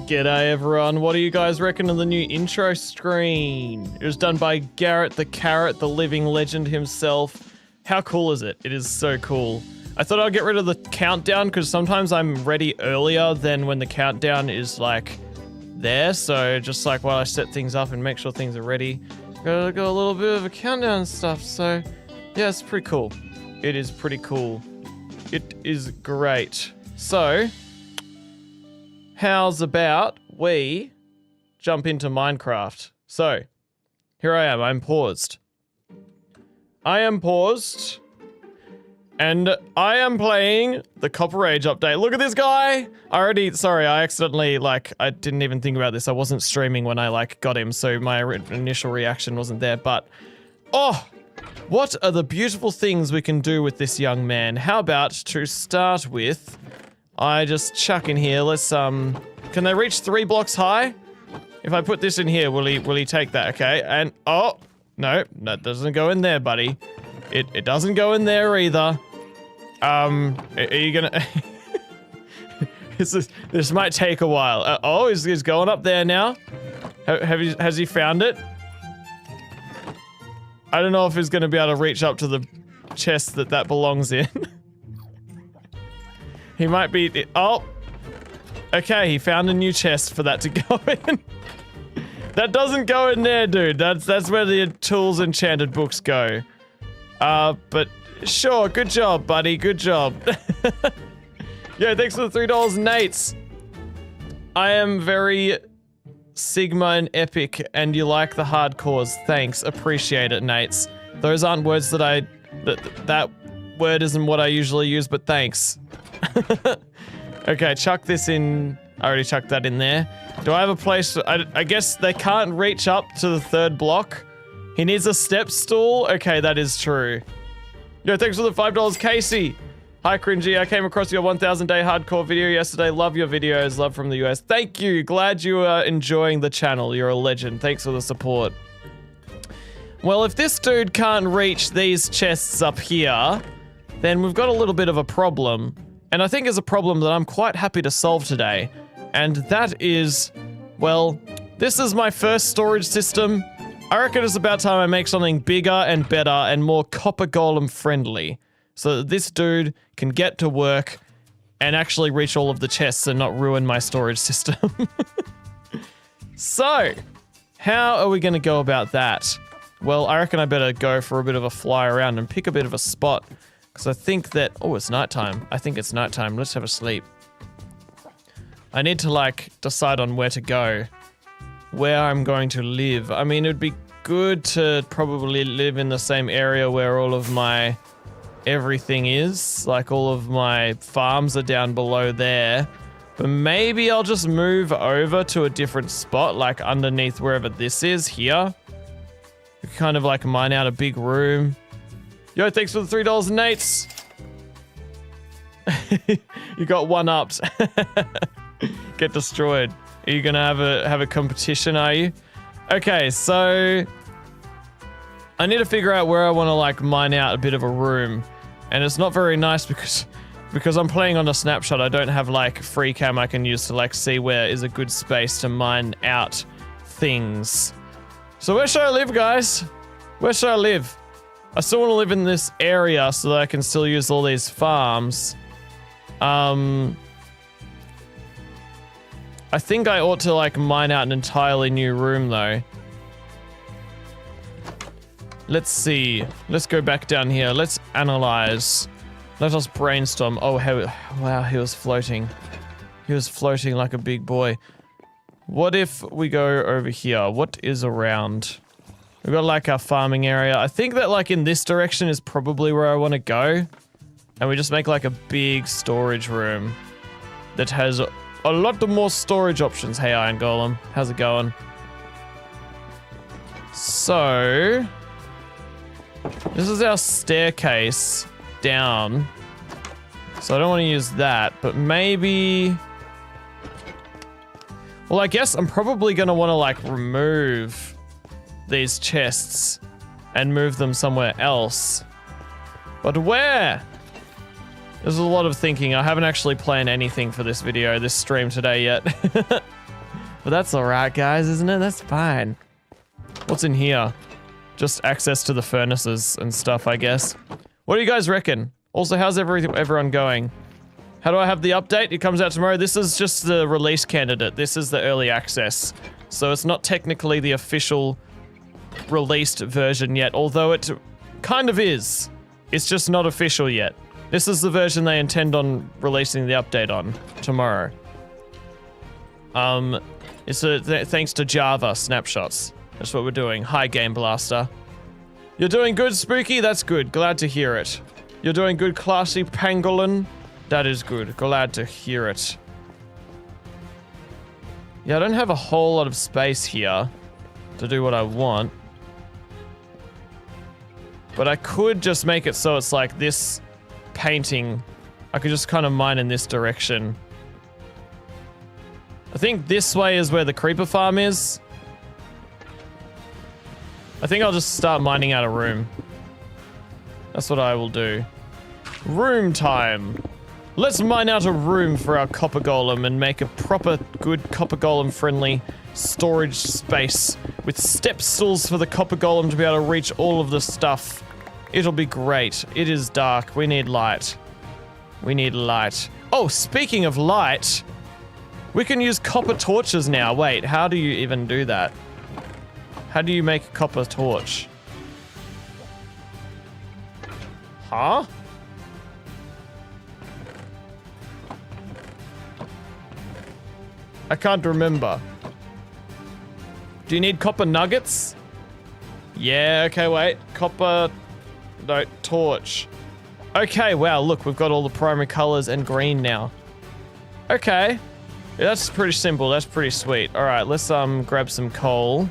G'day everyone, what do you guys reckon of the new intro screen? It was done by Garrett the Carrot, the living legend himself. How cool is it? It is so cool. I thought I'd get rid of the countdown because sometimes I'm ready earlier than when the countdown is like there. So just like while I set things up and make sure things are ready, got a little bit of a countdown and stuff. So yeah, it's pretty cool. It is pretty cool. It is great. So how's about we jump into Minecraft? So, here I am, I'm paused. I am paused, and I am playing the Copper Age update. Look at this guy! I accidentally, I didn't even think about this. I wasn't streaming when I, got him, so my initial reaction wasn't there, but... Oh! What are the beautiful things we can do with this young man? How about, to start with... I just chuck in here, let's, can they reach 3 blocks high? If I put this in here, will he take that, okay? And, oh, no, that doesn't go in there, buddy. It doesn't go in there either. Are you gonna... this might take a while. Oh, he's going up there now. Has he found it? I don't know if he's gonna be able to reach up to the chest that belongs in. He might be... Oh! Okay, he found a new chest for that to go in. That doesn't go in there, dude. That's where the tools enchanted books go. But sure, good job, buddy. Good job. Yeah, thanks for the $3, Nates. I am very Sigma and epic, and you like the hardcores. Thanks. Appreciate it, Nates. Those aren't words that that word isn't what I usually use, but thanks. Okay, chuck this in. I already chucked that in there. Do I have a place? I guess they can't reach up to the 3rd block. He needs a step stool. Okay, that is true. Yo, thanks for the $5, Casey. Hi, Cringy. I came across your 1000 day hardcore video yesterday. Love your videos. Love from the US. Thank you. Glad you are enjoying the channel. You're a legend. Thanks for the support. Well, if this dude can't reach these chests up here, then we've got a little bit of a problem. And I think it's a problem that I'm quite happy to solve today. And that is, well, this is my first storage system. I reckon it's about time I make something bigger and better and more copper golem friendly. So that this dude can get to work and actually reach all of the chests and not ruin my storage system. So, how are we gonna go about that? Well, I reckon I better go for a bit of a fly around and pick a bit of a spot. Because I think that... Oh, it's nighttime. I think it's nighttime. Let's have a sleep. I need to, decide on where to go. Where I'm going to live. I mean, it'd be good to probably live in the same area where all of my everything is. Like, all of my farms are down below there. But maybe I'll just move over to a different spot, like underneath wherever this is, here. Kind of, mine out a big room. Yo, thanks for the $3, Nates. You got one-upped. Get destroyed. Are you gonna have a competition, are you? Okay, so I need to figure out where I want to mine out a bit of a room, and it's not very nice because I'm playing on a snapshot. I don't have free cam I can use to see where is a good space to mine out things. So where should I live, guys? Where should I live? I still want to live in this area so that I can still use all these farms. I think I ought to mine out an entirely new room though. Let's see. Let's go back down here. Let's analyze. Let us brainstorm. Oh, wow, he was floating. He was floating like a big boy. What if we go over here? What is around? We've got our farming area. I think that in this direction is probably where I want to go. And we just make a big storage room that has a lot more storage options. Hey, Iron Golem, how's it going? So, this is our staircase down. So I don't want to use that, but maybe... Well, I guess I'm probably going to want to remove these chests and move them somewhere else. But where? There's a lot of thinking. I haven't actually planned anything for this video, this stream today yet. But that's alright, guys, isn't it? That's fine. What's in here? Just access to the furnaces and stuff, I guess. What do you guys reckon? Also, how's everyone going? How do I have the update? It comes out tomorrow. This is just the release candidate. This is the early access. So it's not technically the official released version yet, although it kind of is. It's just not official yet. This is the version they intend on releasing the update on tomorrow. It's thanks to Java snapshots. That's what we're doing. Hi, Game Blaster. You're doing good, Spooky? That's good. Glad to hear it. You're doing good, Classy Pangolin? That is good. Glad to hear it. Yeah, I don't have a whole lot of space here to do what I want. But I could just make it so it's like this painting. I could just kind of mine in this direction. I think this way is where the creeper farm is. I think I'll just start mining out a room. That's what I will do. Room time. Let's mine out a room for our copper golem and make a proper good copper golem friendly storage space with step stools for the copper golem to be able to reach all of the stuff. It'll be great. It is dark. We need light. We need light. Oh, speaking of light, we can use copper torches now. Wait, how do you even do that? How do you make a copper torch? Huh? I can't remember. Do you need copper nuggets? Yeah, okay, wait. Copper... No, torch. Okay, wow, look, we've got all the primary colors and green now. Okay. Yeah, that's pretty simple. That's pretty sweet. All right, let's grab some coal.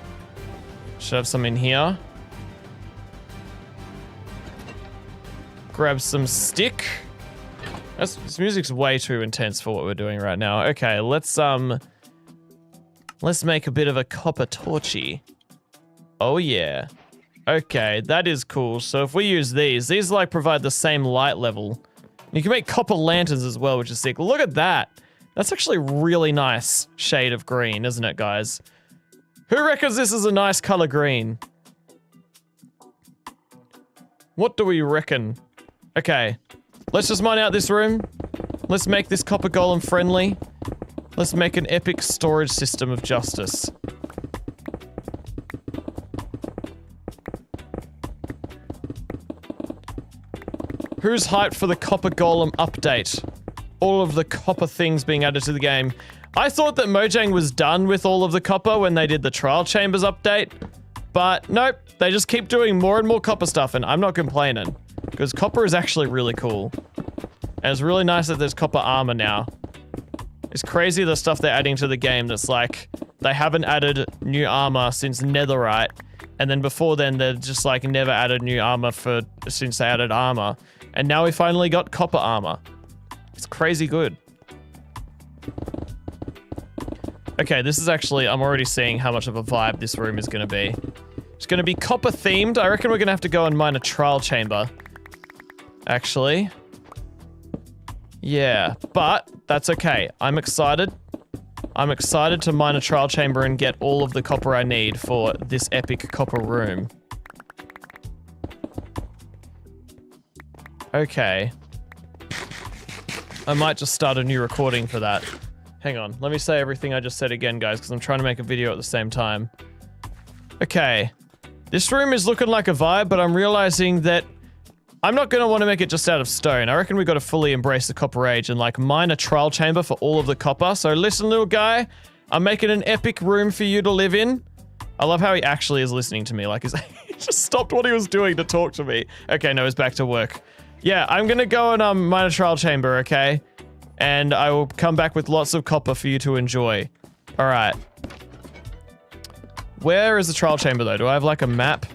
Should have some in here. Grab some stick. This music's way too intense for what we're doing right now. Okay, let's make a bit of a copper torchy. Oh yeah. Okay, that is cool. So if we use these like provide the same light level. You can make copper lanterns as well, which is sick. Look at that. That's actually a really nice shade of green, isn't it, guys? Who reckons this is a nice color green? What do we reckon? Okay, let's just mine out this room. Let's make this copper golem friendly. Let's make an epic storage system of justice. Who's hyped for the copper golem update? All of the copper things being added to the game. I thought that Mojang was done with all of the copper when they did the trial chambers update, but nope, they just keep doing more and more copper stuff, and I'm not complaining, because copper is actually really cool. And it's really nice that there's copper armor now. It's crazy the stuff they're adding to the game that's like, they haven't added new armor since Netherite, and then before then they're just like never added new armor since they added armor. And now we finally got copper armor. It's crazy good. Okay, this is actually, I'm already seeing how much of a vibe this room is gonna be. It's gonna be copper themed. I reckon we're gonna have to go and mine a trial chamber. Actually. Yeah, but that's okay. I'm excited. I'm excited to mine a trial chamber and get all of the copper I need for this epic copper room. Okay. I might just start a new recording for that. Hang on, let me say everything I just said again, guys, because I'm trying to make a video at the same time. Okay. This room is looking like a vibe, but I'm realizing that I'm not going to want to make it just out of stone. I reckon we've got to fully embrace the copper age and like mine a trial chamber for all of the copper. So listen, little guy, I'm making an epic room for you to live in. I love how he actually is listening to me. Like he just stopped what he was doing to talk to me. Okay, no, he's back to work. Yeah, I'm going to go and mine a trial chamber, okay? And I will come back with lots of copper for you to enjoy. All right. Where is the trial chamber though? Do I have like a map?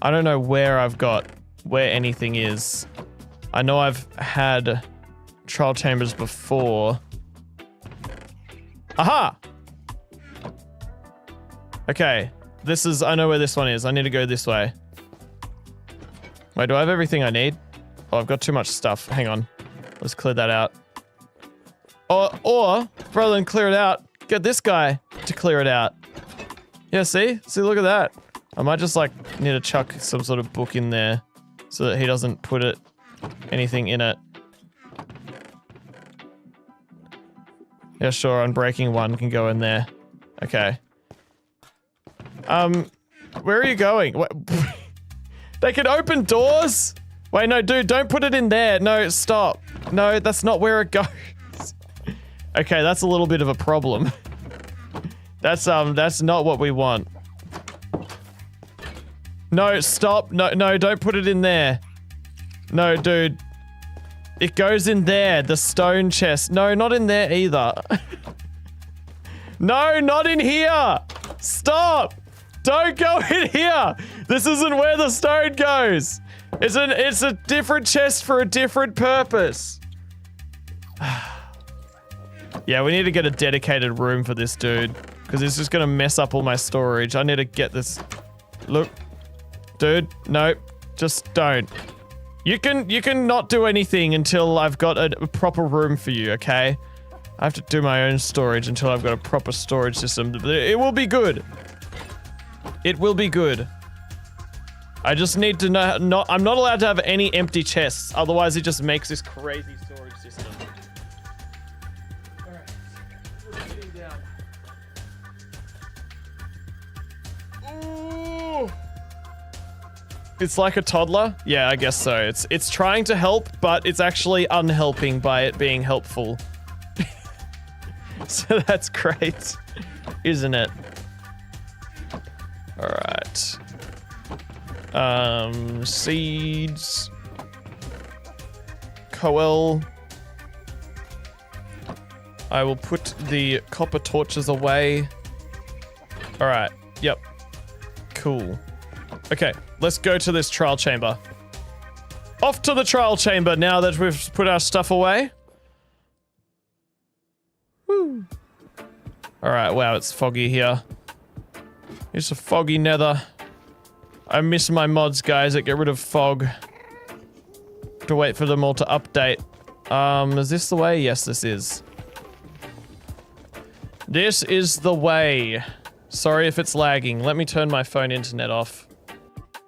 I don't know where anything is. I know I've had trial chambers before. Aha! Okay, I know where this one is. I need to go this way. Wait, do I have everything I need? Oh, I've got too much stuff. Hang on. Let's clear that out. Or rather than clear it out, get this guy. to clear it out. Yeah, see? See, look at that. I might just, like, need to chuck some sort of book in there so that he doesn't put anything in it. Yeah, sure, Unbreaking 1 can go in there. Okay. Where are you going? What? They can open doors? Wait, no, dude, don't put it in there. No, stop. No, that's not where it goes. Okay, that's a little bit of a problem. That's not what we want. No, stop. No, don't put it in there. No, dude. It goes in there, the stone chest. No, not in there either. No, not in here. Stop. Don't go in here. This isn't where the stone goes. It's a different chest for a different purpose. Yeah, we need to get a dedicated room for this dude, because it's just gonna mess up all my storage. I need to get this. Look, dude, no, just don't. You can not do anything until I've got a proper room for you, okay? I have to do my own storage until I've got a proper storage system. It will be good. It will be good. I just need to know, I'm not allowed to have any empty chests, otherwise it just makes this crazy storage system. Alright, we're sitting down. Ooh! It's like a toddler? Yeah, I guess so. It's trying to help, but it's actually unhelping by it being helpful. So that's great, isn't it? Alright. Seeds. Coel. I will put the copper torches away. Alright, yep. Cool. Okay, let's go to this trial chamber. Off to the trial chamber now that we've put our stuff away. Woo. Alright, wow, it's foggy here. It's a foggy nether. I miss my mods, guys, that get rid of fog. To wait for them all to update. Is this the way? Yes, this is. This is the way. Sorry if it's lagging. Let me turn my phone internet off.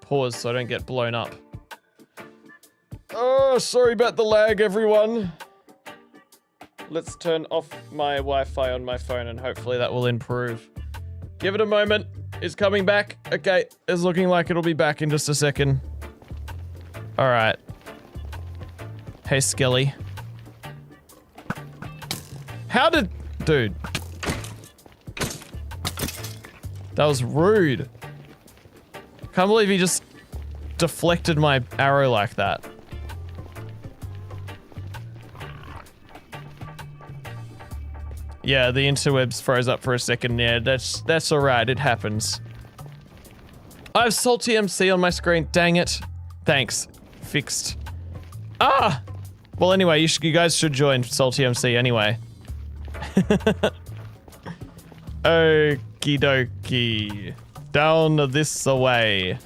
Pause so I don't get blown up. Oh, sorry about the lag, everyone. Let's turn off my Wi-Fi on my phone and hopefully that will improve. Give it a moment. It's coming back. Okay, it's looking like it'll be back in just a second. Alright. Hey, Skelly. How did... Dude. That was rude. Can't believe he just deflected my arrow like that. Yeah, the interwebs froze up for a second there. That's alright, it happens. I have Salty MC on my screen, dang it. Thanks. Fixed. Ah! Well, anyway, you guys should join Salty MC anyway. Okie dokie. Down this way.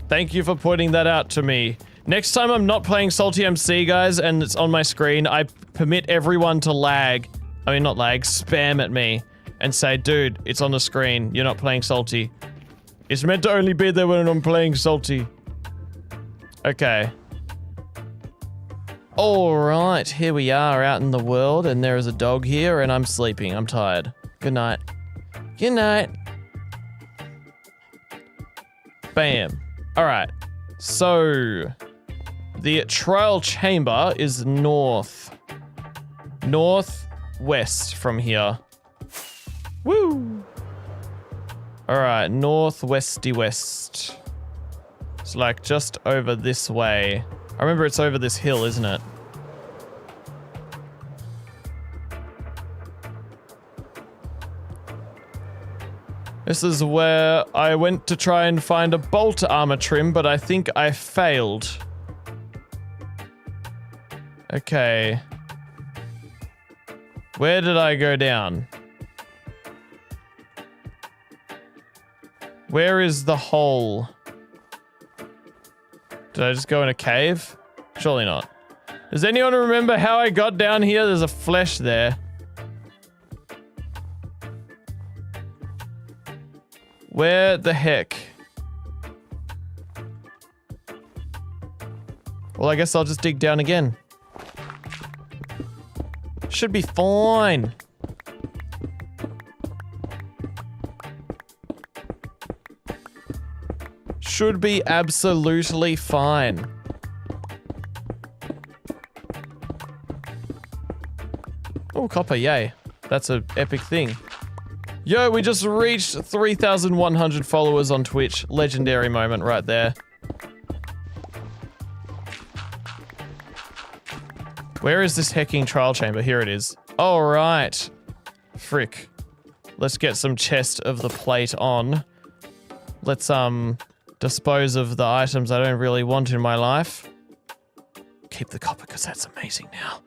Thank you for pointing that out to me. Next time I'm not playing Salty MC, guys, and it's on my screen, I permit everyone to lag. I mean, not lag, spam at me and say, dude, it's on the screen. You're not playing Salty. It's meant to only be there when I'm playing Salty. Okay. Alright, here we are out in the world and there is a dog here and I'm sleeping. I'm tired. Good night. Good night. Bam. Alright. So, the trial chamber is northwest from here. Woo! Alright, northwesty west. It's like just over this way. I remember it's over this hill, isn't it? This is where I went to try and find a bolt armor trim, but I think I failed. Okay. Where did I go down? Where is the hole? Did I just go in a cave? Surely not. Does anyone remember how I got down here? There's a flesh there. Where the heck? Well, I guess I'll just dig down again. Should be fine. Should be absolutely fine. Oh, copper, yay. That's an epic thing. Yo, we just reached 3,100 followers on Twitch. Legendary moment right there. Where is this hecking trial chamber? Here it is. All right. Frick. Let's get some chest of the plate on. Let's, dispose of the items I don't really want in my life. Keep the copper, because that's amazing now.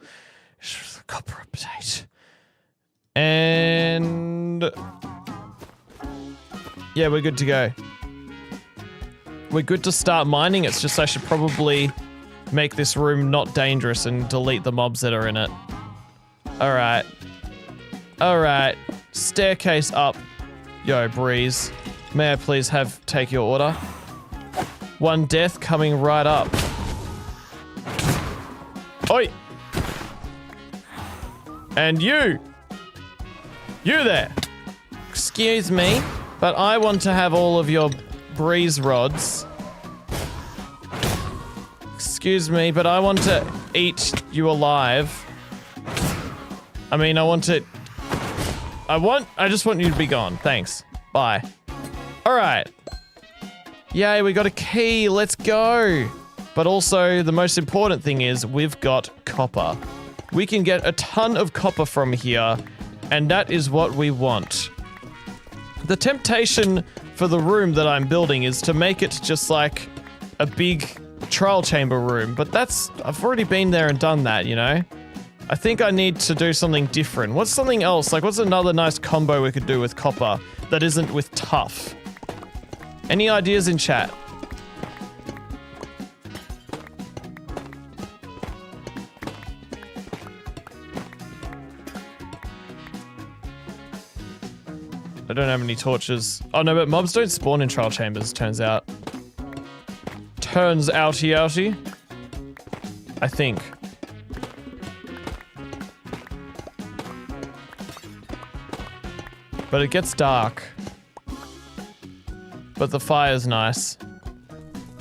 The copper update. And... yeah, we're good to go. We're good to start mining. It's just I should probably make this room not dangerous and delete the mobs that are in it. Alright. Alright. Staircase up. Yo, Breeze. May I please take your order? One death coming right up. Oi! And you! You there! Excuse me, but I want to have all of your breeze rods. Excuse me, but I want to eat you alive. I mean, I just want you to be gone. Thanks. Bye. Alright. Yay, we got a key. Let's go. But also, the most important thing is we've got copper. We can get a ton of copper from here, and that is what we want. The temptation for the room that I'm building is to make it just like a big trial chamber room, but I've already been there and done that, you know? I think I need to do something different. What's something else? Like, what's another nice combo we could do with copper that isn't with tough? Any ideas in chat? I don't have any torches. Oh no, but mobs don't spawn in trial chambers, turns out. Turns outy. I think. But it gets dark. But the fire's nice.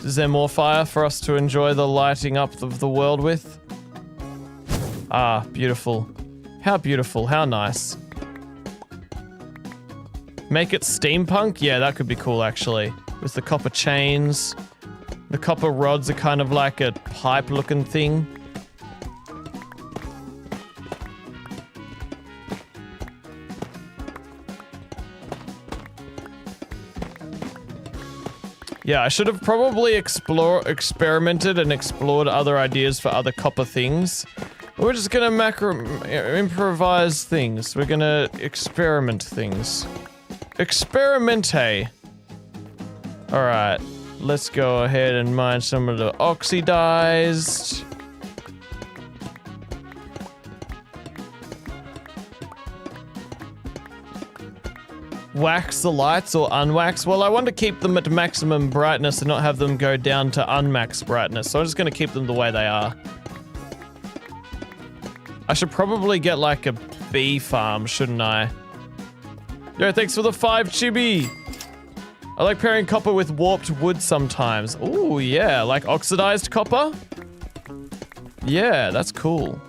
Is there more fire for us to enjoy the lighting up of the world with? Ah, beautiful. How beautiful, how nice. Make it steampunk? Yeah, that could be cool actually. With the copper chains. The copper rods are kind of like a pipe looking thing. Yeah, I should have probably experimented and explored other ideas for other copper things. We're just gonna improvise things. We're gonna experiment things. Experimente. Alright, let's go ahead and mine some of the oxidized. Wax the lights or unwax? Well, I want to keep them at maximum brightness and not have them go down to unmax brightness, so I'm just going to keep them the way they are. I should probably get like a bee farm, shouldn't I? Yo, thanks for the 5 chibi! I like pairing copper with warped wood sometimes. Ooh, yeah, like oxidized copper? Yeah, that's cool.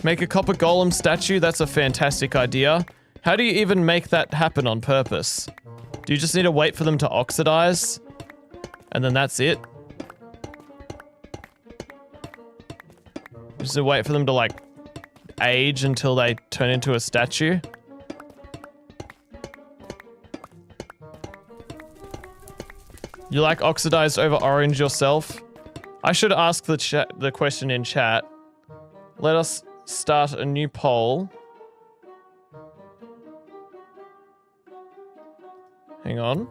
Make a copper golem statue? That's a fantastic idea. How do you even make that happen on purpose? Do you just need to wait for them to oxidize? And then that's it? Just to wait for them to, like, age until they turn into a statue? You like oxidized over orange yourself? I should ask the question in chat. Let us start a new poll. Hang on.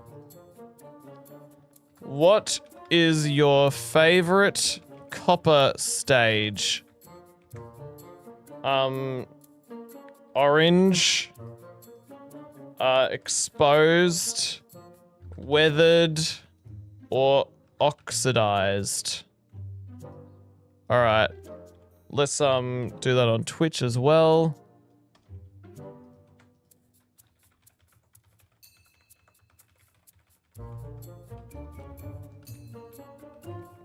What is your favorite copper stage? Orange. Exposed. Weathered. Or oxidized. Alright. Let's do that on Twitch as well.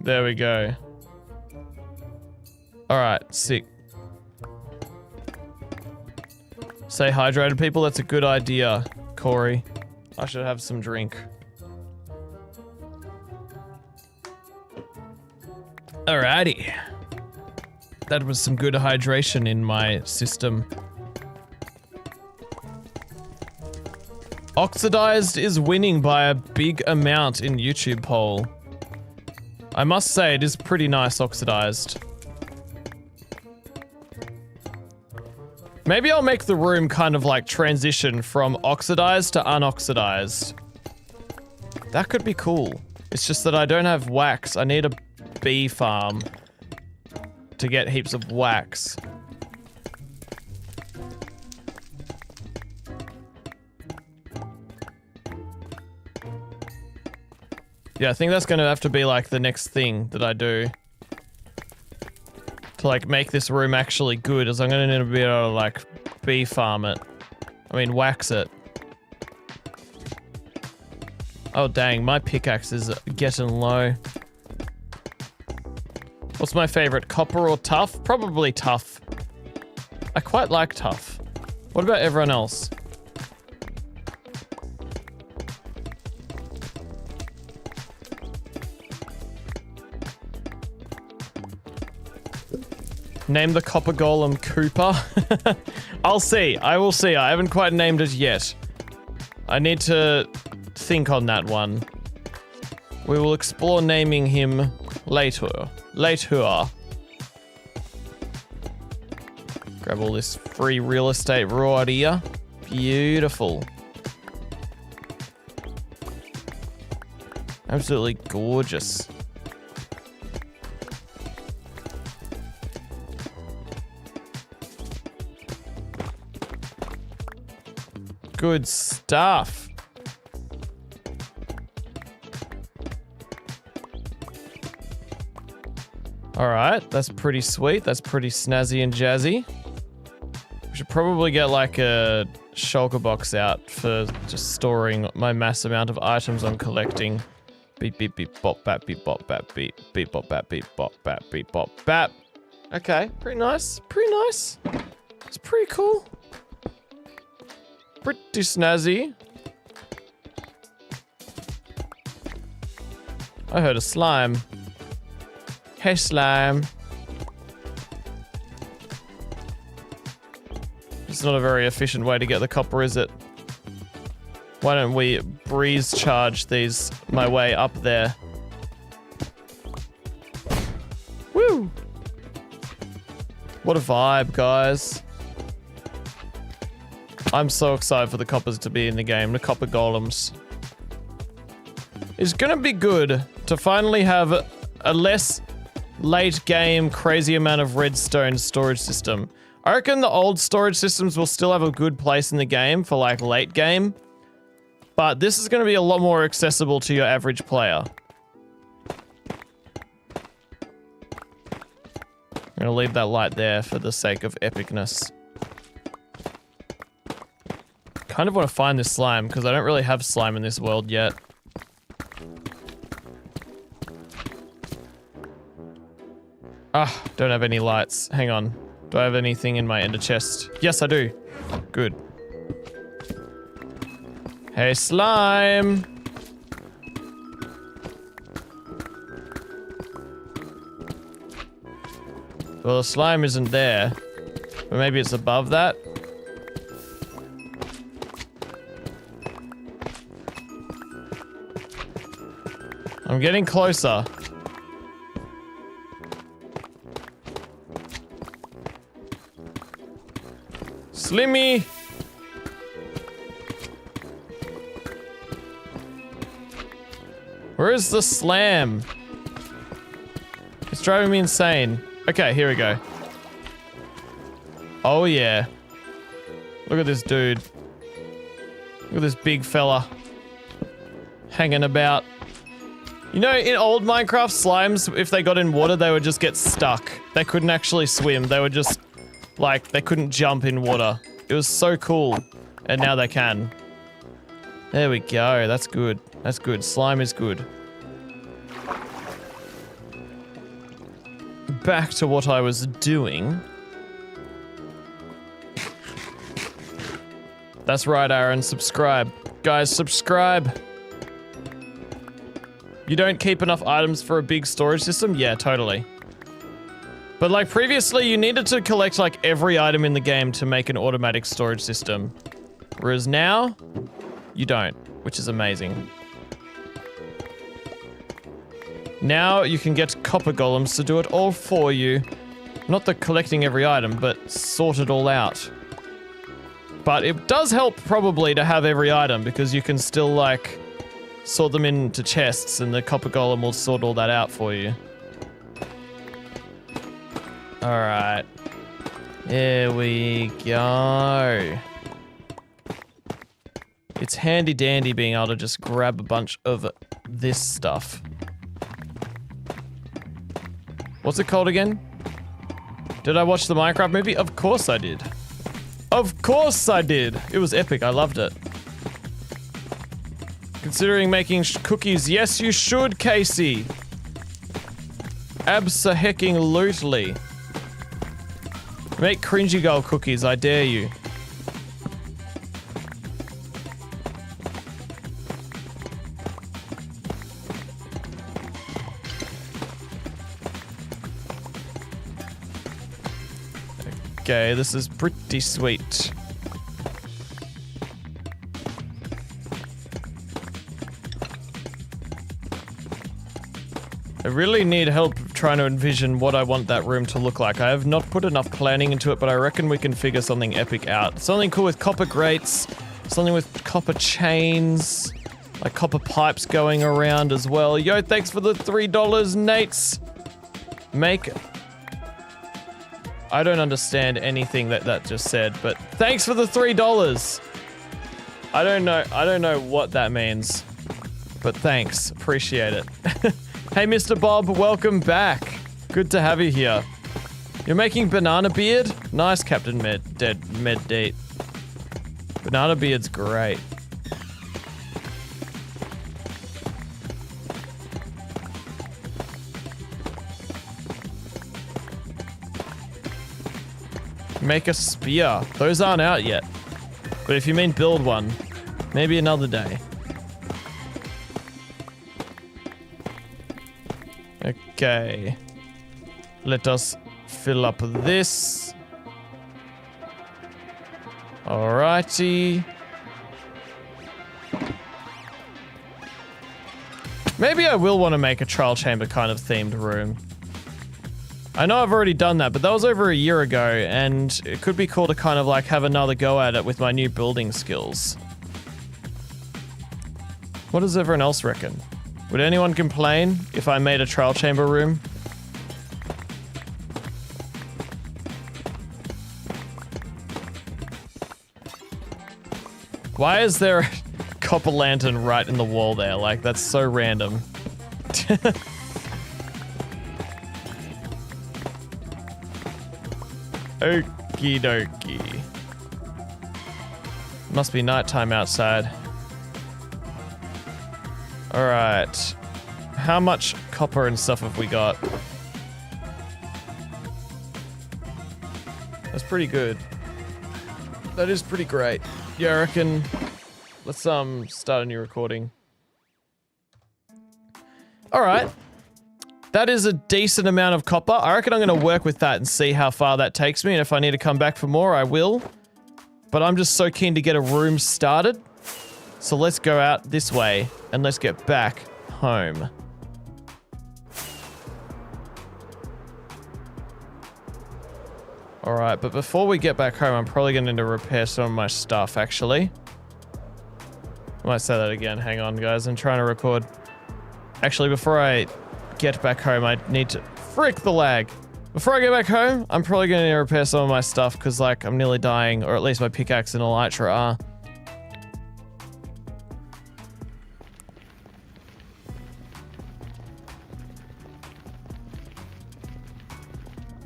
There we go. Alright, sick. Stay hydrated, people. That's a good idea, Corey. I should have some drink. Alrighty. That was some good hydration in my system. Oxidized is winning by a big amount in YouTube poll. I must say it is pretty nice oxidized. Maybe I'll make the room kind of like transition from oxidized to unoxidized. That could be cool. It's just that I don't have wax. I need a bee farm to get heaps of wax. Yeah, I think that's gonna have to be like the next thing that I do. To like make this room actually good, is I'm gonna need to be able to like bee farm it. I mean wax it. Oh dang, my pickaxe is getting low. What's my favorite, copper or tough? Probably tough. I quite like tough. What about everyone else? Name the copper golem Cooper. I'll see. I will see. I haven't quite named it yet. I need to think on that one. We will explore naming him later. Grab all this free real estate right here. Beautiful. Absolutely gorgeous. Good stuff. Alright, that's pretty sweet. That's pretty snazzy and jazzy. We should probably get like a shulker box out for just storing my mass amount of items I'm collecting. Beep beep beep bop bap beep bop bap beep beep bop bap beep bop bap beep bop bap. Okay, pretty nice. Pretty nice. It's pretty cool. Pretty snazzy. I heard a slime. Hey, slime. It's not a very efficient way to get the copper, is it? Why don't we breeze charge these my way up there? Woo! What a vibe, guys. I'm so excited for the coppers to be in the game, the copper golems. It's gonna be good to finally have a less late game crazy amount of redstone storage system. I reckon the old storage systems will still have a good place in the game for like late game, but this is gonna be a lot more accessible to your average player. I'm gonna leave that light there for the sake of epicness. Kind of want to find this slime because I don't really have slime in this world yet. Ah, don't have any lights. Hang on. Do I have anything in my ender chest? Yes, I do. Good. Hey, slime! Well, the slime isn't there. But maybe it's above that? I'm getting closer. Slimmy! Where is the slam? It's driving me insane. Okay, here we go. Oh yeah. Look at this dude. Look at this big fella. Hanging about. You know, in old Minecraft, slimes, if they got in water, they would just get stuck. They couldn't actually swim. They would just, like, they couldn't jump in water. It was so cool. And now they can. There we go. That's good. That's good. Slime is good. Back to what I was doing. That's right, Aaron. Subscribe. Guys, subscribe. You don't keep enough items for a big storage system? Yeah, totally. But like previously, you needed to collect like every item in the game to make an automatic storage system. Whereas now, you don't, which is amazing. Now you can get copper golems to do it all for you. Not the collecting every item, but sort it all out. But it does help probably to have every item because you can still like sort them into chests and the copper golem will sort all that out for you. Alright. There we go. It's handy dandy being able to just grab a bunch of this stuff. What's it called again? Did I watch the Minecraft movie? Of course I did. Of course I did. It was epic. I loved it. Considering making cookies, yes you should, Casey. Abso-hecking-lutely. Make CringyGull cookies, I dare you. Okay, this is pretty sweet. I really need help trying to envision what I want that room to look like. I have not put enough planning into it, but I reckon we can figure something epic out. Something cool with copper grates, something with copper chains, like copper pipes going around as well. Yo, thanks for the $3, Nates. Make... I don't understand anything that just said, but thanks for the $3. I don't know what that means, but thanks. Appreciate it. Hey, Mr. Bob, welcome back. Good to have you here. You're making banana beard? Nice, Captain Med-Date. Banana beard's great. Make a spear. Those aren't out yet. But if you mean build one, maybe another day. Okay. Let us fill up this. Alrighty. Maybe I will want to make a trial chamber kind of themed room. I know I've already done that, but that was over a year ago, and it could be cool to kind of like have another go at it with my new building skills. What does everyone else reckon? Would anyone complain if I made a trial chamber room? Why is there a copper lantern right in the wall there? Like, that's so random. Okie dokie. Must be nighttime outside. Alright. How much copper and stuff have we got? That's pretty good. That is pretty great. Yeah, I reckon... Let's start a new recording. Alright. That is a decent amount of copper. I reckon I'm going to work with that and see how far that takes me, and if I need to come back for more, I will. But I'm just so keen to get a room started. So let's go out this way, and let's get back home. Alright, but before we get back home, I'm probably going to need to repair some of my stuff, actually. I might say that again. Hang on, guys. I'm trying to record. Actually, before I get back home, I need to... Frick the lag! Before I go back home, I'm probably going to repair some of my stuff because, like, I'm nearly dying, or at least my pickaxe and elytra are.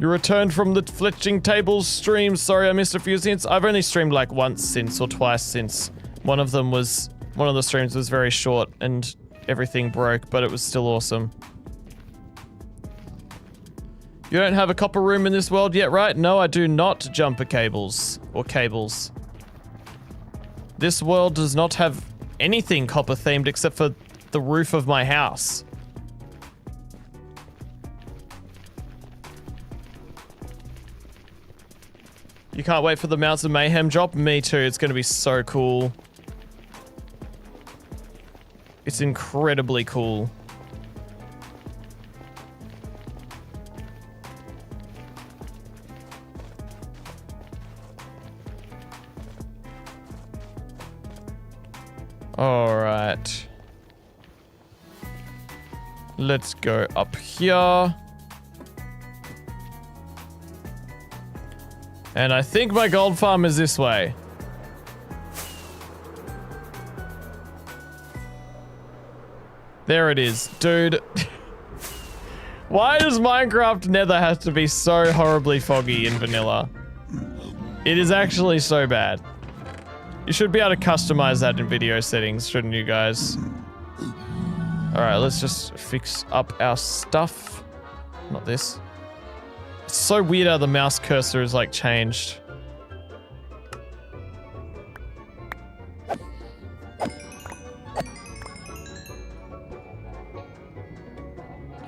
You returned from the Fletching Tables stream. Sorry, I missed a few since. I've only streamed like once since, or twice since. One of the streams was very short and everything broke, but it was still awesome. You don't have a copper room in this world yet, right? No, I do not, jumper cables. Or cables. This world does not have anything copper themed except for the roof of my house. You can't wait for the Mounts of Mayhem drop? Me too, it's gonna be so cool. It's incredibly cool. Alright. Let's go up here. And I think my gold farm is this way. There it is. Dude. Why does Minecraft Nether have to be so horribly foggy in vanilla? It is actually so bad. You should be able to customize that in video settings, shouldn't you guys? Alright, let's just fix up our stuff. Not this. It's so weird how the mouse cursor is like changed.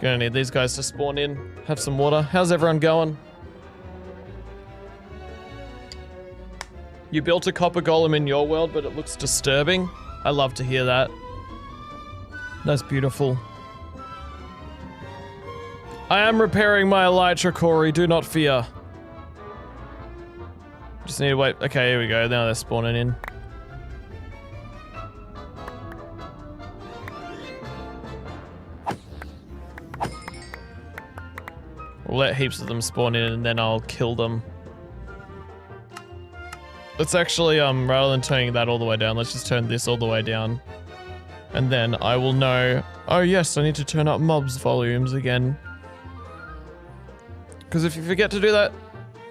Gonna need these guys to spawn in. Have some water. How's everyone going? You built a copper golem in your world, but it looks disturbing. I love to hear that. That's beautiful. I am repairing my elytra, Corey. Do not fear. Just need to wait. Okay, here we go. Now they're spawning in. We'll let heaps of them spawn in and then I'll kill them. Let's actually, rather than turning that all the way down, let's just turn this all the way down. And then I will know, oh yes, I need to turn up mobs volumes again. Because if you forget to do that,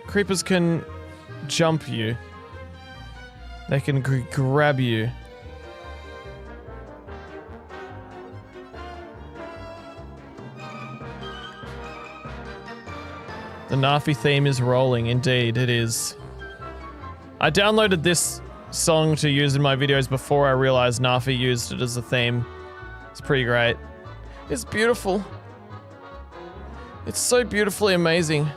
creepers can jump you. They can grab you. The Nafi theme is rolling, indeed, it is. I downloaded this song to use in my videos before I realized Nafi used it as a theme. It's pretty great. It's beautiful. It's so beautifully amazing.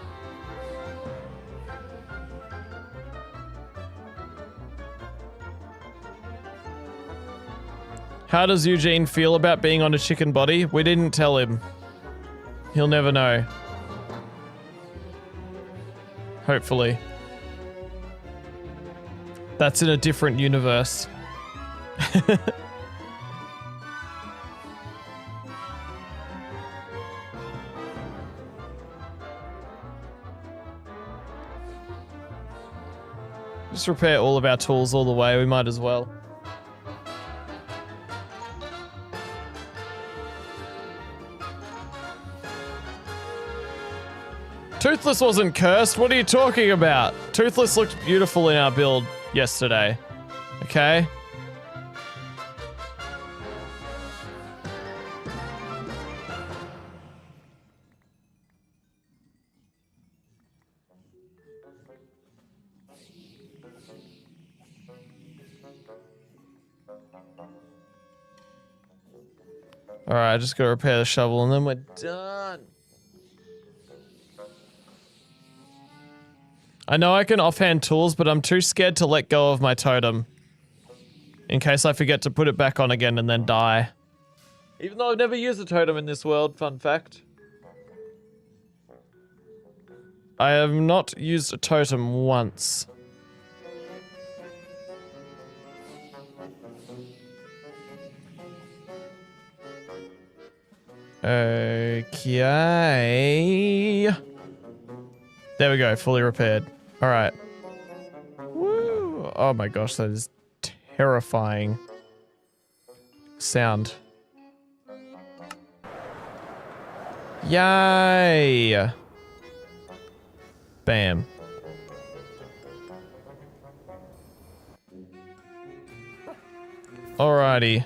How does Eugene feel about being on a chicken body? We didn't tell him. He'll never know. Hopefully. That's in a different universe. Just repair all of our tools all the way, we might as well. Toothless wasn't cursed, what are you talking about? Toothless looked beautiful in our build yesterday. Okay? Alright, I just gotta repair the shovel and then we're done. I know I can offhand tools, but I'm too scared to let go of my totem. In case I forget to put it back on again and then die. Even though I've never used a totem in this world, fun fact. I have not used a totem once. Okay. There we go, fully repaired. All right. Woo. Oh my gosh, that is terrifying sound. Yay! Bam. Alrighty.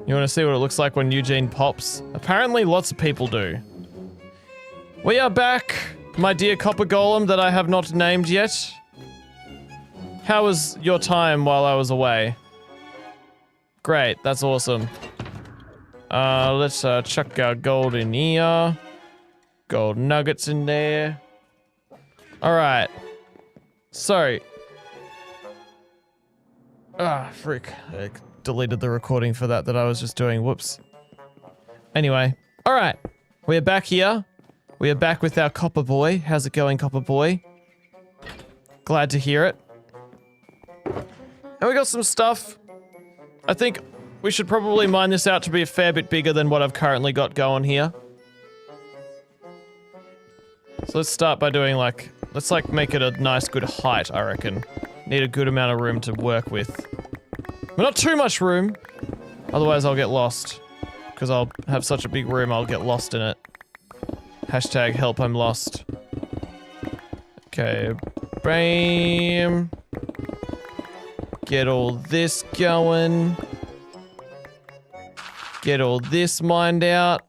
You want to see what it looks like when Eugene pops? Apparently lots of people do. We are back, my dear copper golem that I have not named yet. How was your time while I was away? Great, that's awesome. Let's chuck our gold in here. Gold nuggets in there. Alright. So. Ah, frick. I deleted the recording for that I was just doing. Whoops. Anyway. Alright. We are back here. We are back with our copper boy. How's it going, copper boy? Glad to hear it. And we got some stuff. I think we should probably mine this out to be a fair bit bigger than what I've currently got going here. So let's start by doing like, let's like make it a nice good height, I reckon. Need a good amount of room to work with. But not too much room, otherwise I'll get lost. Because I'll have such a big room, I'll get lost in it. Hashtag help, I'm lost. Okay, bam. Get all this going. Get all this mined out.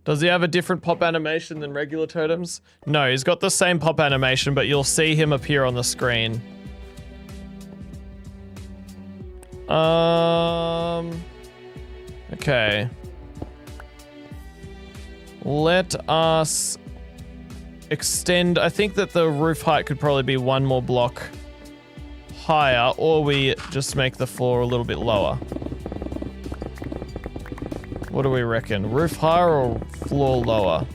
Does he have a different pop animation than regular totems? No, he's got the same pop animation, but you'll see him appear on the screen. Okay. Let us extend. I think that the roof height could probably be one more block higher, or we just make the floor a little bit lower. What do we reckon? Roof higher or floor lower?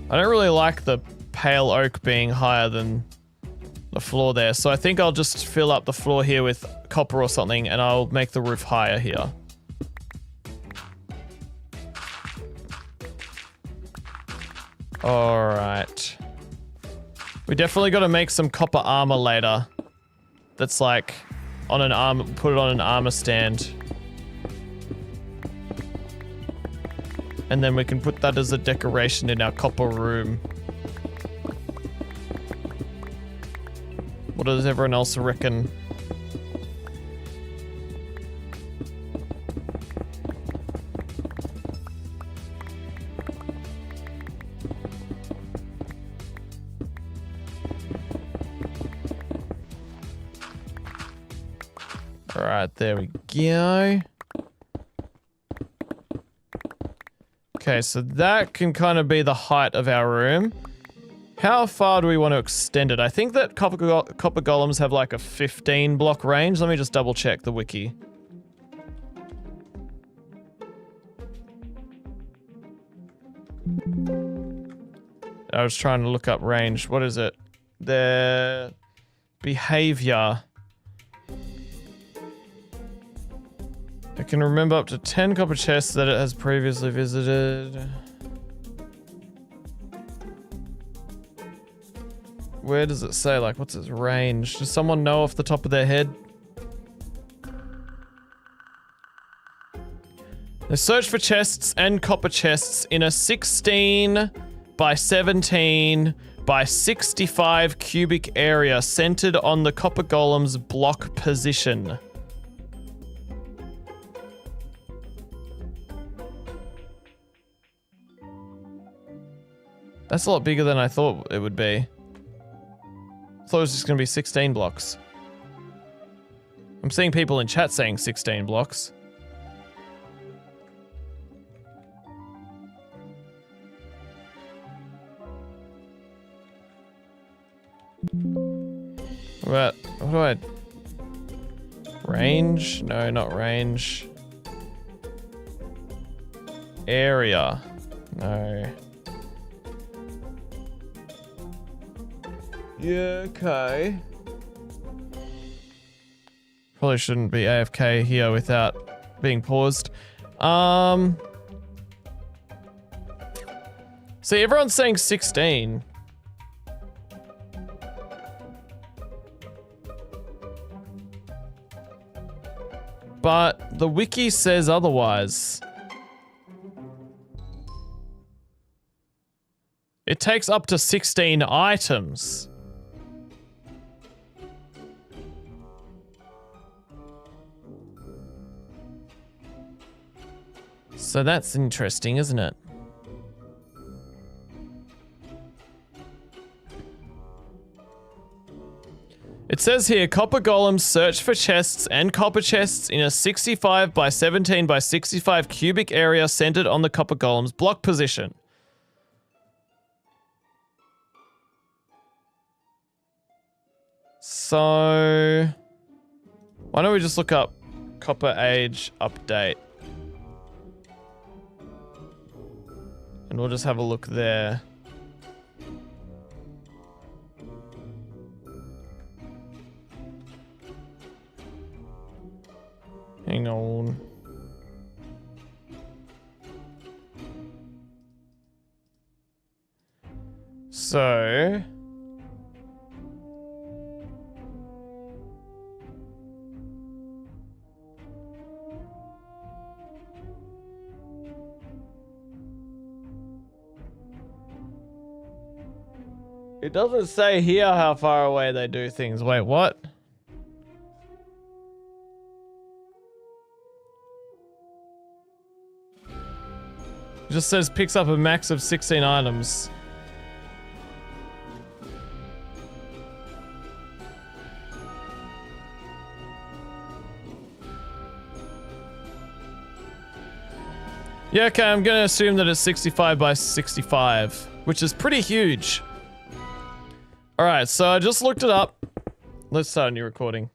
I don't really like the pale oak being higher than the floor there, so I think I'll just fill up the floor here with copper or something, and I'll make the roof higher here. Alright. We definitely got to make some copper armor later. That's like on an armor, put it on an armor stand. And then we can put that as a decoration in our copper room. What does everyone else reckon? Alright, there we go. Okay, so that can kind of be the height of our room. How far do we want to extend it? I think that copper golems have like a 15 block range. Let me just double check the wiki. I was trying to look up range. What is it? Their behavior. It can remember up to 10 copper chests that it has previously visited. Where does it say? Like, what's its range? Does someone know off the top of their head? They search for chests and copper chests in a 16 by 17 by 65 cubic area centered on the copper golem's block position. That's a lot bigger than I thought it would be. I thought it was just going to be 16 blocks. I'm seeing people in chat saying 16 blocks. What do I... Range? No, not range. Area. No. Yeah, okay. Probably shouldn't be AFK here without being paused. See, everyone's saying 16. But the wiki says otherwise. It takes up to 16 items. So that's interesting, isn't it? It says here, copper golems search for chests and copper chests in a 65 by 17 by 65 cubic area centered on the copper golem's block position. So, why don't we just look up copper age update? And we'll just have a look there. Hang on. So... It doesn't say here how far away they do things. Wait, what? It just says picks up a max of 16 items. Yeah, okay, I'm gonna assume that it's 65 by 65, which is pretty huge. Alright, so I just looked it up. Let's start a new recording.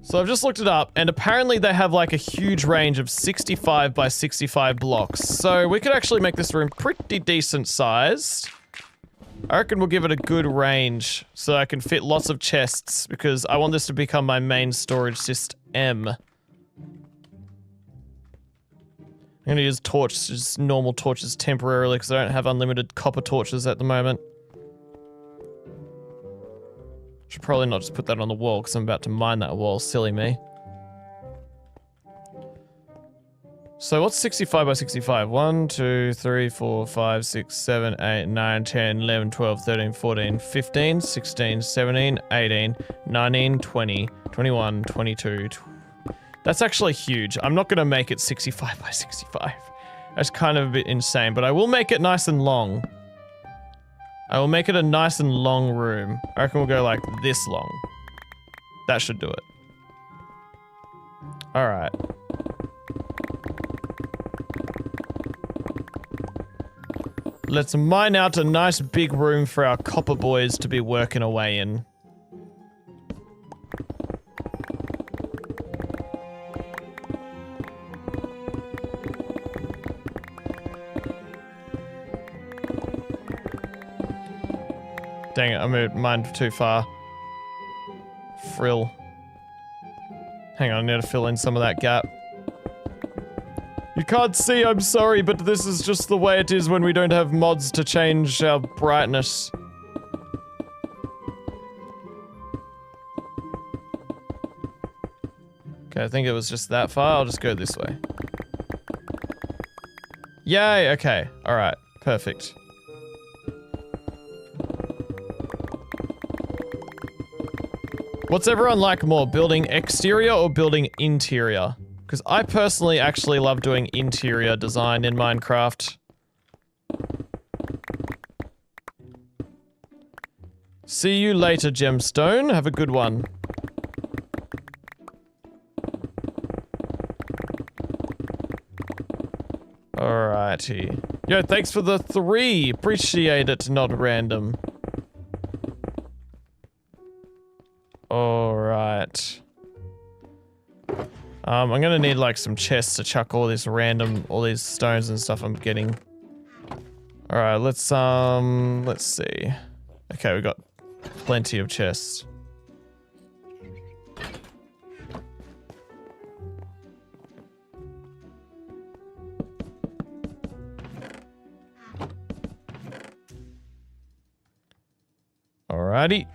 So I've just looked it up, and apparently they have like a huge range of 65 by 65 blocks. So we could actually make this room pretty decent sized. I reckon we'll give it a good range so I can fit lots of chests because I want this to become my main storage system. I'm gonna use torches, just normal torches temporarily because I don't have unlimited copper torches at the moment. Should probably not just put that on the wall because I'm about to mine that wall. Silly me. So what's 65 by 65? 1, 2, 3, 4, 5, 6, 7, 8, 9, 10, 11, 12, 13, 14, 15, 16, 17, 18, 19, 20, 21, 22. That's actually huge. I'm not going to make it 65 by 65. That's kind of a bit insane, but I will make it nice and long. I will make it a nice and long room. I reckon we'll go like this long. That should do it. Alright. Let's mine out a nice big room for our copper boys to be working away in. Dang it, I moved mine too far. Frill. Hang on, I need to fill in some of that gap. You can't see, I'm sorry, but this is just the way it is when we don't have mods to change our brightness. Okay, I think it was just that far. I'll just go this way. Yay, okay. Alright, perfect. What's everyone like more, building exterior or building interior? Because I personally actually love doing interior design in Minecraft. See you later, Gemstone. Have a good one. Alrighty. Yo, thanks for the 3. Appreciate it, not random. Alright. I'm gonna need like some chests to chuck all these stones and stuff I'm getting. Alright, let's see. Okay, we got plenty of chests. Alrighty.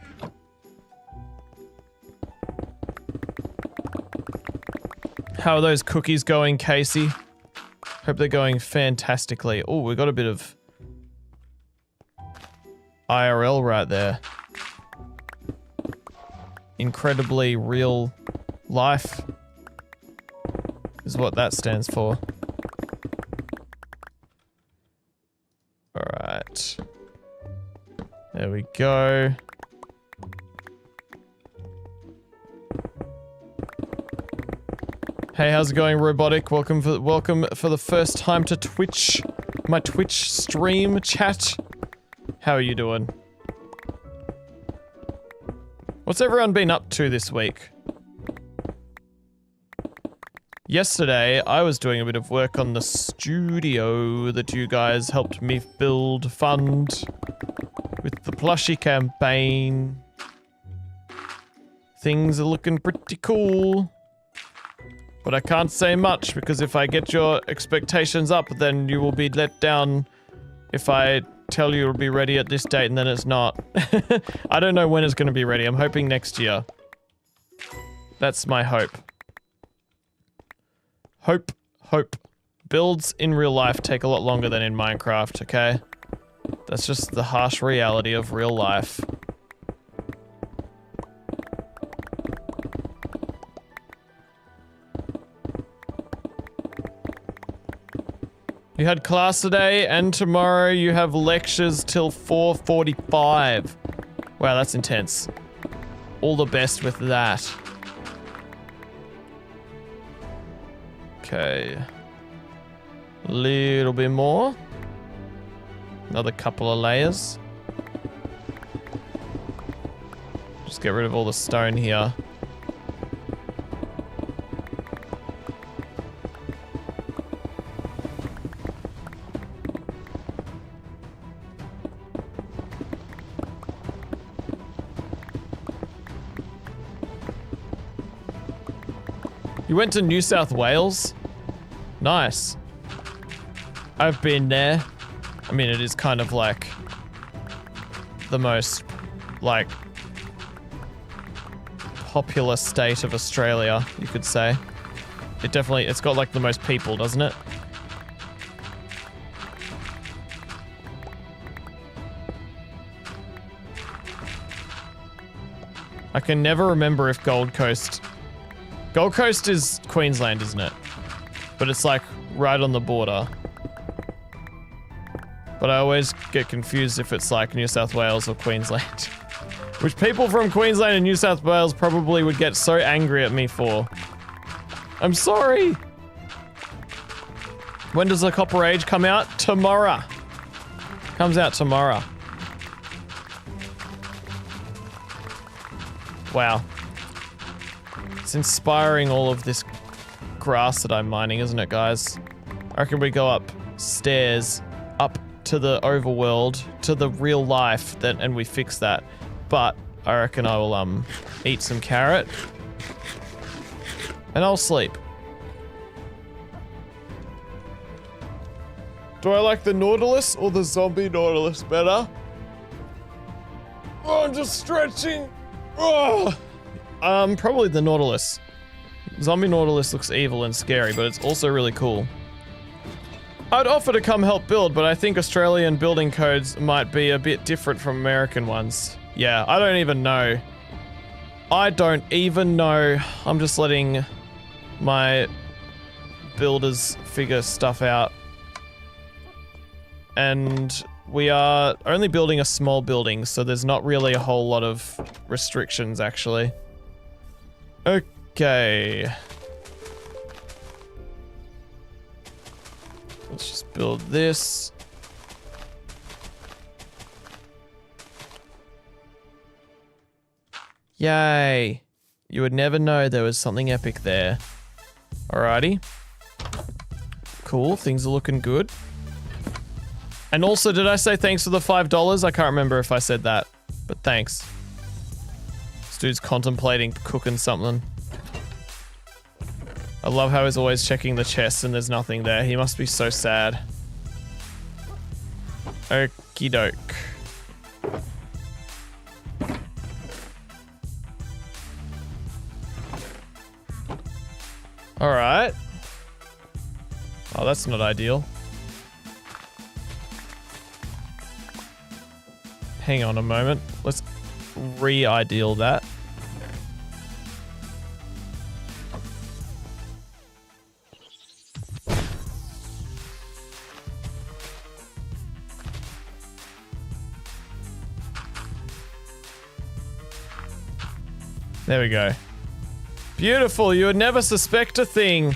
How are those cookies going, Casey? Hope they're going fantastically. Oh, we got a bit of IRL right there. Incredibly real life is what that stands for. Alright. There we go. Hey, how's it going, Robotic? Welcome for the first time to Twitch. My Twitch stream chat. How are you doing? What's everyone been up to this week? Yesterday, I was doing a bit of work on the studio that you guys helped me fund with the plushie campaign. Things are looking pretty cool. But I can't say much because if I get your expectations up, then you will be let down if I tell you it'll be ready at this date and then it's not. I don't know when it's going to be ready. I'm hoping next year. That's my hope. Hope. Builds in real life take a lot longer than in Minecraft, okay? That's just the harsh reality of real life. You had class today, and tomorrow you have lectures till 4:45. Wow, that's intense. All the best with that. Okay. Little bit more. Another couple of layers. Just get rid of all the stone here. You went to New South Wales? Nice. I've been there. I mean, it is kind of like the most, like, populous state of Australia, you could say. It's got like the most people, doesn't it? I can never remember if Gold Coast is Queensland, isn't it? But it's like right on the border. But I always get confused if it's like New South Wales or Queensland. Which people from Queensland and New South Wales probably would get so angry at me for. I'm sorry. When does the Copper Age come out? Tomorrow. Comes out tomorrow. Wow. It's inspiring, all of this grass that I'm mining, isn't it, guys? I reckon we go upstairs, up to the overworld, to the real life, and we fix that. But I reckon I will eat some carrot and I'll sleep. Do I like the Nautilus or the zombie Nautilus better? Oh, I'm just stretching. Oh. Probably the Nautilus. Zombie Nautilus looks evil and scary, but it's also really cool. I'd offer to come help build, but I think Australian building codes might be a bit different from American ones. Yeah, I don't even know. I don't even know. I'm just letting my builders figure stuff out. And we are only building a small building, so there's not really a whole lot of restrictions, actually. Okay. Let's just build this. Yay. You would never know there was something epic there. Alrighty. Cool, things are looking good. And also, did I say thanks for the $5? I can't remember if I said that, but thanks. This dude's contemplating cooking something. I love how he's always checking the chest and there's nothing there. He must be so sad. Okie doke. Alright. Oh, that's not ideal. Hang on a moment. Let's re-ideal that. There we go. Beautiful, you would never suspect a thing.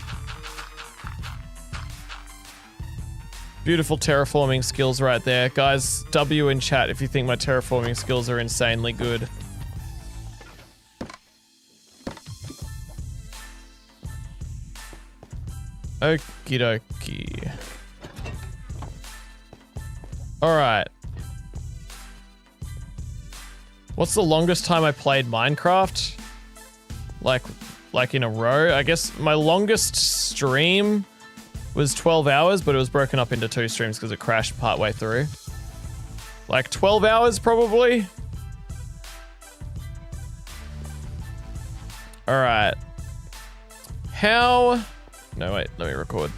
Beautiful terraforming skills right there. Guys, W in chat if you think my terraforming skills are insanely good. Okie dokie. Alright. What's the longest time I played Minecraft? Like in a row? I guess my longest stream was 12 hours, but it was broken up into 2 streams because it crashed partway through. Like 12 hours, probably? Alright. How... No, wait, let me record.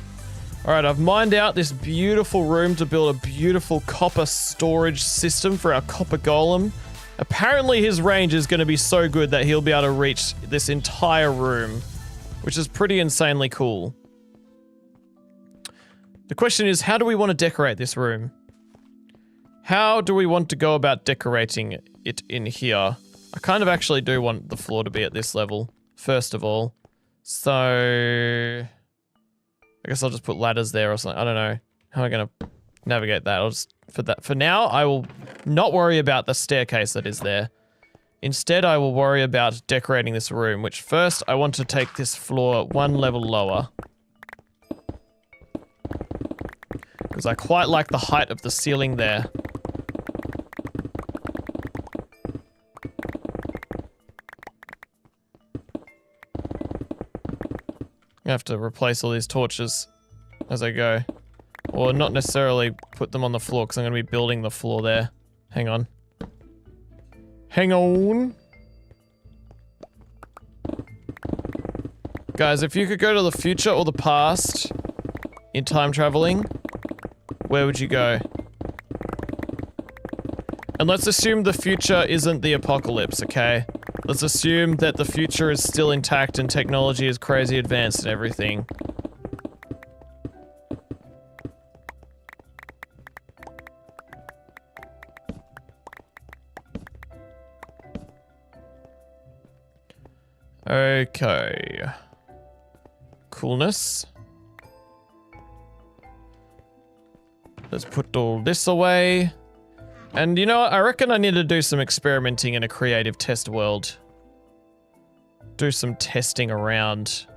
Alright, I've mined out this beautiful room to build a beautiful copper storage system for our copper golem. Apparently his range is going to be so good that he'll be able to reach this entire room, which is pretty insanely cool. The question is, how do we want to decorate this room? How do we want to go about decorating it in here? I kind of actually do want the floor to be at this level, first of all. So... I guess I'll just put ladders there or something. I don't know. How am I going to navigate that? I'll just... For now, I will not worry about the staircase that is there. Instead, I will worry about decorating this room, which first, I want to take this floor 1 level lower. Because I quite like the height of the ceiling there. I have to replace all these torches as I go. Or not necessarily put them on the floor, because I'm going to be building the floor there. Hang on. Hang on. Guys, if you could go to the future or the past in time traveling, where would you go? And let's assume the future isn't the apocalypse, okay? Let's assume that the future is still intact and technology is crazy advanced and everything. Okay. Coolness. Let's put all this away. And you know what? I reckon I need to do some experimenting in a creative test world. Do some testing around.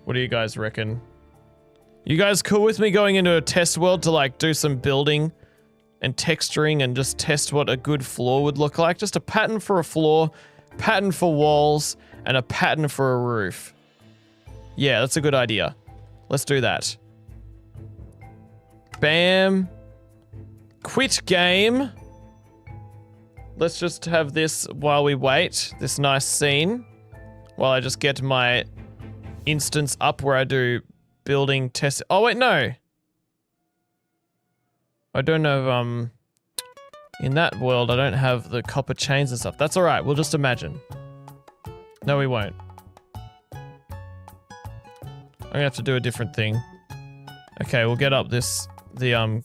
What do you guys reckon? You guys cool with me going into a test world to like do some building and texturing and just test what a good floor would look like? Just a pattern for a floor, pattern for walls, and a pattern for a roof. Yeah, that's a good idea. Let's do that. Bam. Quit game. Let's just have this while we wait. This nice scene. While I just get my instance up where I do building test. Oh, wait, no. I don't have, in that world, I don't have the copper chains and stuff. That's alright, we'll just imagine. No, we won't. I'm gonna have to do a different thing. Okay, we'll get up this, the,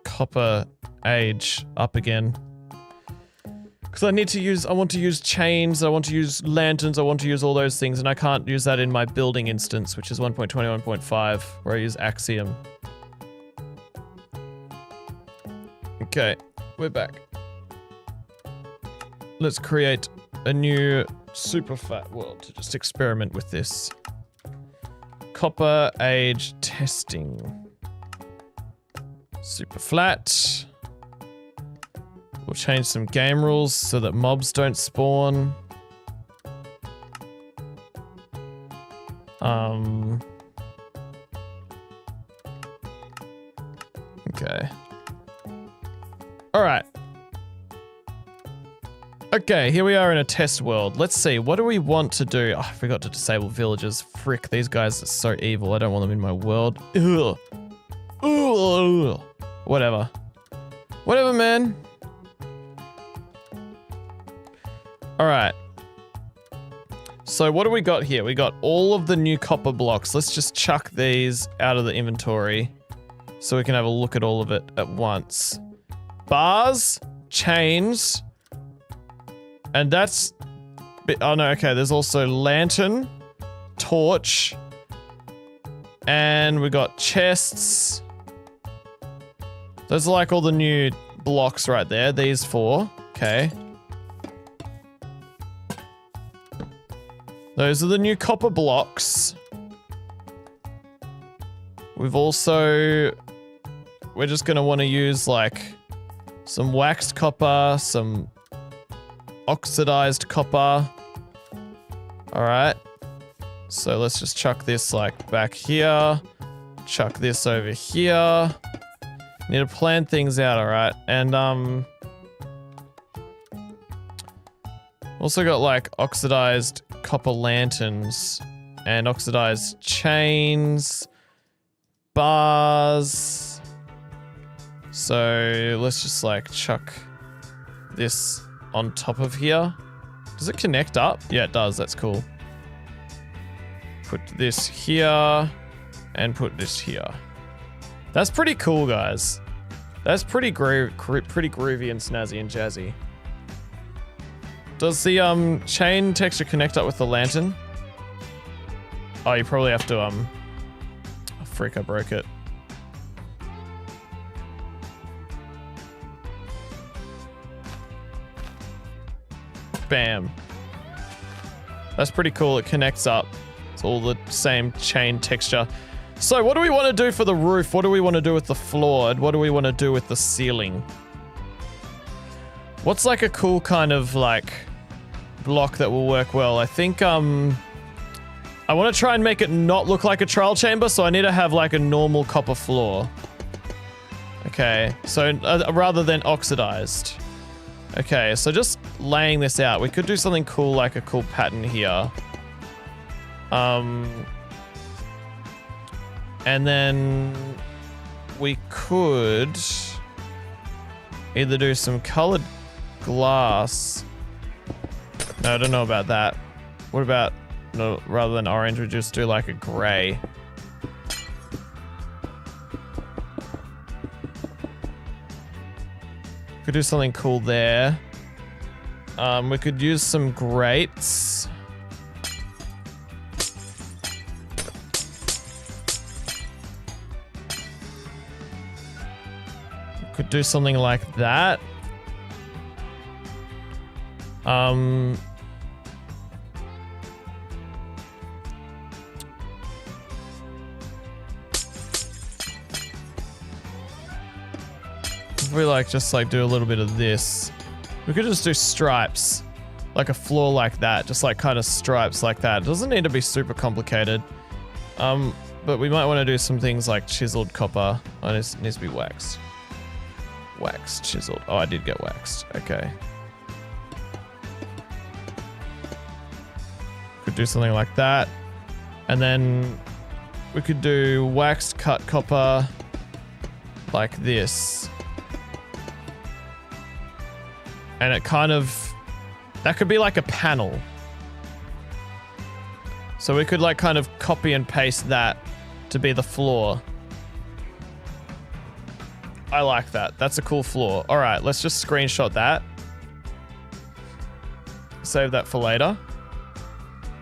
copper age up again. Because I need to use, I want to use chains, I want to use lanterns, I want to use all those things, and I can't use that in my building instance, which is 1.21.5, where I use Axiom. Okay, we're back. Let's create a new super flat world to just experiment with this. Copper age testing. Super flat. We'll change some game rules so that mobs don't spawn. Okay. All right. Okay, here we are in a test world. Let's see, what do we want to do? Oh, I forgot to disable villagers. Frick, these guys are so evil. I don't want them in my world. Ugh. Ugh. Whatever. Whatever, man. All right. So what do we got here? We got all of the new copper blocks. Let's just chuck these out of the inventory so we can have a look at all of it at once. Bars, chains, and that's... Oh no, okay, there's also lantern, torch, and we got chests. Those are like all the new blocks right there, these four. Okay. Those are the new copper blocks. We've also... We're just gonna want to use like some waxed copper, some oxidized copper. All right. So let's just chuck this like back here. Chuck this over here. Need to plan things out, all right? And also got like oxidized copper lanterns and oxidized chains, bars. So let's just like chuck this on top of here. Does it connect up? Yeah, it does. That's cool. Put this here and put this here. That's pretty cool, guys. That's pretty groovy and snazzy and jazzy. Does the chain texture connect up with the lantern? Oh, you probably have to oh, frick, I broke it. Bam. That's pretty cool. It connects up. It's all the same chain texture. So what do we want to do for the roof? What do we want to do with the floor? What do we want to do with the ceiling? What's like a cool kind of like block that will work well? I think I want to try and make it not look like a trial chamber, so I need to have like a normal copper floor. Okay, so rather than oxidized. Okay, so just laying this out, we could do something cool, like a cool pattern here. And then we could either do some colored glass. No, I don't know about that. What about, no, rather than orange, we just do like a gray. Could do something cool there. We could use some grates. Could do something like that. If we like just like do a little bit of this, we could just do stripes, like a floor like that, just like kind of stripes like that. It doesn't need to be super complicated. But we might want to do some things like chiseled copper. Oh, it needs to be waxed. Waxed, chiseled. Oh, I did get waxed. Okay. Could do something like that. And then we could do waxed cut copper like this. And it kind of, that could be like a panel. So we could like kind of copy and paste that to be the floor. I like that. That's a cool floor. All right, let's just screenshot that. Save that for later.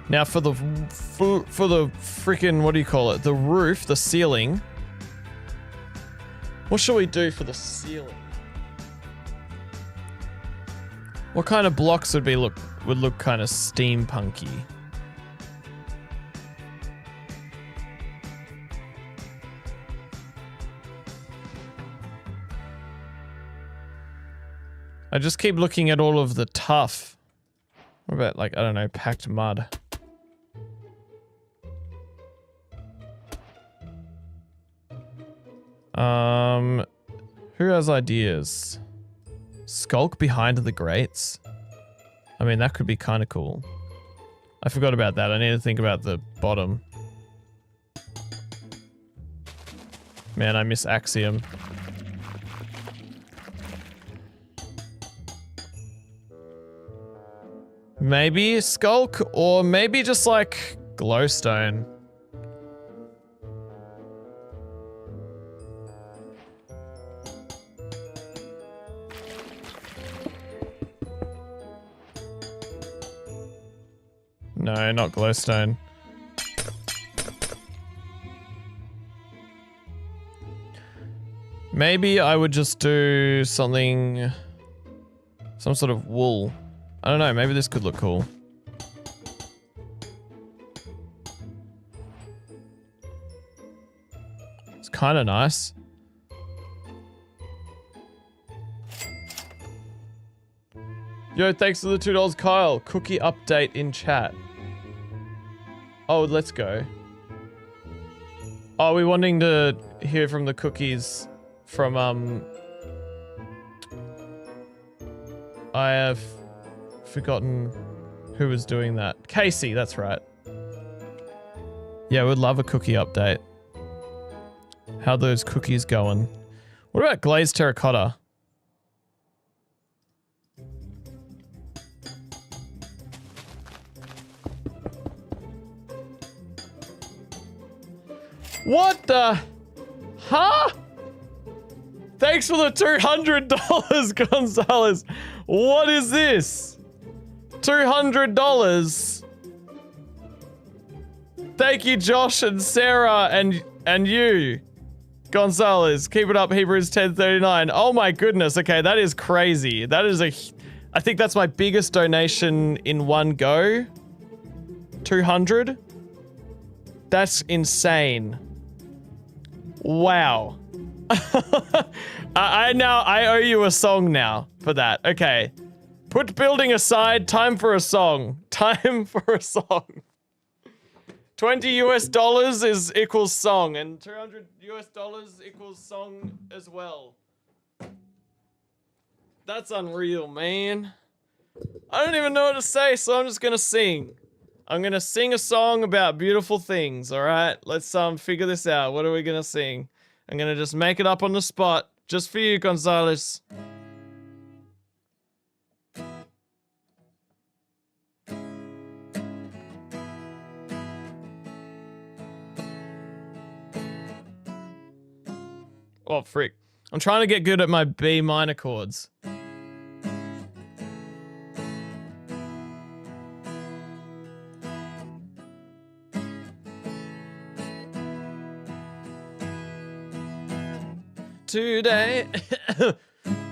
Now for the freaking, what do you call it? The roof, the ceiling. What should we do for the ceiling? What kind of blocks would look kind of steampunky? I just keep looking at all of the tough. What about, like, I don't know, packed mud? Who has ideas? Skulk behind the grates? I mean, that could be kind of cool. I forgot about that. I need to think about the bottom. Man, I miss Axiom. Maybe Skulk, or maybe just like glowstone. No, not glowstone. Maybe I would just do something... some sort of wool. I don't know, maybe this could look cool. It's kind of nice. Yo, thanks for the $2, Kyle. Cookie update in chat. Oh, let's go. Are we wanting to hear from the cookies from, I have forgotten who was doing that. Casey, that's right. Yeah, we'd love a cookie update. How are those cookies going? What about glazed terracotta? What the? Huh? Thanks for the $200, Gonzalez. What is this? $200. Thank you, Josh and Sarah and you, Gonzalez. Keep it up, Hebrews 10:39. Oh my goodness. Okay, that is crazy. That is I think that's my biggest donation in one go. 200. That's insane. Wow. I owe you a song now for that. Okay. Put building aside, time for a song. Time for a song. $20 is equals song, and $200 equals song as well. That's unreal, man. I don't even know what to say, so I'm just gonna sing. I'm gonna sing a song about beautiful things, alright? Let's figure this out. What are we gonna sing? I'm gonna just make it up on the spot. Just for you, Gonzalez. Oh, frick. I'm trying to get good at my B minor chords. Today,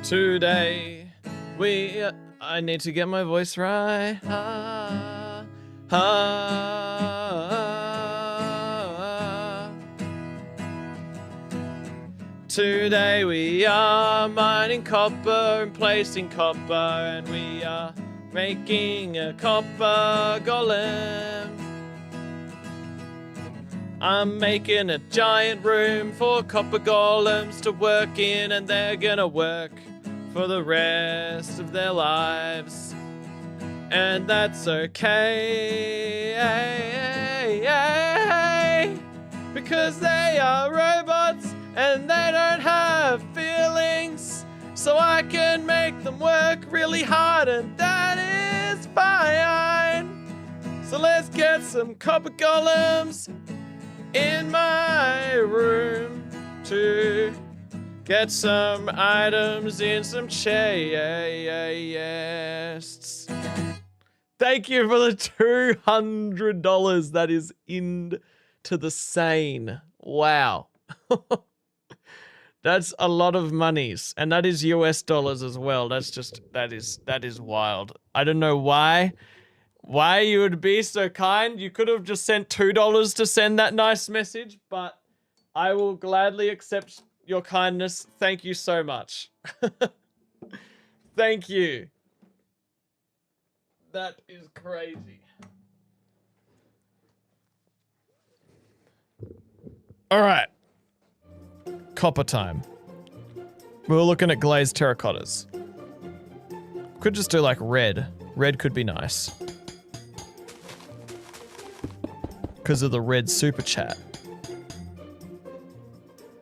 today, I need to get my voice right. Today we are mining copper and placing copper, and we are making a copper golem. I'm making a giant room for copper golems to work in, and they're gonna work for the rest of their lives. And that's okay, because they are robots and they don't have feelings. So I can make them work really hard, and that is fine. So let's get some copper golems in my room to get some items in some chests. Thank you for the $200. That is into the sane. Wow. That's a lot of monies, and that is US dollars as well. That's just that is wild. I don't know why you would be so kind. You could have just sent $2 to send that nice message, but I will gladly accept your kindness. Thank you so much. Thank you. That is crazy. All right. Copper time. We were looking at glazed terracottas. Could just do like red. Red could be nice. Because of the red super chat.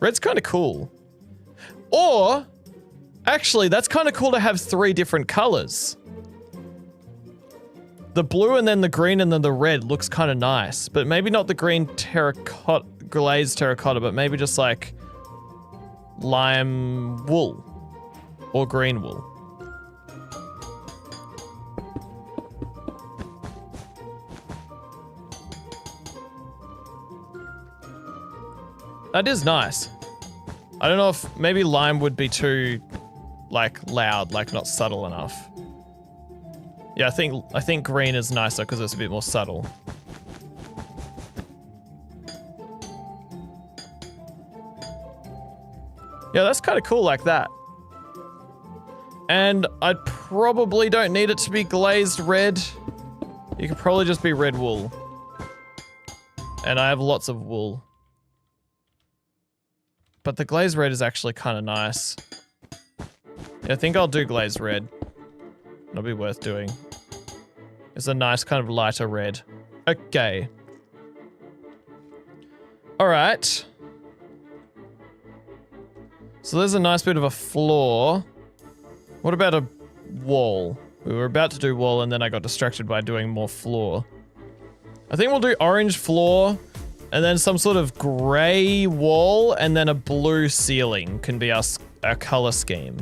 Red's kind of cool. Or, actually, that's kind of cool to have 3 different colors. The blue and then the green and then the red looks kind of nice. But maybe not the green terracotta, glazed terracotta, but maybe just like lime wool or green wool. That is nice. I don't know if maybe lime would be too like loud, like not subtle enough. Yeah, I think green is nicer because it's a bit more subtle. Yeah, that's kind of cool like that. And I probably don't need it to be glazed red. You could probably just be red wool. And I have lots of wool. But the glazed red is actually kind of nice. Yeah, I think I'll do glazed red. It'll be worth doing. It's a nice kind of lighter red. Okay. Alright. So there's a nice bit of a floor. What about a wall? We were about to do wall and then I got distracted by doing more floor. I think we'll do orange floor and then some sort of grey wall and then a blue ceiling can be our color scheme.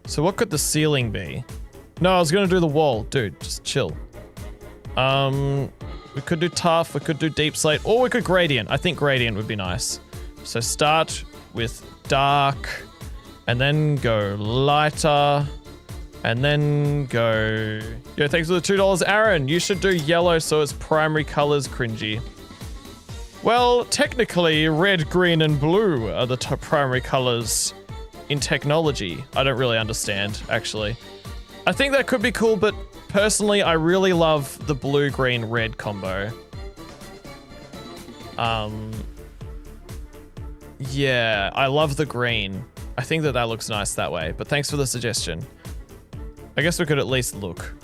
So what could the ceiling be? No, I was gonna do the wall. Dude, just chill. We could do tough, we could do deep slate, or we could gradient. I think gradient would be nice. So start with dark, and then go lighter, and then go... Yo, thanks for the $2, Aaron. You should do yellow so it's primary colors, cringy. Well, technically, red, green, and blue are the primary colors in technology. I don't really understand, actually. I think that could be cool, but personally, I really love the blue, green, red combo. Yeah, I love the green. I think that looks nice that way, but thanks for the suggestion. I guess we could at least look.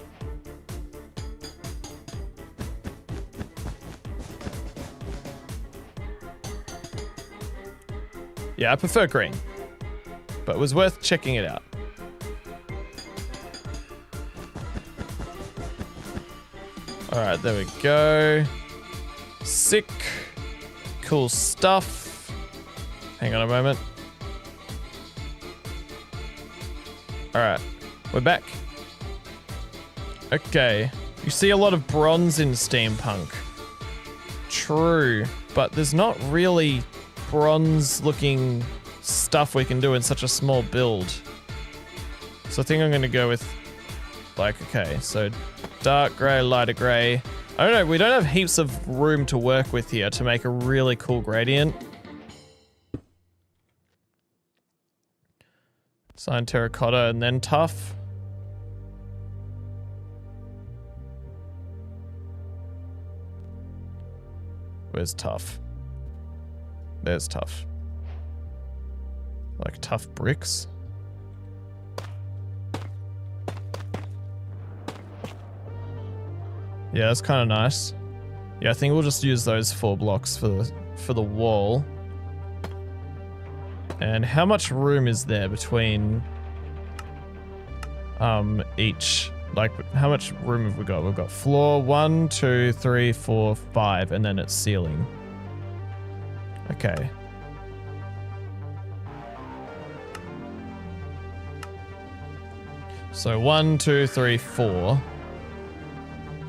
Yeah, I prefer green, but it was worth checking it out. All right, there we go. Sick. Cool stuff. Hang on a moment. All right, we're back. Okay, you see a lot of bronze in steampunk. True, but there's not really bronze-looking stuff we can do in such a small build. So I think I'm gonna go with, like, okay, so dark grey, lighter grey. I don't know, we don't have heaps of room to work with here to make a really cool gradient. Sign terracotta and then tough. Where's tough? There's tough. Like tough bricks. Yeah, that's kind of nice. Yeah, I think we'll just use those 4 blocks for the wall. And how much room is there between each? Like, how much room have we got? We've got floor 1, 2, 3, 4, 5, and then it's ceiling. Okay. So 1, 2, 3, 4.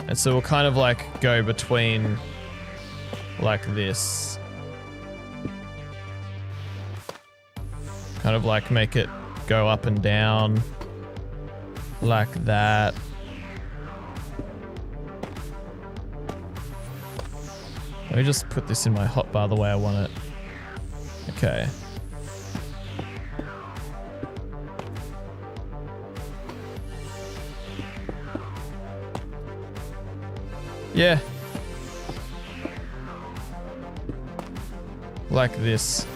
And so we'll kind of like go between like this. Kind of like make it go up and down like that. Let me just put this in my hotbar the way I want it. Okay. Yeah. Like this.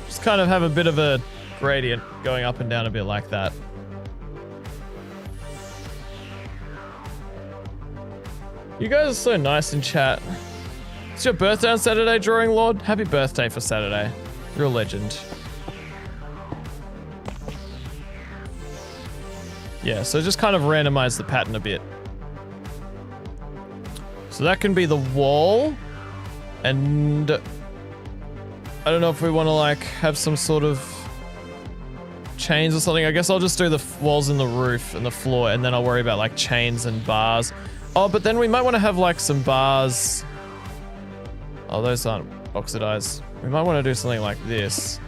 Just kind of have a bit of a gradient going up and down a bit like that. You guys are so nice in chat. It's your birthday on Saturday, Drawing Lord? Happy birthday for Saturday. You're a legend. Yeah, so just kind of randomize the pattern a bit. So that can be the wall. And I don't know if we want to like have some sort of chains or something. I guess I'll just do the walls and the roof and the floor, and then I'll worry about like chains and bars. Oh, but then we might want to have like some bars. Oh, those aren't oxidized. We might want to do something like this.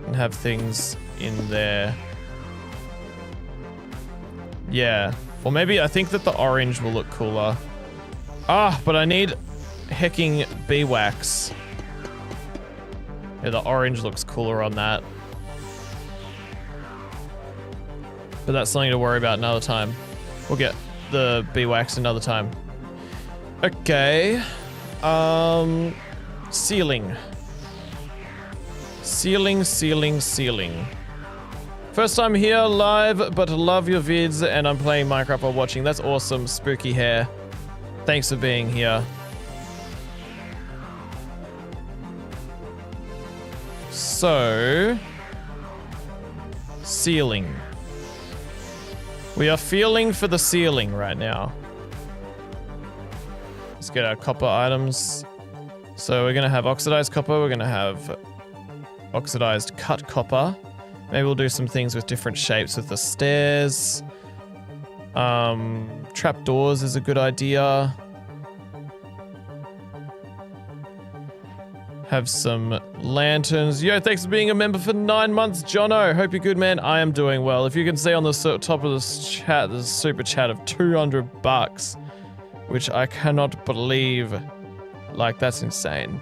And have things in there. Yeah. Or maybe I think that the orange will look cooler. Ah, but I need hecking bee wax. Yeah, the orange looks cooler on that. But that's something to worry about another time. We'll get the bee wax another time. Okay. Ceiling. Ceiling. First time here live, but love your vids, and I'm playing Minecraft while watching. That's awesome, spooky hair. Thanks for being here. So, ceiling. We are feeling for the ceiling right now. Let's get our copper items. So we're gonna have oxidized copper, we're gonna have oxidized cut copper. Maybe we'll do some things with different shapes with the stairs. Trapdoors is a good idea. Have some lanterns. Yo, thanks for being a member for 9 months, Jono. Hope you're good, man. I am doing well. If you can see on the top of this chat, there's a super chat of $200, which I cannot believe. Like, that's insane.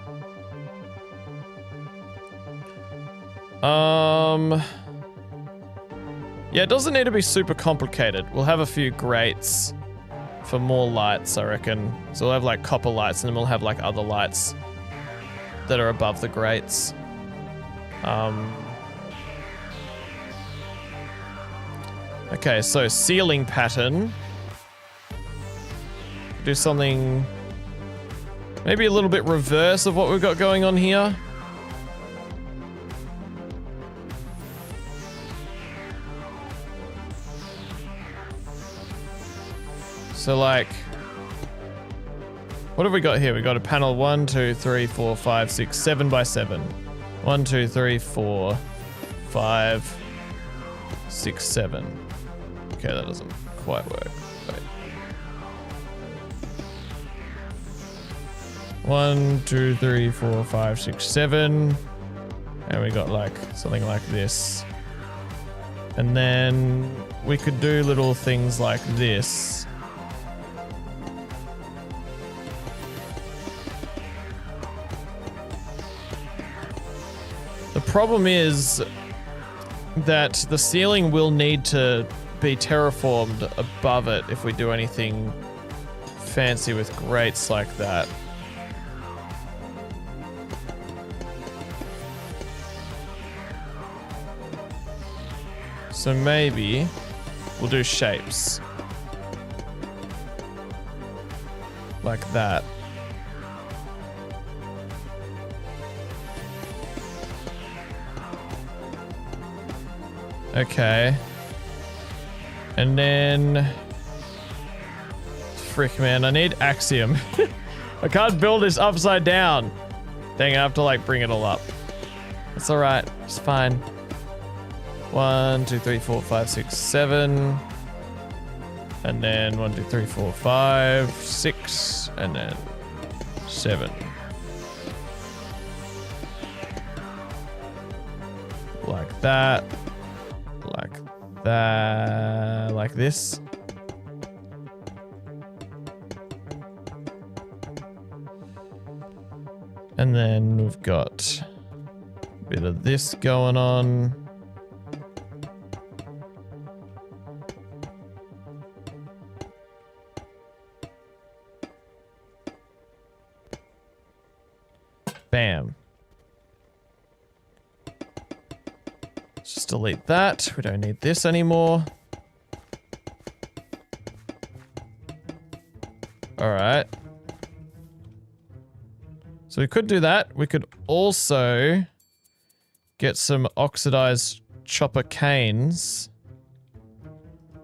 Yeah, it doesn't need to be super complicated. We'll have a few grates for more lights, I reckon. So we'll have like copper lights, and then we'll have like other lights that are above the grates. Okay, so ceiling pattern. Do something maybe a little bit reverse of what we've got going on here. So like, what have we got here? We got a panel 1, 2, 3, 4, 5, 6, 7 by 7. 1, 2, 3, 4, 5, 6, 7. Okay, that doesn't quite work. Wait. 1, 2, 3, 4, 5, 6, 7. And we got like something like this. And then we could do little things like this. The problem is that the ceiling will need to be terraformed above it if we do anything fancy with grates like that. So maybe we'll do shapes. Like that. Okay. And then... Frick, man, I need axiom. I can't build this upside down. Dang, I have to, like, bring it all up. It's alright. It's fine. 1, 2, 3, 4, 5, 6, 7. And then 1, 2, 3, 4, 5, 6, and then 7. Like that. Like that. Like this. And then we've got a bit of this going on. Bam. Let's just delete that. We don't need this anymore. All right. So we could do that. We could also get some oxidized chopper canes.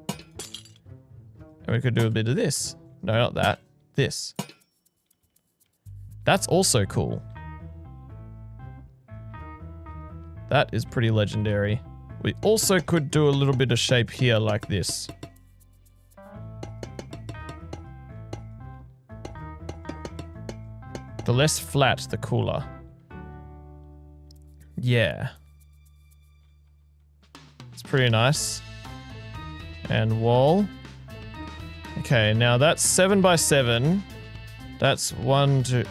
And we could do a bit of this. No, not that. This. That's also cool. That is pretty legendary. We also could do a little bit of shape here like this. The less flat, the cooler. Yeah. It's pretty nice. And wall. Okay, now that's 7 by 7. That's 1, 2,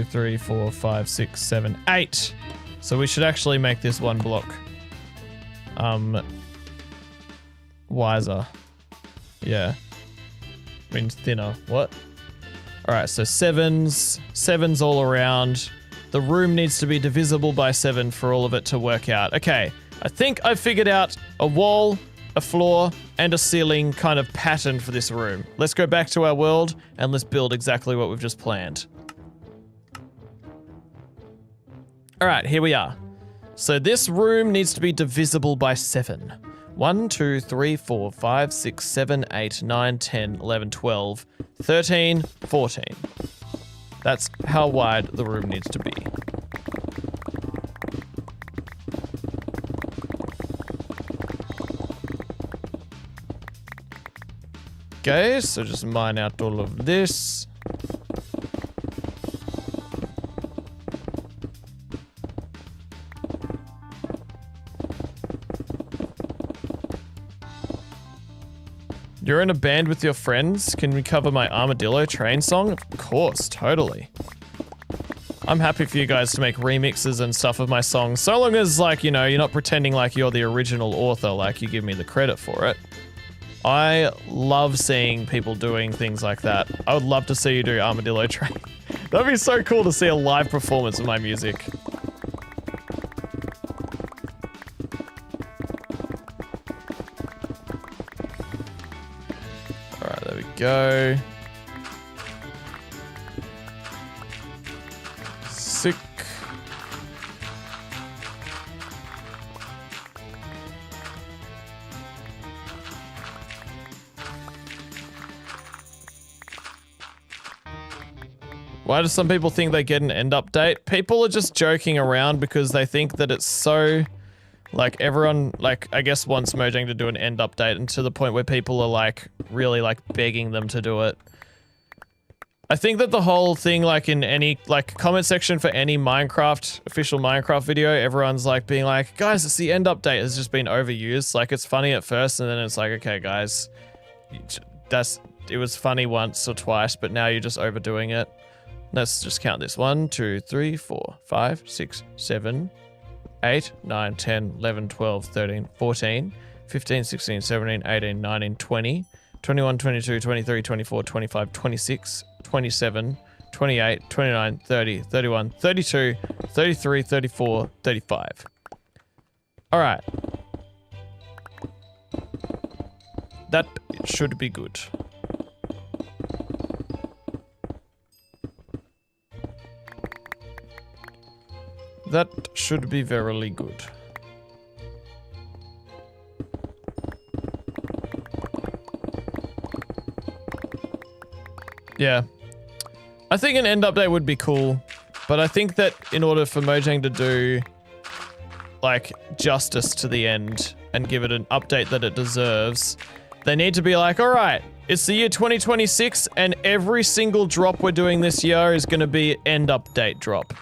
3, 4, 5, 6, 7, 8. So we should actually make this one block wiser. Yeah. I mean thinner. What? Alright, so 7s all around. The room needs to be divisible by 7 for all of it to work out. Okay, I think I've figured out a wall, a floor, and a ceiling kind of pattern for this room. Let's go back to our world and let's build exactly what we've just planned. Alright, here we are. So this room needs to be divisible by 7. 1, 2, 3, 4, 5, 6, 7, 8, 9, 10, 11, 12, 13, 14. That's how wide the room needs to be. Okay, so just mine out all of this. You're in a band with your friends? Can we cover my Armadillo Train song? Of course, totally. I'm happy for you guys to make remixes and stuff of my songs, so long as, like, you know, you're not pretending like you're the original author, like you give me the credit for it. I love seeing people doing things like that. I would love to see you do Armadillo Train. That'd be so cool to see a live performance of my music. Go. Sick. Why do some people think they get an end update? People are just joking around because they think that it's so... Like, everyone, like, I guess wants Mojang to do an end update, and to the point where people are, like, really, like, begging them to do it. I think that the whole thing, like, in any, like, comment section for any Minecraft, official Minecraft video, everyone's, like, being like, guys, it's the end update, has just been overused. Like, it's funny at first, and then it's like, okay, guys, it was funny once or twice, but now you're just overdoing it. Let's just count this. 1, 2, 3, 4, 5, 6, 7... 8, 9, 10, 11, 12, 13, 14, 15, 16, 17, 18, 19, 20, 21, 22, 23, 24, 25, 26, 27, 28, 29, 30, 31, 32, 33, 34, 35. Alright. That should be good. That should be verily good. Yeah. I think an end update would be cool, but I think that in order for Mojang to do, like, justice to the end and give it an update that it deserves, They need to be like, all right, it's the year 2026 and every single drop we're doing this year is going to be end update drop.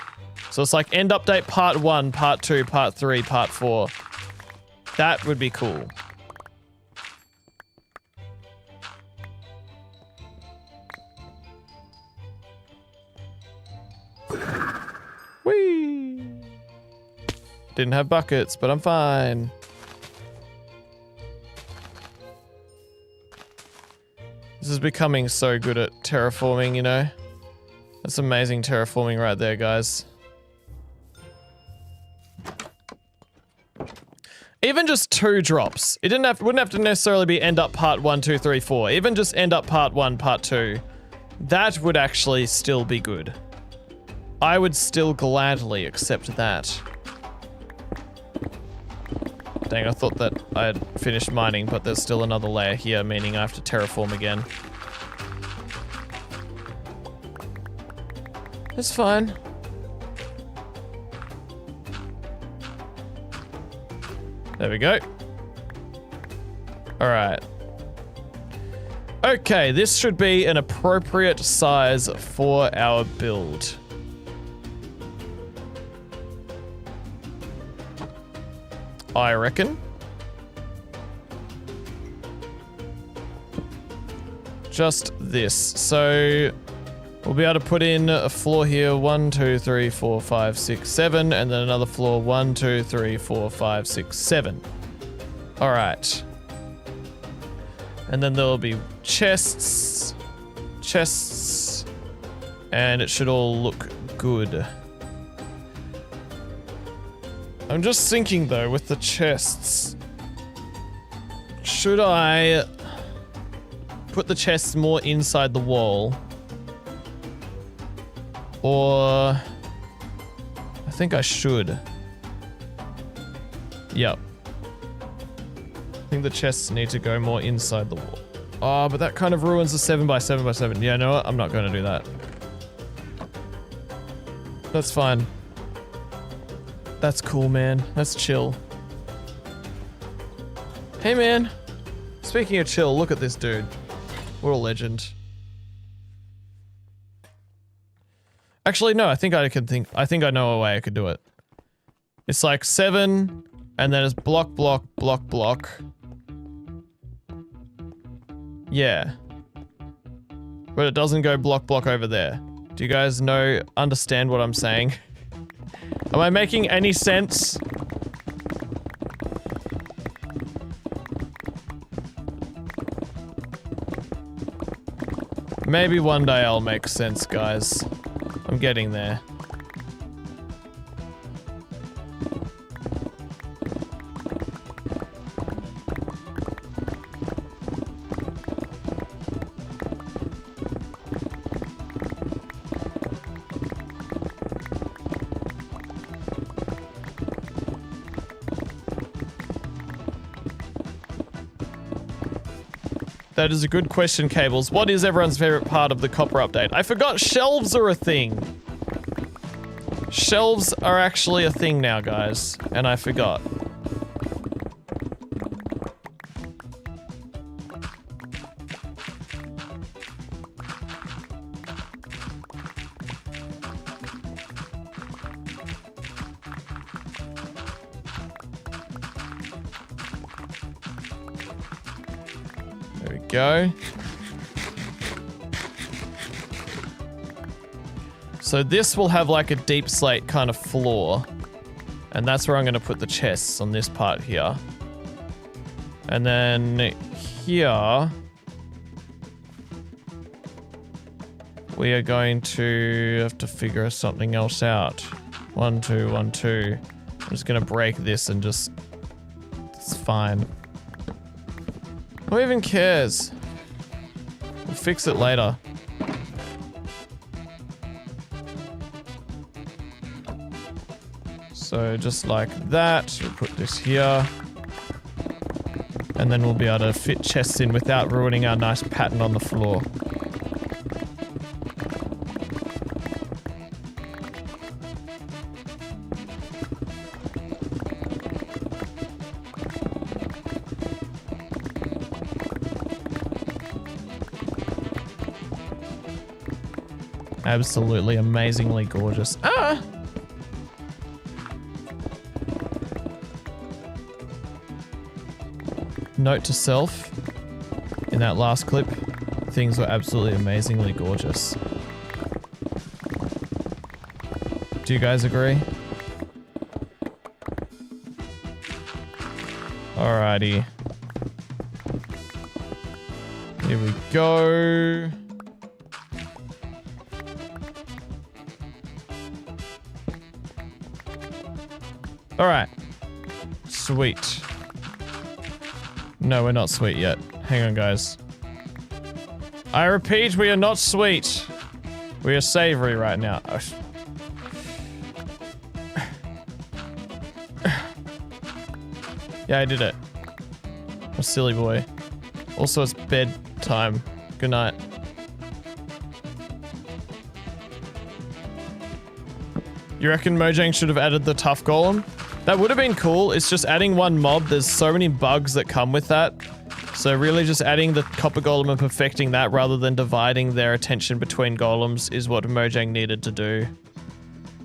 So it's like end update part 1, part 2, part 3, part 4. That would be cool. Whee! Didn't have buckets, but I'm fine. This is becoming so good at terraforming, you know? That's amazing terraforming right there, guys. Even just 2 drops. It wouldn't have to necessarily be end up part 1, 2, 3, 4. Even just end up part 1, part 2. That would actually still be good. I would still gladly accept that. Dang, I thought that I had finished mining, but there's still another layer here, meaning I have to terraform again. It's fine. There we go. Alright. Okay, this should be an appropriate size for our build. I reckon. Just this. So we'll be able to put in a floor here. 1, 2, 3, 4, 5, 6, 7, and then another floor. 1, 2, 3, 4, 5, 6, 7. All right. And then there'll be chests, and it should all look good. I'm just thinking though, with the chests, should I put the chests more inside the wall? Or I think I should. Yep. I think the chests need to go more inside the wall. Oh, but that kind of ruins the 7x7x7. Yeah, no, I'm not going to do that. That's fine. That's cool, man. That's chill. Hey, man. Speaking of chill, look at this dude. What a legend. Actually, no, I think I know a way I could do it. It's like 7, and then it's block, block, block, block. Yeah. But it doesn't go block, block over there. Do you guys understand what I'm saying? Am I making any sense? Maybe one day I'll make sense, guys. I'm getting there. That is a good question, Cables. What is everyone's favorite part of the copper update? I forgot shelves are a thing. Shelves are actually a thing now, guys. And I forgot. Go. So this will have like a deep slate kind of floor, and that's where I'm going to put the chests on this part here. And then here we are going to have to figure something else out. 1, 2, 1, 2. I'm just going to break this and just, it's fine. Who even cares? We'll fix it later. So just like that, we'll put this here. And then we'll be able to fit chests in without ruining our nice pattern on the floor. Absolutely amazingly gorgeous. Ah! Note to self, in that last clip, things were absolutely amazingly gorgeous. Do you guys agree? Alrighty. Here we go. Alright. Sweet. No, we're not sweet yet. Hang on, guys. I repeat, we are not sweet. We are savory right now. Yeah, I did it. I'm a silly boy. Also, it's bedtime. Good night. You reckon Mojang should have added the tough golem? That would have been cool. It's just adding one mob. There's so many bugs that come with that. So really just adding the copper golem and perfecting that rather than dividing their attention between golems is what Mojang needed to do.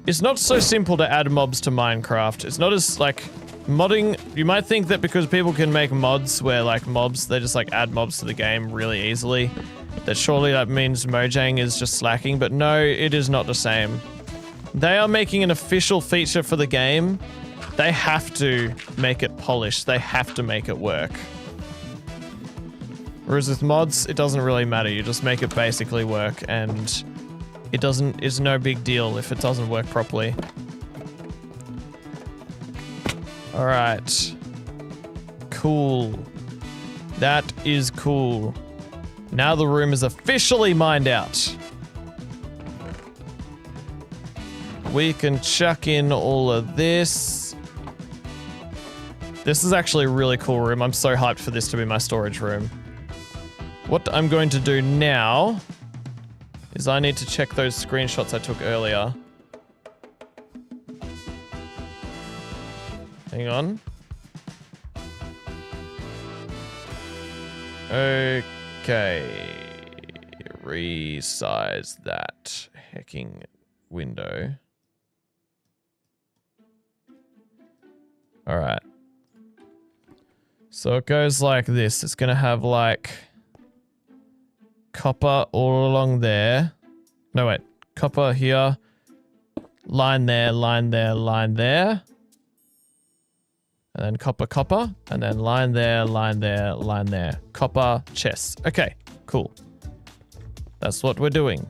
It's not so simple to add mobs to Minecraft. It's not as, like, modding. You might think that because people can make mods where, like, mobs, they just, like, add mobs to the game really easily, that surely that means Mojang is just slacking, but no, it is not the same. They are making an official feature for the game. They have to make it polished. They have to make it work. Whereas with mods, it doesn't really matter. You just make it basically work, and it's no big deal if it doesn't work properly. Alright. Cool. That is cool. Now the room is officially mined out. We can chuck in all of this. This is actually a really cool room. I'm so hyped for this to be my storage room. What I'm going to do now is I need to check those screenshots I took earlier. Hang on. Okay. Resize that hecking window. All right. So it goes like this. It's gonna have like copper all along there. No, wait. Copper here. Line there, line there, line there. And then copper, copper. And then line there, line there, line there. Copper, chests. Okay, cool. That's what we're doing.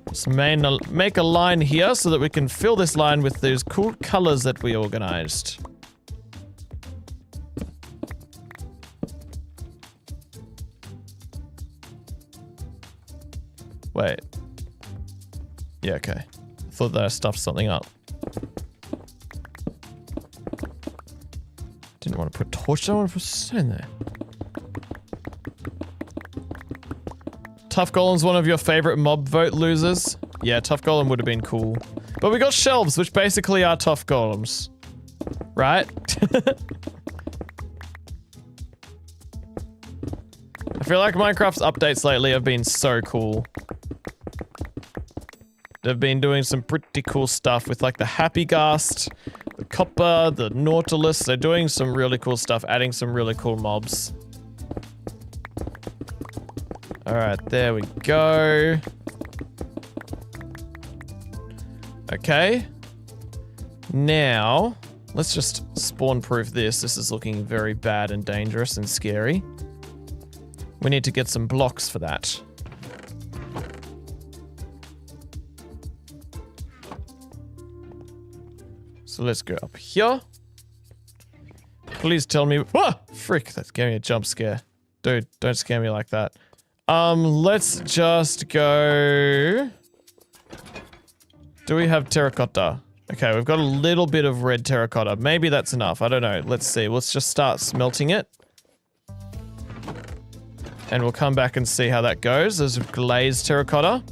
Let's make a line here so that we can fill this line with those cool colors that we organized. Wait. Yeah, okay. Thought that I stuffed something up. Didn't want to put torch, I want to put stone there. Tough Golem's one of your favorite mob vote losers? Yeah, Tough Golem would have been cool. But we got shelves, which basically are Tough Golems. Right? I feel like Minecraft's updates lately have been so cool. They've been doing some pretty cool stuff with like the Happy Ghast, the Copper, the Nautilus. They're doing some really cool stuff, adding some really cool mobs. Alright, there we go. Okay. Now, let's just spawn-proof this. This is looking very bad and dangerous and scary. We need to get some blocks for that. So let's go up here. Please tell me. Ah, frick, that gave me a jump scare. Dude, don't scare me like that. Let's just go. Do we have terracotta? Okay, we've got a little bit of red terracotta. Maybe that's enough. I don't know. Let's see. Let's just start smelting it. And we'll come back and see how that goes. There's glazed terracotta.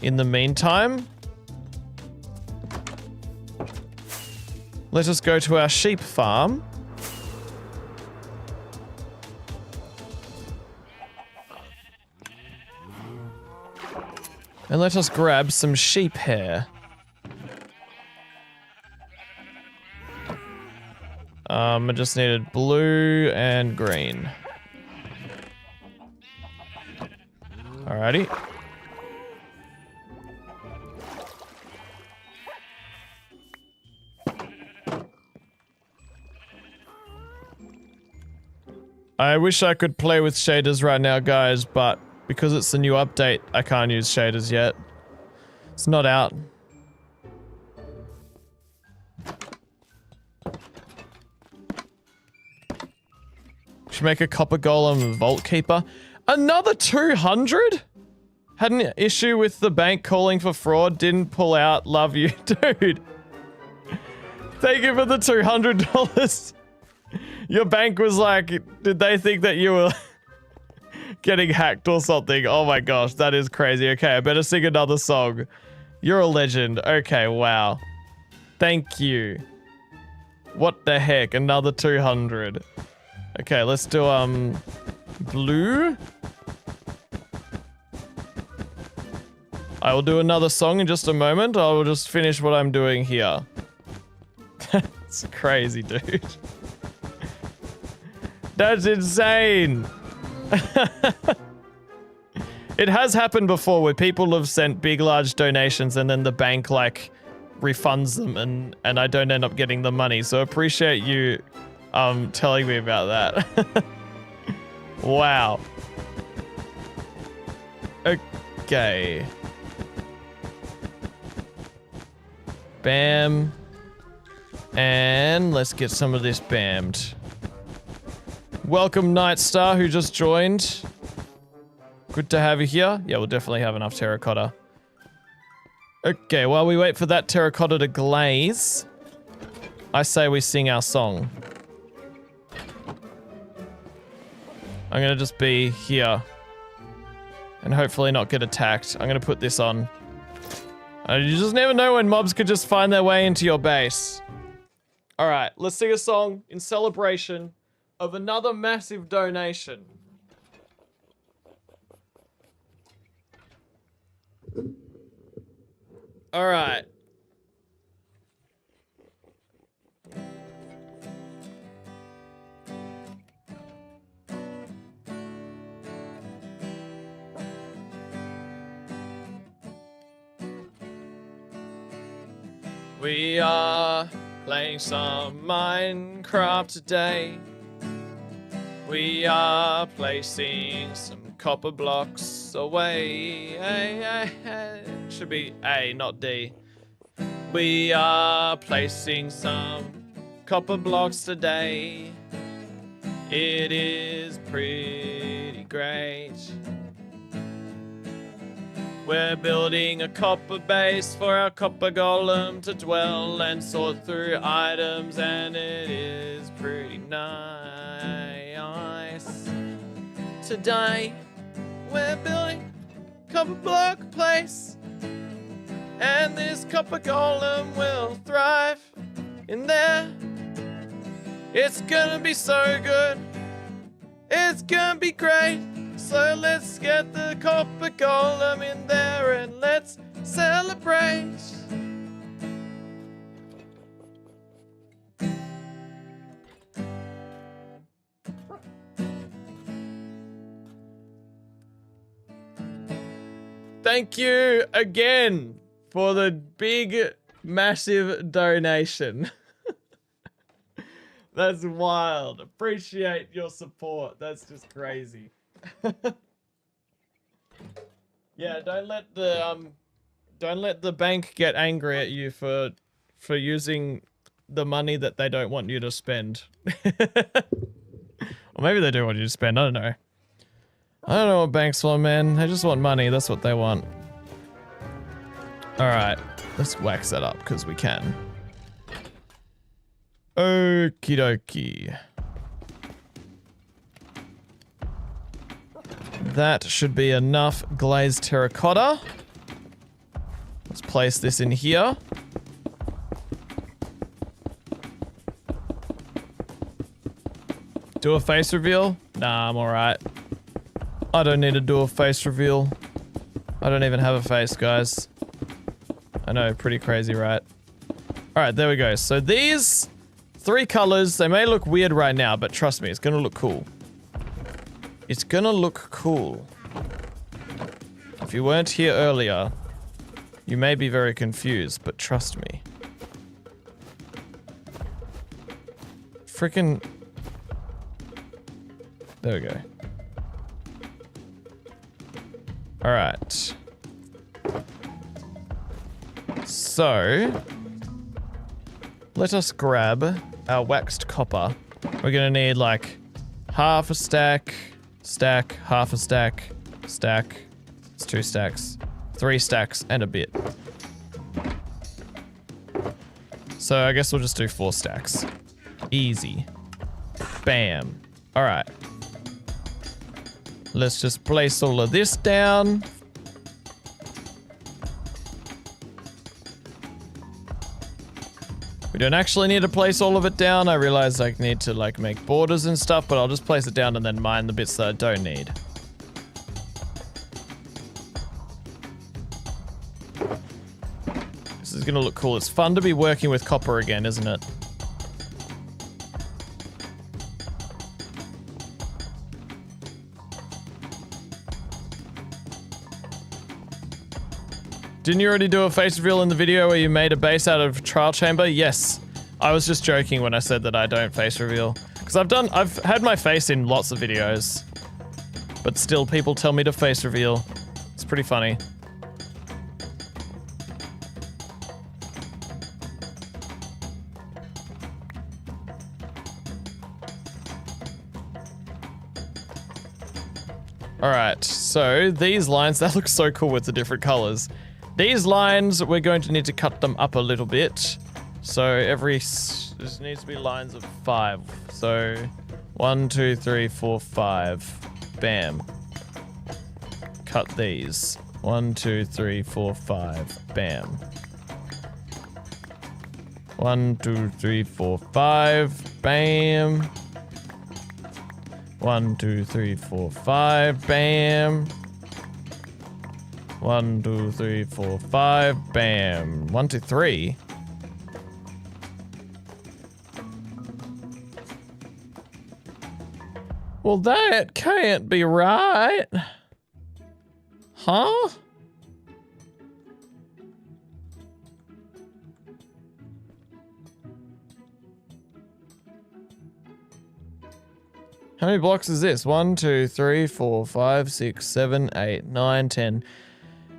In the meantime, let us go to our sheep farm. And let us grab some sheep hair. I just needed blue and green. Alrighty. I wish I could play with shaders right now, guys, but because it's a new update, I can't use shaders yet. It's not out. Should make a copper golem vault keeper. Another 200? Had an issue with the bank calling for fraud, didn't pull out, love you. Dude. Thank you for the $200. Your bank was like, did they think that you were getting hacked or something? Oh my gosh, that is crazy. Okay, I better sing another song. You're a legend. Okay, wow. Thank you. What the heck? Another 200. Okay, let's do, blue. I will do another song in just a moment. I will just finish what I'm doing here. That's crazy, dude. That's insane. It has happened before where people have sent big, large donations and then the bank, like, refunds them and I don't end up getting the money. So appreciate you, telling me about that. Wow. Okay. Bam. And let's get some of this bammed. Welcome, Nightstar, who just joined. Good to have you here. Yeah, we'll definitely have enough terracotta. Okay, while we wait for that terracotta to glaze, I say we sing our song. I'm gonna just be here. And hopefully not get attacked. I'm gonna put this on. You just never know when mobs could just find their way into your base. Alright, let's sing a song in celebration of another massive donation. Alright. We are playing some Minecraft today. We are placing some copper blocks away. Should be A, not D. We are placing some copper blocks today. It is pretty great. We're building a copper base for our copper golem to dwell and sort through items, and it is pretty nice. Today, we're building a copper block place, and this copper golem will thrive in there. It's gonna be so good. It's gonna be great. So let's get the copper golem in there and let's celebrate. Thank you again for the big, massive donation. That's wild. Appreciate your support. That's just crazy. Yeah, don't let the bank get angry at you for using the money that they don't want you to spend. Or maybe they do want you to spend, I don't know. I don't know what banks want, man. They just want money, that's what they want. Alright, let's wax that up, because we can. Okie dokie. That should be enough glazed terracotta. Let's place this in here. Do a face reveal? Nah, I'm alright. I don't need to do a face reveal. I don't even have a face, guys. I know, pretty crazy, right? Alright, there we go. So these 3 colors, they may look weird right now, but trust me, it's gonna look cool. It's gonna look cool. If you weren't here earlier, you may be very confused, but trust me. Frickin'... There we go. Alright. So... let us grab our waxed copper. We're gonna need like half a stack, half a stack, stack. It's 2 stacks, 3 stacks, and a bit. So I guess we'll just do 4 stacks. Easy. Bam. Alright. Let's just place all of this down. We don't actually need to place all of it down. I realize I need to like make borders and stuff, but I'll just place it down and then mine the bits that I don't need. This is gonna look cool. It's fun to be working with copper again, isn't it? Didn't you already do a face reveal in the video where you made a base out of trial chamber? Yes. I was just joking when I said that I don't face reveal. Because I've had my face in lots of videos. But still people tell me to face reveal. It's pretty funny. Alright, so these lines, that looks so cool with the different colors. These lines, we're going to need to cut them up a little bit. So this needs to be lines of 5. So 1, 2, 3, 4, 5. Bam. Cut these. 1, 2, 3, 4, 5. Bam. 1, 2, 3, 4, 5. Bam. 1, 2, 3, 4, 5. Bam. 1, 2, 3, 4, 5. Bam. 1, 2, 3. Well, that can't be right. Huh? How many blocks is this? 1, 2, 3, 4, 5, 6, 7, 8, 9, 10,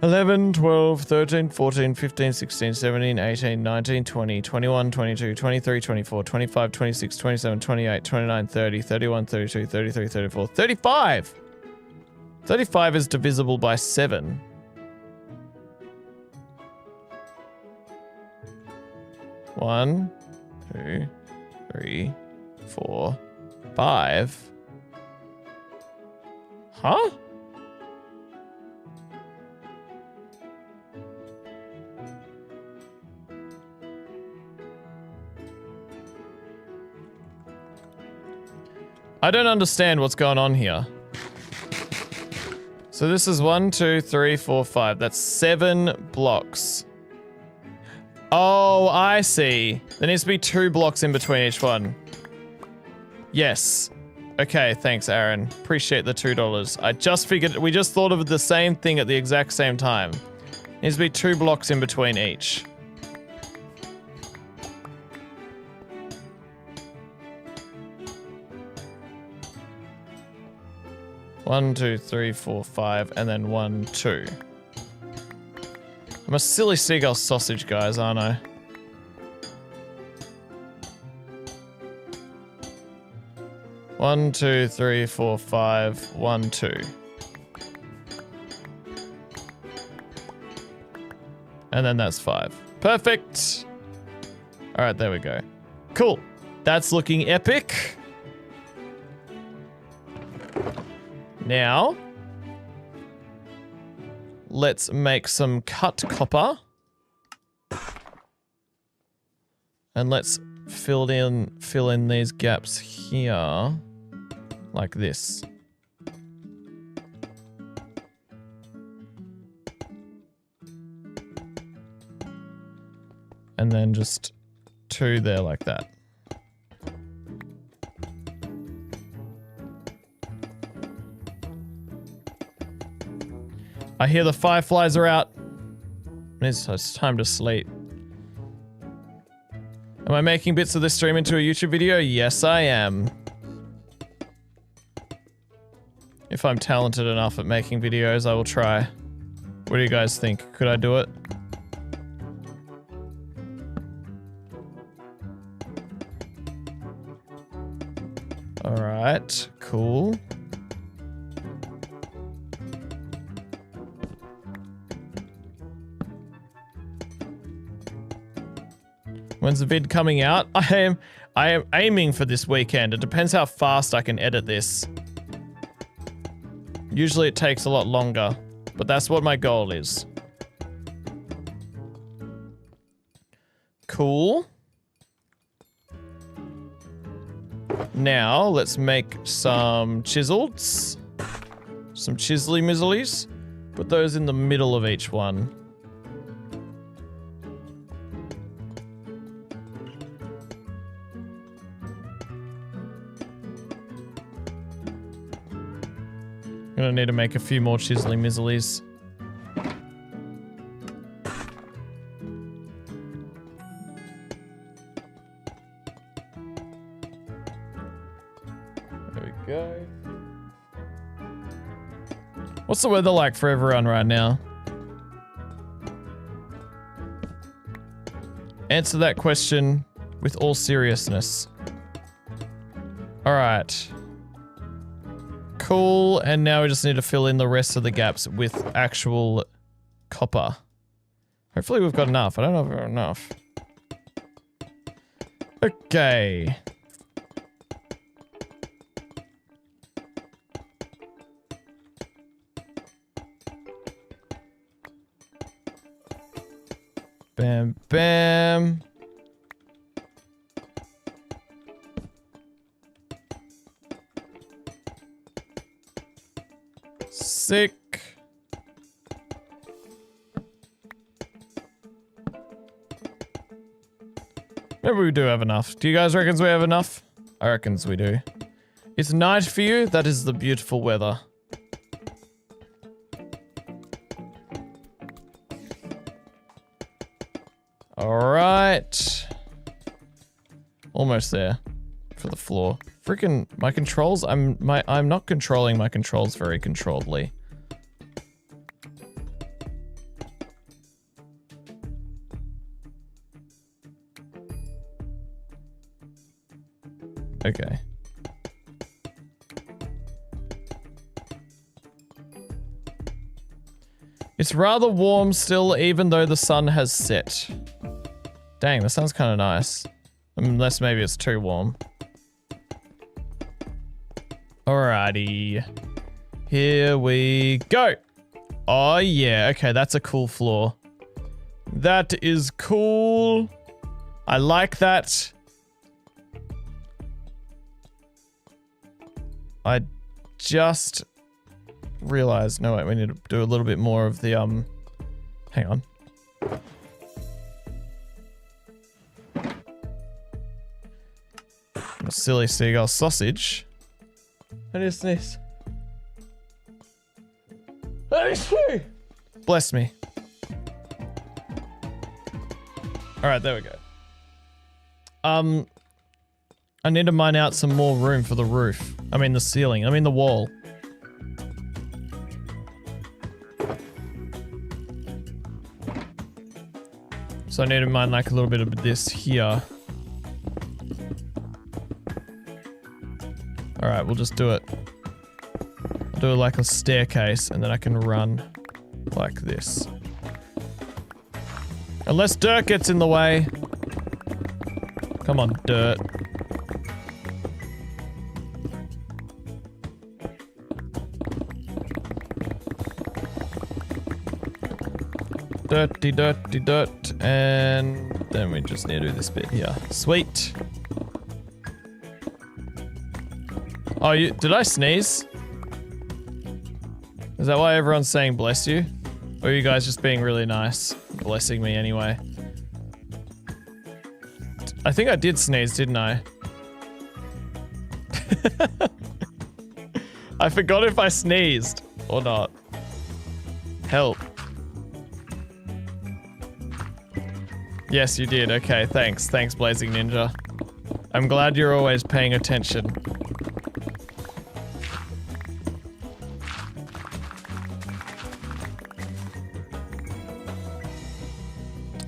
11, 12, 13, 14, 15, 16, 17, 18, 19, 20, 21, 22, 23, 24, 25, 26, 27, 28, 29, 30, 31, 32, 33, 34, 35! 35 is divisible by 7. One, 2, 3, 4, 5. Huh? I don't understand what's going on here. So this is 1, 2, 3, 4, 5. That's 7 blocks. Oh, I see. There needs to be 2 blocks in between each one. Yes. Okay, thanks, Aaron. Appreciate the $2. I just figured, we just thought of the same thing at the exact same time. Needs to be 2 blocks in between each. One, 2, 3, 4, 5, and then 1, 2. I'm a silly seagull sausage, guys, aren't I? One, 2, 3, 4, 5, 1, 2. And then that's 5. Perfect! Alright, there we go. Cool. That's looking epic. Now, let's make some cut copper. And let's fill in these gaps here. Like this. and then just 2 there like that. I hear the fireflies are out. It's time to sleep. Am I making bits of this stream into a YouTube video? Yes, I am. If I'm talented enough at making videos, I will try. What do you guys think? Could I do it? Alright, cool. When's the vid coming out? I am aiming for this weekend. It depends how fast I can edit this. Usually it takes a lot longer, but that's what my goal is. Cool. Now, let's make some chisels. Some chisely mizzlies. Put those in the middle of each one. Gonna need to make a few more chisely mizzlies. There we go. What's the weather like for everyone right now? Answer that question with all seriousness. Alright. Cool, and now we just need to fill in the rest of the gaps with actual copper. Hopefully we've got enough. I don't know if we've got enough. Okay. Bam, bam. Sick. Maybe we do have enough. Do you guys reckon we have enough? I reckon we do. It's night for you. That is the beautiful weather. Alright. Almost there. For the floor. Freaking my controls, I'm not controlling my controls very controlledly. Okay. It's rather warm still, even though the sun has set. Dang, that sounds kind of nice. Unless maybe it's too warm. Alrighty. Here we go. Oh yeah, okay, that's a cool floor. That is cool. I like that. I just realized, no wait, we need to do a little bit more of the, hang on. A silly seagull sausage. I need to sneeze. Bless me. Alright, there we go. I need to mine out some more room for the roof. I mean the ceiling. I mean the wall. So I need to mine like a little bit of this here. Alright, we'll just do it. I'll do it like a staircase and then I can run like this. Unless dirt gets in the way. Come on, dirt. Dirty, dirty, dirt. And then we just need to do this bit here. Sweet. Oh, did I sneeze? Is that why everyone's saying bless you? Or are you guys just being really nice? Blessing me anyway. I think I did sneeze, didn't I? I forgot if I sneezed or not. Help. Yes, you did. Okay, thanks. Thanks, Blazing Ninja. I'm glad you're always paying attention.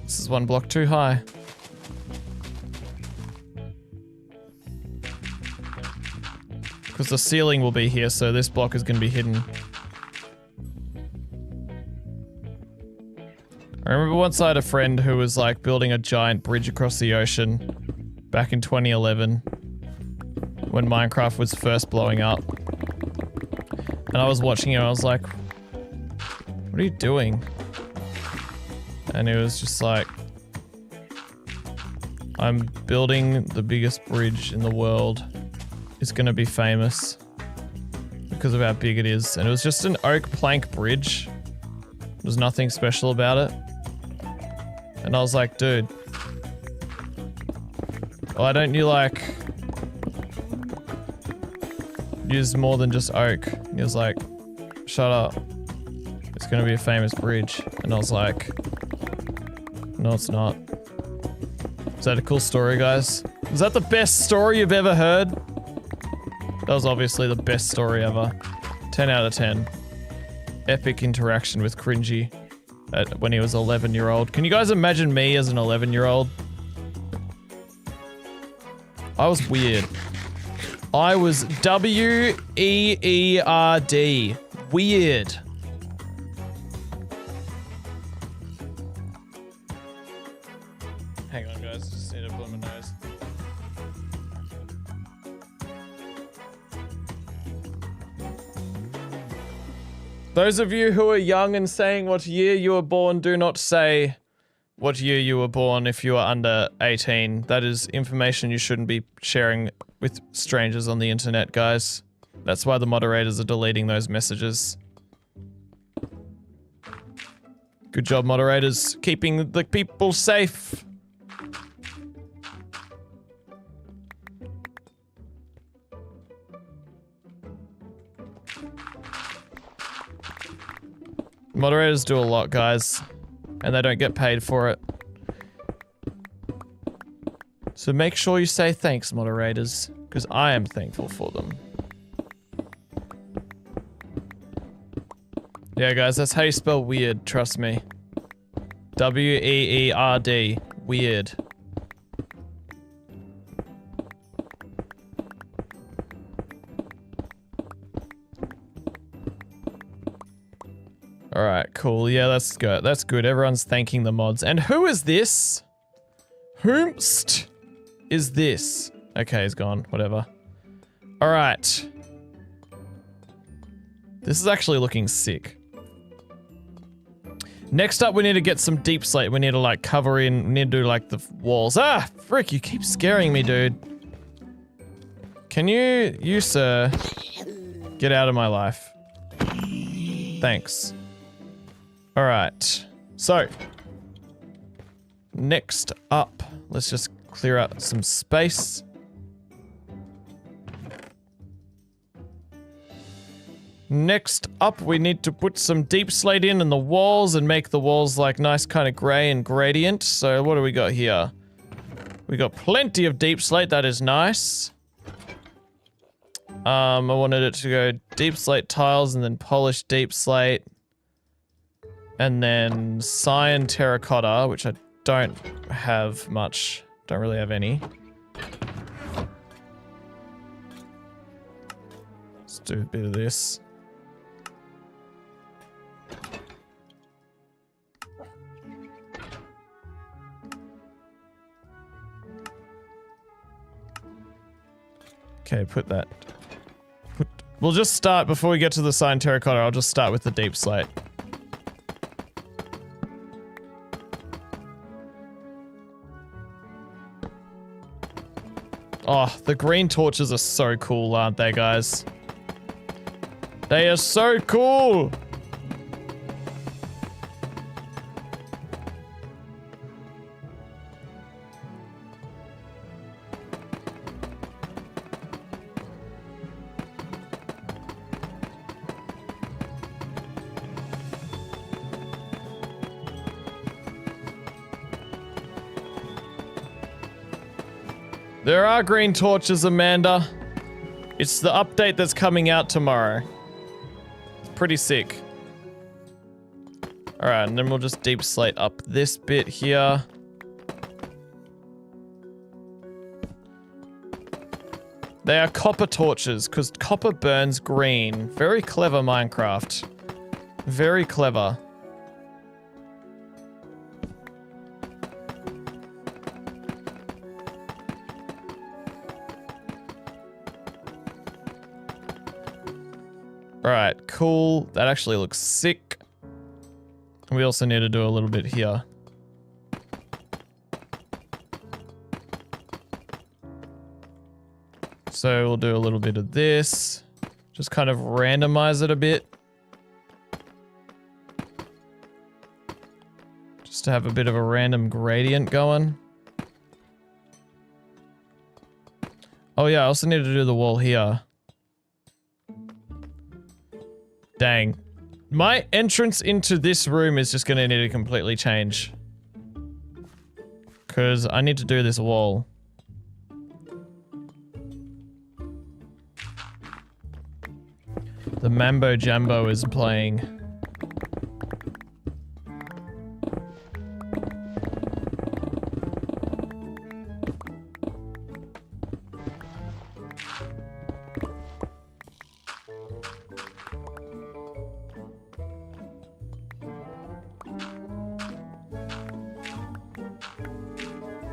This is one block too high. Because the ceiling will be here, so this block is going to be hidden. I remember once I had a friend who was like building a giant bridge across the ocean back in 2011 when Minecraft was first blowing up. And I was watching him, I was like, what are you doing? And it was just like, I'm building the biggest bridge in the world. It's gonna be famous because of how big it is. And it was just an oak plank bridge. There's nothing special about it. And I was like, dude, why don't you like use more than just oak? And he was like, shut up. It's gonna be a famous bridge. And I was like, no, it's not. Is that a cool story, guys? Is that the best story you've ever heard? That was obviously the best story ever. 10 out of 10. Epic interaction with Cringy when he was 11-year-old. Can you guys imagine me as an 11-year-old? I was weird. I was W-E-E-R-D. Weird. Hang on, guys. Just need to blow my nose. Those of you who are young and saying what year you were born, do not say what year you were born if you are under 18. That is information you shouldn't be sharing with strangers on the internet, guys. That's why the moderators are deleting those messages. Good job, moderators, keeping the people safe. Moderators do a lot, guys, and they don't get paid for it. So make sure you say thanks, moderators, because I am thankful for them. Yeah, guys, that's how you spell weird, trust me. W-E-E-R-D. Weird. Alright, cool. Yeah, that's good. That's good. Everyone's thanking the mods. And who is this? Whomst is this? Okay, he's gone. Whatever. Alright. This is actually looking sick. Next up, we need to get some deep slate. We need to, like, cover in. We need to do, like, the walls. Ah! Frick, you keep scaring me, dude. Can you, sir, get out of my life? Thanks. Alright, so next up, let's just clear out some space. Next up, we need to put some deep slate in the walls and make the walls like nice kind of grey and gradient. So what do we got here? We got plenty of deep slate, that is nice. I wanted it to go deep slate tiles and then polished deep slate. And then cyan terracotta, which I don't have much. Don't really have any. Let's do a bit of this. Okay, put that. We'll just start, before we get to the cyan terracotta, I'll just start with the deep slate. Oh, the green torches are so cool, aren't they, guys? They are so cool! There are green torches, Amanda. It's the update that's coming out tomorrow. It's pretty sick. Alright, and then we'll just deep slate up this bit here. They are copper torches, because copper burns green. Very clever, Minecraft. Very clever. Alright, cool. That actually looks sick. We also need to do a little bit here. So we'll do a little bit of this. Just kind of randomize it a bit. Just to have a bit of a random gradient going. Oh yeah, I also need to do the wall here. Dang. My entrance into this room is just gonna need to completely change. Because I need to do this wall. The Mambo Jambo is playing.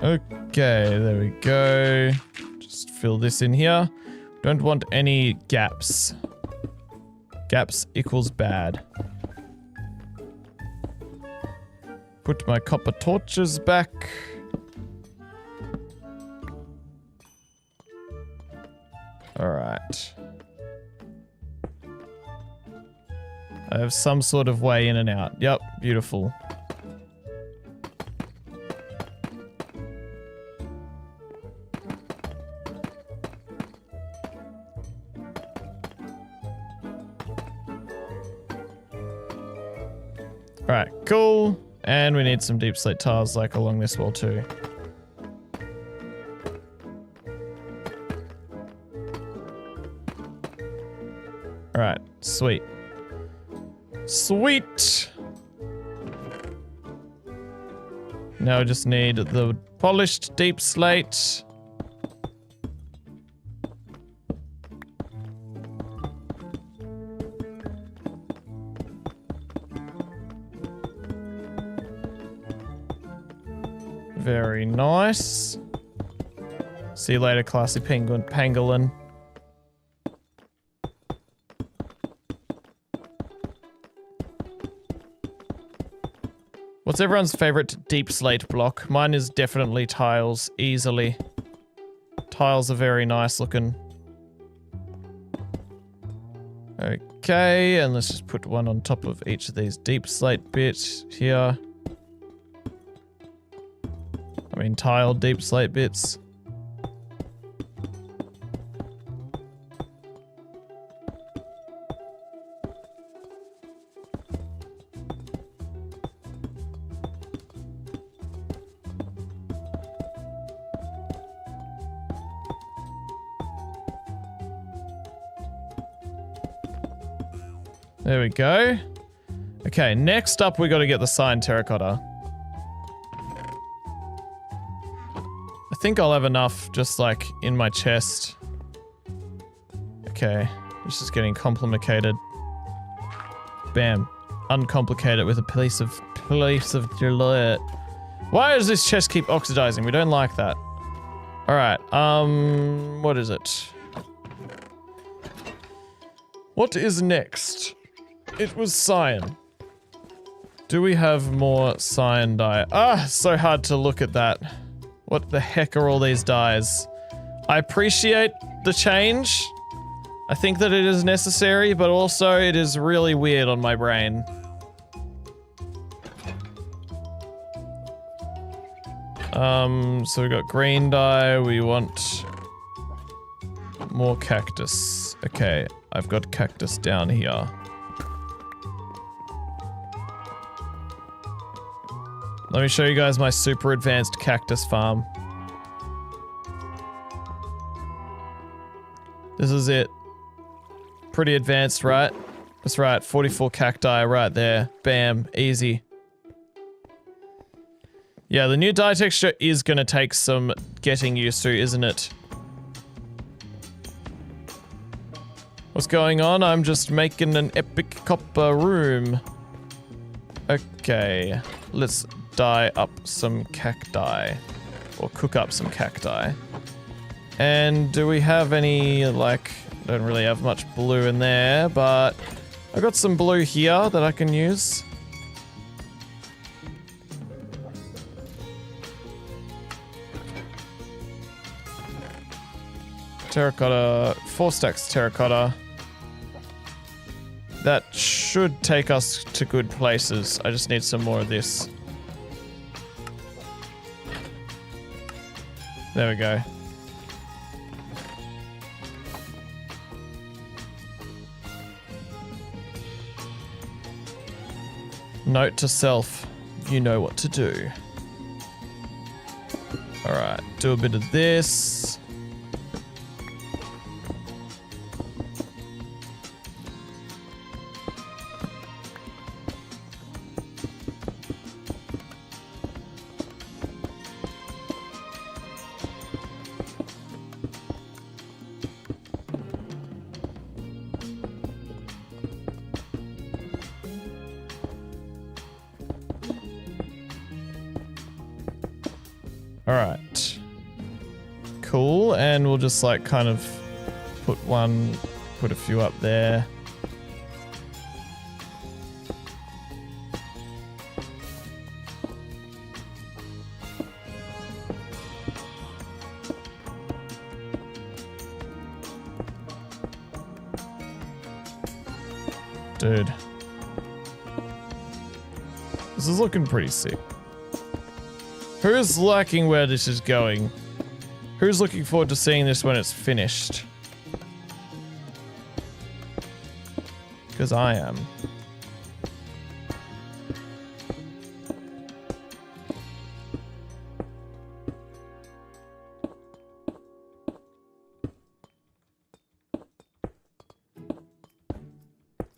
Okay, there we go. Just fill this in here. Don't want any gaps. Gaps equals bad. Put my copper torches back. Alright. I have some sort of way in and out. Yep, beautiful. Alright, cool. And we need some deep slate tiles like along this wall too. Alright, sweet. Sweet! Now we just need the polished deep slate. Very nice. See you later, classy pangolin. What's everyone's favorite deep slate block? Mine is definitely tiles, easily. Tiles are very nice looking. Okay, and let's just put one on top of each of these deep slate bits here. I mean, tile deep slate bits. There we go. Okay, next up we got to get the cyan terracotta. I think I'll have enough just like in my chest. Okay, it's just getting complicated. Bam. Uncomplicated with a piece of dirt. Why does this chest keep oxidizing? We don't like that. Alright, what is it? What is next? It was cyan. Do we have more cyan dye? Ah, so hard to look at that. What the heck are all these dyes? I appreciate the change. I think that it is necessary, but also it is really weird on my brain. So we got green dye, we want more cactus. Okay, I've got cactus down here. Let me show you guys my super advanced cactus farm. This is it. Pretty advanced, right? That's right, 44 cacti right there. Bam, easy. Yeah, the new dye texture is gonna take some getting used to, isn't it? What's going on? I'm just making an epic copper room. Okay, let's dye up some cacti. Or cook up some cacti. And do we have any, like, don't really have much blue in there, but I've got some blue here that I can use. Terracotta, 4 stacks terracotta. That should take us to good places. I just need some more of this. There we go. Note to self, you know what to do. Alright, do a bit of this. Alright. Cool, and we'll just like kind of put a few up there. Dude. This is looking pretty sick. Who's liking where this is going? Who's looking forward to seeing this when it's finished? Because I am.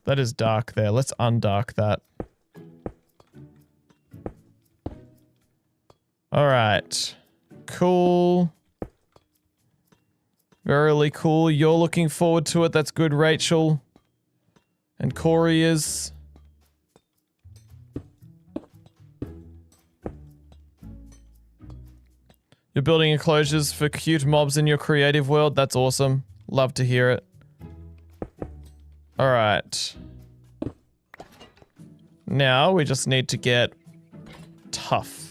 That is dark there. Let's undark that. Alright. Cool. Very cool. You're looking forward to it. That's good, Rachel. And Corey is. You're building enclosures for cute mobs in your creative world. That's awesome. Love to hear it. Alright. Now we just need to get tough.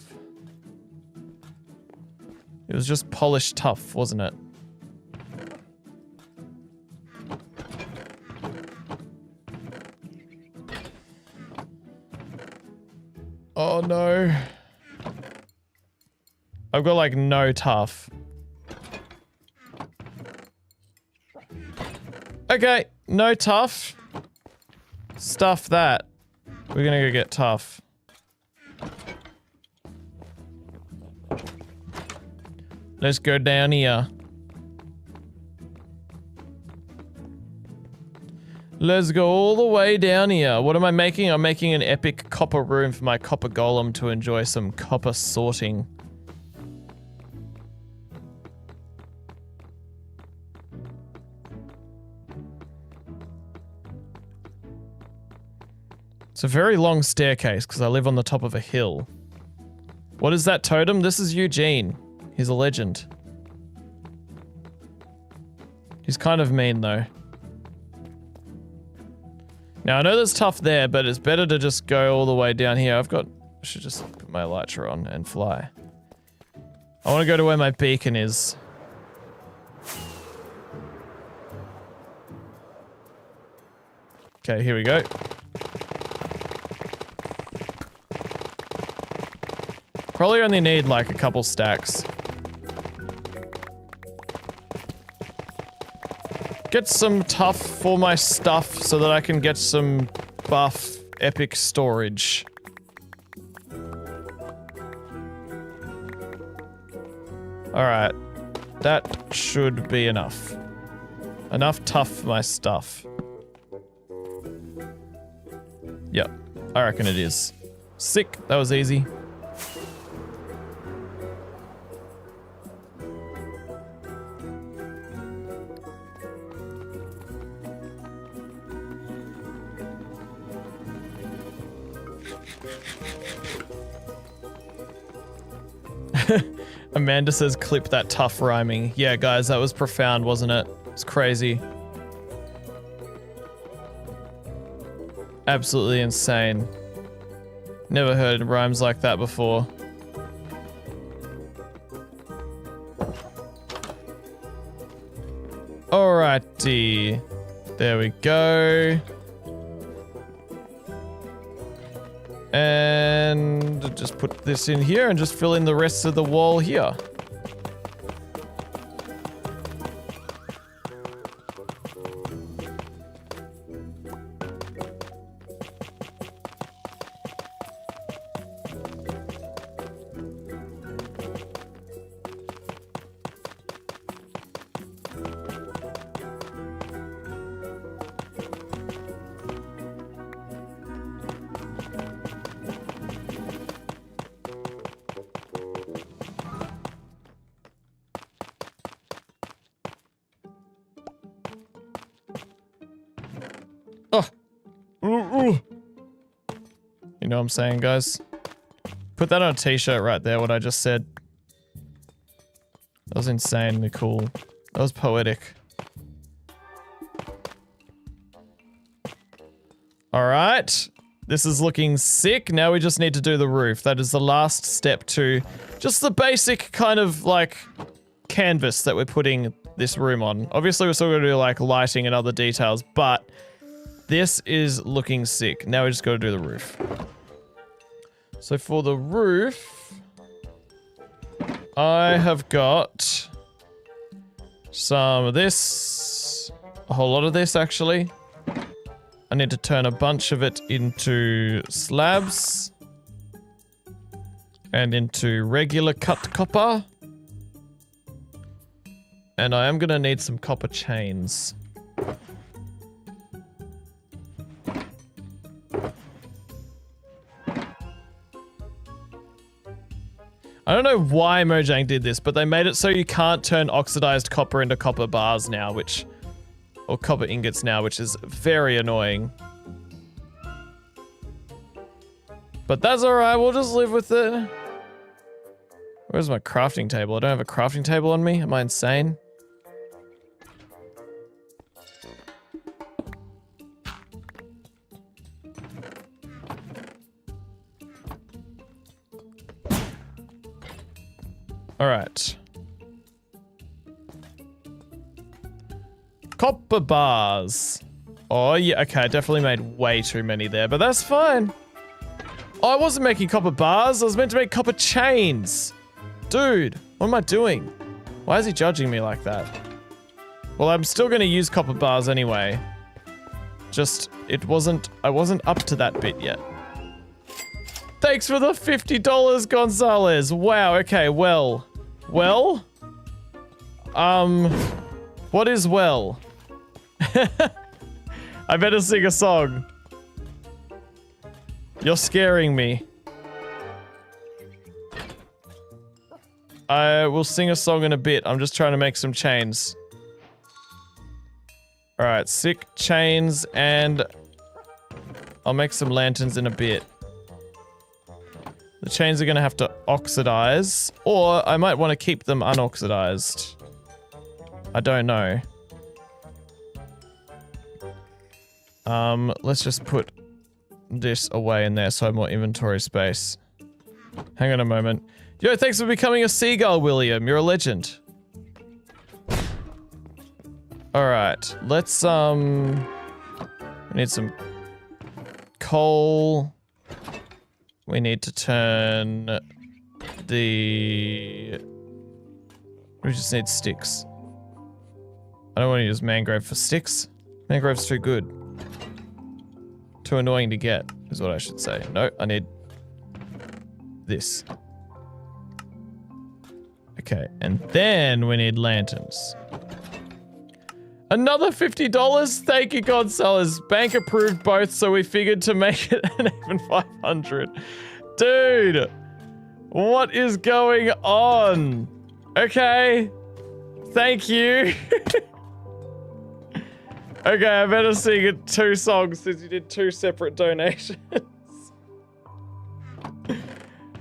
It was just polished tough, wasn't it? Oh no. I've got like no tough. Okay, no tough. Stuff that. We're gonna go get tough. Let's go down here. Let's go all the way down here. What am I making? I'm making an epic copper room for my copper golem to enjoy some copper sorting. It's a very long staircase because I live on the top of a hill. What is that totem? This is Eugene. He's a legend. He's kind of mean though. Now I know there's tough there, but it's better to just go all the way down here. I should just put my elytra on and fly. I want to go to where my beacon is. Okay, here we go. Probably only need like a couple stacks. Get some tough for my stuff so that I can get some buff epic storage. Alright. That should be enough. Enough tough for my stuff. Yep, I reckon it is. Sick, that was easy. Amanda says clip that tough rhyming. Yeah, guys, that was profound, wasn't it? It's crazy. Absolutely insane. Never heard rhymes like that before. Alrighty. There we go. And just put this in here and just fill in the rest of the wall here. You know what I'm saying, guys? Put that on a t-shirt right there, what I just said. That was insanely cool. That was poetic. Alright. This is looking sick. Now we just need to do the roof. That is the last step to just the basic kind of like canvas that we're putting this room on. Obviously we're still going to do like lighting and other details, but this is looking sick. Now we just got to do the roof. So for the roof, I have got some of this, a whole lot of this actually. I need to turn a bunch of it into slabs and into regular cut copper. And I am going to need some copper chains. I don't know why Mojang did this, but they made it so you can't turn oxidized copper into copper bars now, or copper ingots now, which is very annoying. But that's alright, we'll just live with it. Where's my crafting table? I don't have a crafting table on me? Am I insane? Alright. Copper bars. Oh yeah, okay, I definitely made way too many there, but that's fine. Oh, I wasn't making copper bars, I was meant to make copper chains. Dude, what am I doing? Why is he judging me like that? Well, I'm still gonna use copper bars anyway. Just, I wasn't up to that bit yet. Thanks for the $50, Gonzalez. Wow, okay, well. Well? What is well? I better sing a song. You're scaring me. I will sing a song in a bit. I'm just trying to make some chains. Alright, sick chains, and I'll make some lanterns in a bit. The chains are gonna have to oxidize, or I might want to keep them unoxidized. I don't know. Let's just put this away in there so I have more inventory space. Hang on a moment. Yo, thanks for becoming a seagull, William. You're a legend. Alright, let's, we need some coal. We need to turn the... We just need sticks. I don't want to use mangrove for sticks. Mangrove's too good. Too annoying to get, is what I should say. No, I need this. Okay, and then we need lanterns. Another $50? Thank you, God sellers. Bank approved both, so we figured to make it an even 500. Dude, what is going on? Okay, thank you. Okay, I better sing 2 songs since you did 2 separate donations.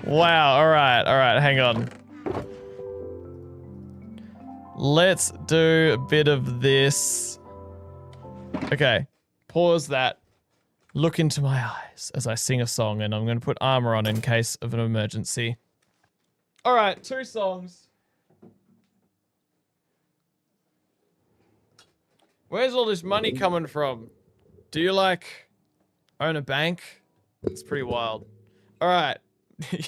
Wow, alright, hang on. Let's do a bit of this. Okay, pause that. Look into my eyes as I sing a song, and I'm going to put armor on in case of an emergency. Alright, 2 songs. Where's all this money coming from? Do you, like, own a bank? It's pretty wild. Alright.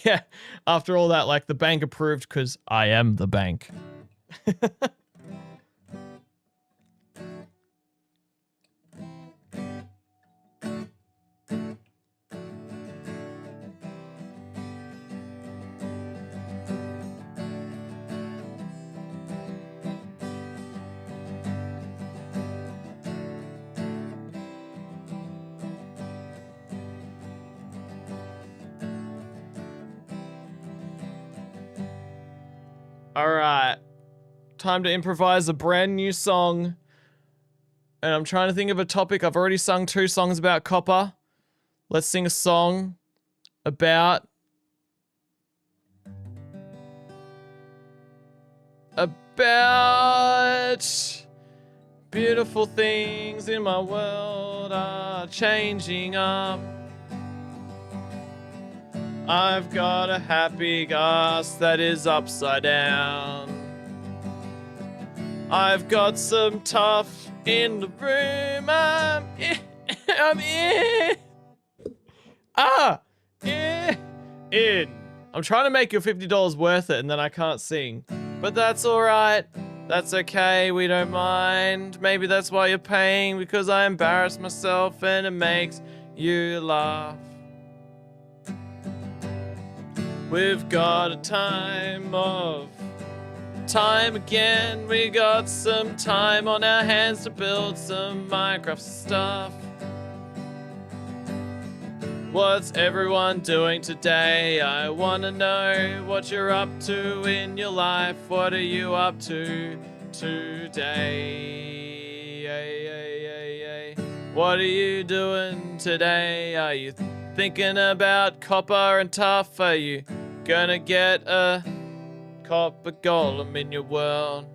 Yeah, after all that, like, the bank approved because I am the bank. Alright. Time to improvise a brand new song. And I'm trying to think of a topic. I've already sung 2 songs about copper. Let's sing a song about... beautiful things in my world are changing up. I've got a happy gas that is upside down. I've got some tough in the room. I'm in. I'm trying to make your $50 worth it, and then I can't sing. But that's alright. That's okay, we don't mind. Maybe that's why you're paying, because I embarrass myself and it makes you laugh. We've got a time again. We got some time on our hands to build some Minecraft stuff. What's everyone doing today? I wanna know what you're up to in your life. What are you up to today? What are you doing today? Are you thinking about copper and tough? Are you gonna get a copper golem in your world?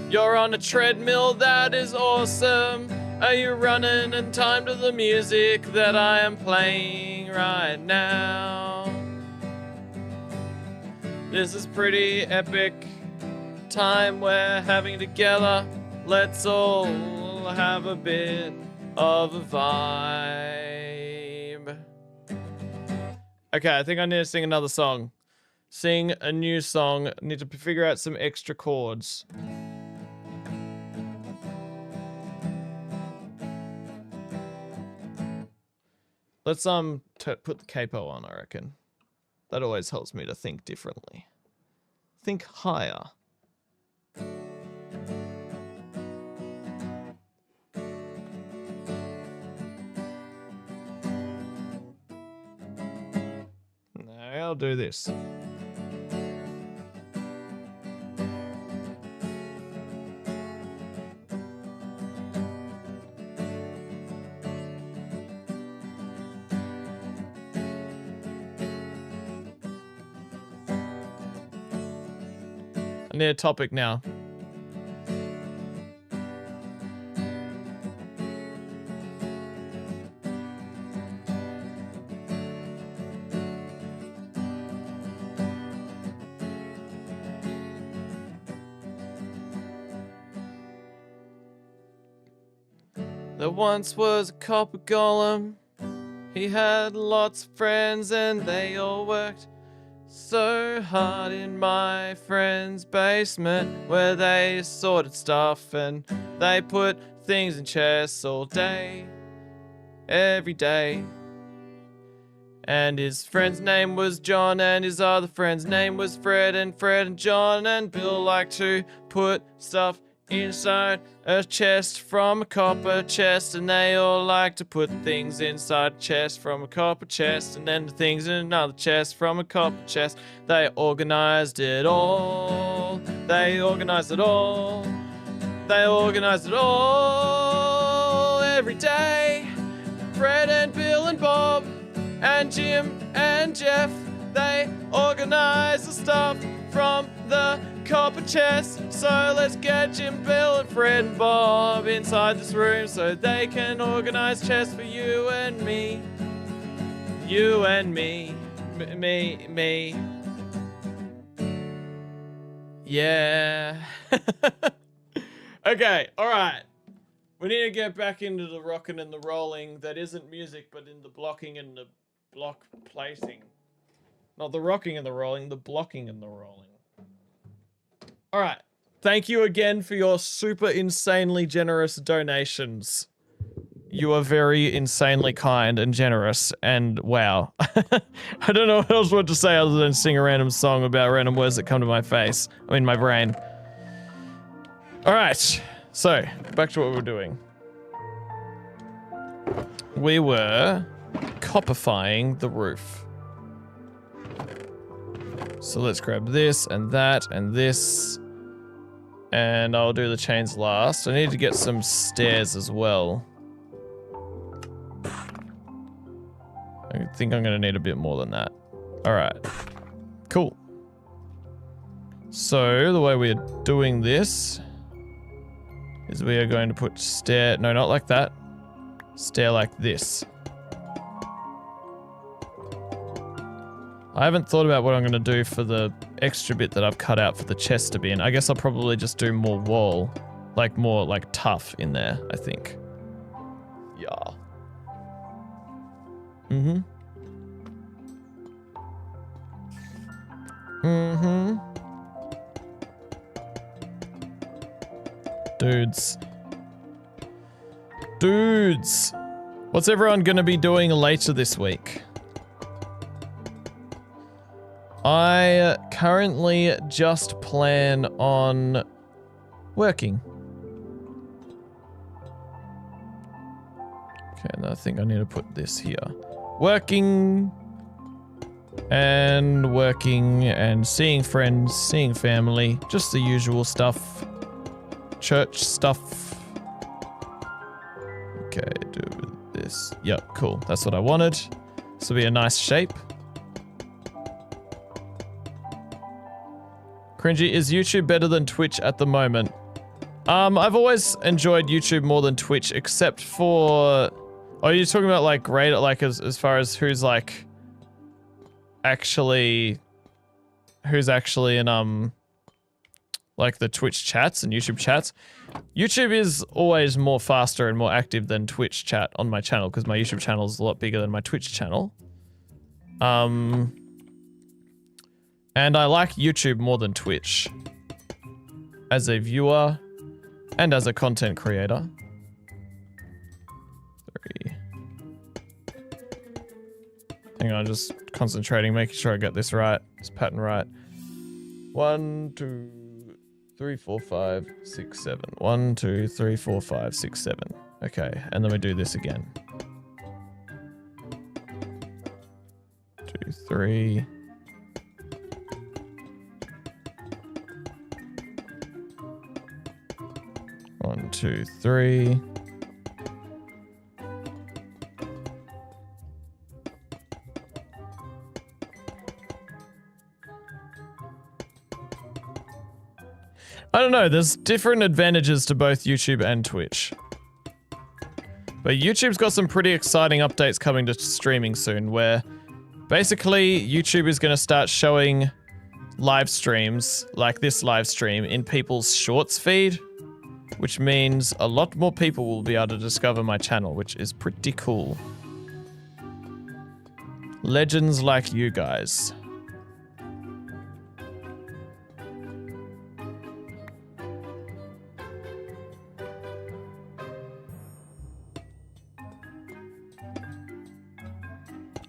You're on a treadmill, that is awesome. Are you running in time to the music that I am playing right now? This is pretty epic time we're having together. Let's all have a bit of a vibe. Okay, I think I need to sing another song. Sing a new song. Need to figure out some extra chords. Let's put the capo on, I reckon. That always helps me to think differently. Think higher. No, I'll do this. I need a topic now. There once was a copper golem. He had lots of friends and they all worked so hard in my friend's basement, where they sorted stuff and they put things in chests all day, every day. And his friend's name was John, and his other friend's name was Fred and John and Bill liked to put stuff inside a chest from a copper chest, and they all like to put things inside a chest from a copper chest, and then the things in another chest from a copper chest. They organized it all. They organized it all. They organized it all every day. Fred and Bill and Bob and Jim and Jeff, they organize the stuff from the copper chest. So let's get Jim, Bill, and Fred and Bob inside this room so they can organize chests for you and me. You and me. Me. Yeah. Okay, alright. We need to get back into the rocking and the rolling that isn't music, but in the blocking and the block placing. Not the rocking and the rolling, the blocking and the rolling. Alright. Thank you again for your super insanely generous donations. You are very insanely kind and generous, and wow. I don't know what else to say other than sing a random song about random words that come to my face. My brain. Alright. So, back to what we were doing. We were copperifying the roof. So let's grab this and that and this. And I'll do the chains last. I need to get some stairs as well. I think I'm gonna need a bit more than that. Alright. Cool. So, the way we're doing this is we are going to put stair... No, not like that. Stair like this. I haven't thought about what I'm going to do for the extra bit that I've cut out for the chest to be in. I guess I'll probably just do more wall. Like, more, like, tough in there, I think. Yeah. Mm-hmm. Mm-hmm. Dudes. Dudes! What's everyone gonna be doing later this week? I currently just plan on working. Okay, and I think I need to put this here. Working and seeing friends, seeing family, just the usual stuff. Church stuff. Okay, do it with this. Yep, cool. That's what I wanted. This will be a nice shape. Cringy, is YouTube better than Twitch at the moment? I've always enjoyed YouTube more than Twitch, except for... Oh, you're talking about like grade, like as far as who's like actually in like the Twitch chats and YouTube chats. YouTube is always more faster and more active than Twitch chat on my channel because my YouTube channel is a lot bigger than my Twitch channel. And I like YouTube more than Twitch as a viewer and as a content creator. 3. Hang on, just concentrating, making sure I get this right, this pattern right. 1, 2, 3, 4, 5, 6, 7. 1, 2, 3, 4, 5, 6, 7. Okay, and then we do this again. 2, 3. 1, 2, 3. I don't know, there's different advantages to both YouTube and Twitch. But YouTube's got some pretty exciting updates coming to streaming soon, where basically YouTube is going to start showing live streams, like this live stream, in people's shorts feed, which means a lot more people will be able to discover my channel, which is pretty cool. Legends like you guys.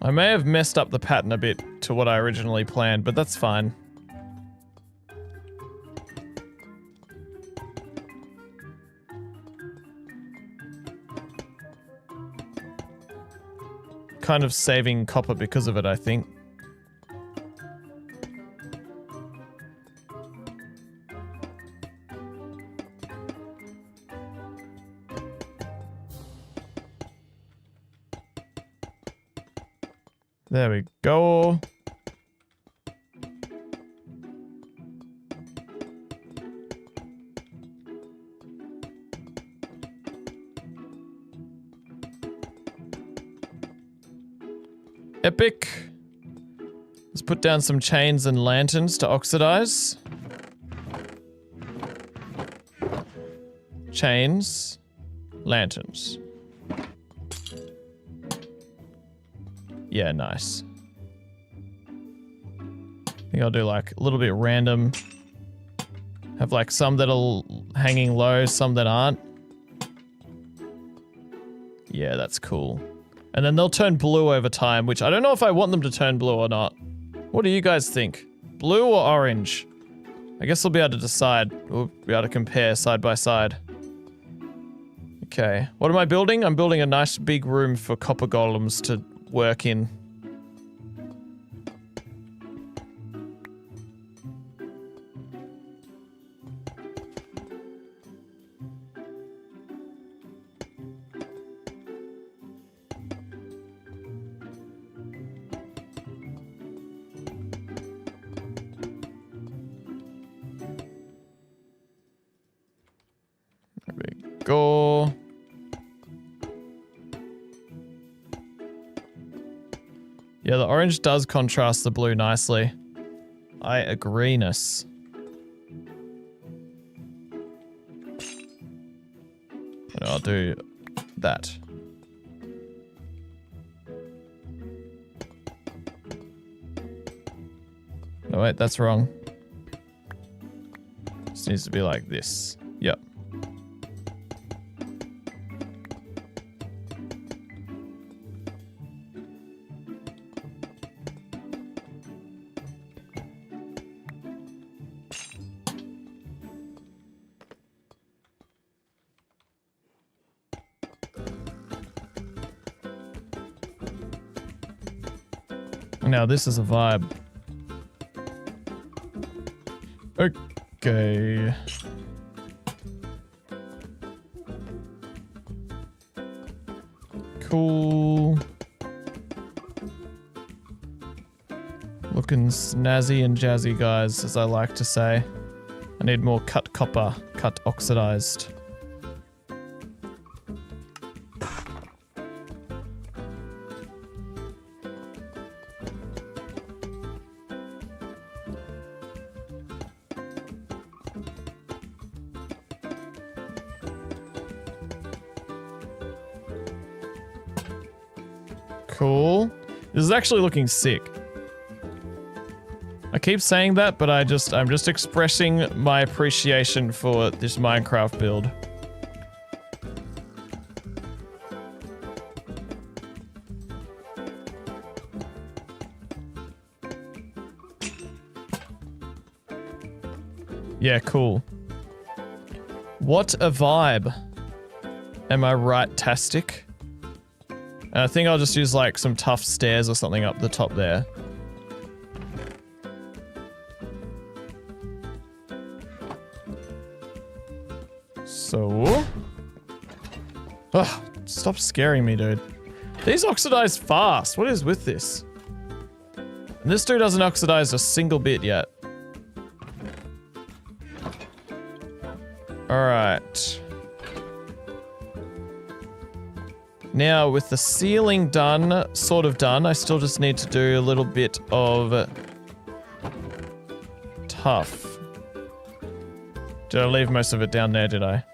I may have messed up the pattern a bit to what I originally planned, but that's fine. kind of saving copper because of it, I think. There we go. Epic. Let's put down some chains and lanterns to oxidize. Chains, lanterns. Yeah, nice. I think I'll do like a little bit random. Have like some that are hanging low, some that aren't. Yeah, that's cool. And then they'll turn blue over time, which I don't know if I want them to turn blue or not. What do you guys think? Blue or orange? I guess we'll be able to decide. We'll be able to compare side by side. Okay, what am I building? I'm building a nice big room for copper golems to work in. There we go. Yeah, the orange does contrast the blue nicely. I agree-ness. And I'll do that. No, wait, that's wrong. This needs to be like this. Yep. Now this is a vibe. Okay. Cool. Looking snazzy and jazzy, guys, as I like to say. I need more cut copper, cut oxidized. Cool. This is actually looking sick. I keep saying that, but I'm just expressing my appreciation for this Minecraft build. Yeah, cool. What a vibe. Am I right-tastic? And I think I'll just use like some tough stairs or something up the top there. So... Ugh, stop scaring me, dude. These oxidize fast. What is with this? And this dude hasn't oxidized a single bit yet. Alright. Now, with the ceiling done, sort of done, I still just need to do a little bit of tough. Did I leave most of it down there, did I?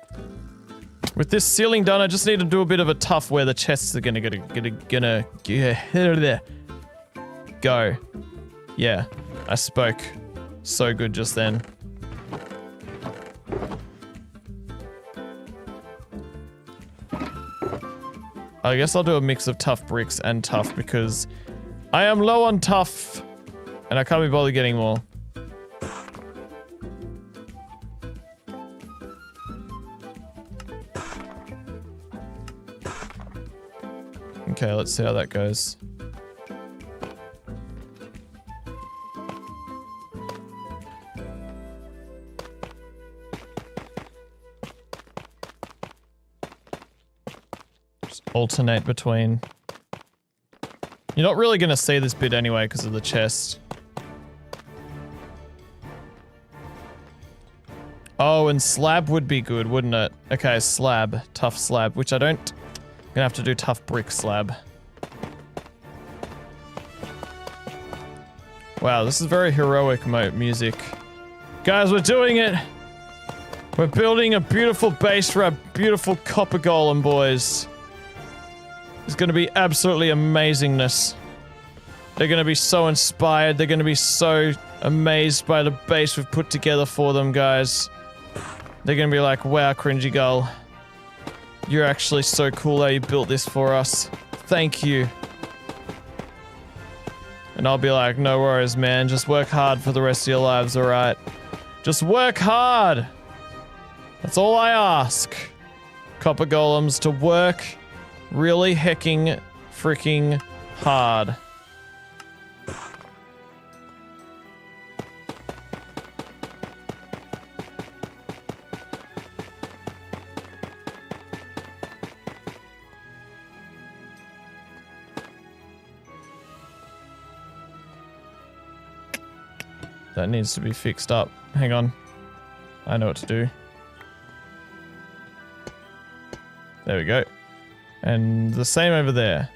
With this ceiling done, I just need to do a bit of a tough where the chests are gonna go. Yeah, I spoke so good just then. I guess I'll do a mix of tough bricks and tough because I am low on tough and I can't be bothered getting more. Okay, let's see how that goes. Just alternate between. You're not really gonna see this bit anyway because of the chest. Oh, and slab would be good, wouldn't it? Okay, slab. Tough slab, which I don't... I'm gonna have to do tough brick slab. Wow, this is very heroic music. Guys, we're doing it! We're building a beautiful base for our beautiful copper golem, boys. It's gonna be absolutely amazingness. They're gonna be so inspired. They're gonna be so amazed by the base we've put together for them, guys. They're gonna be like, wow, CringyGull. You're actually so cool how you built this for us. Thank you. And I'll be like, no worries, man. Just work hard for the rest of your lives, alright? Just work hard! That's all I ask. Copper golems to work really hecking freaking hard. That needs to be fixed up. Hang on. I know what to do. There we go. And the same over there.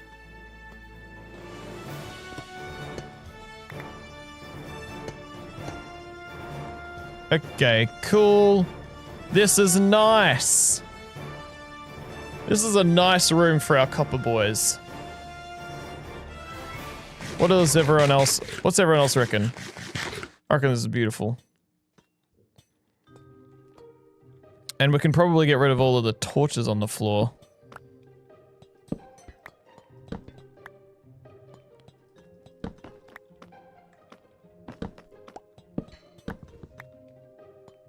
Okay, cool. This is nice. This is a nice room for our copper boys. What does everyone else... What's everyone else reckon? I reckon this is beautiful. And we can probably get rid of all of the torches on the floor.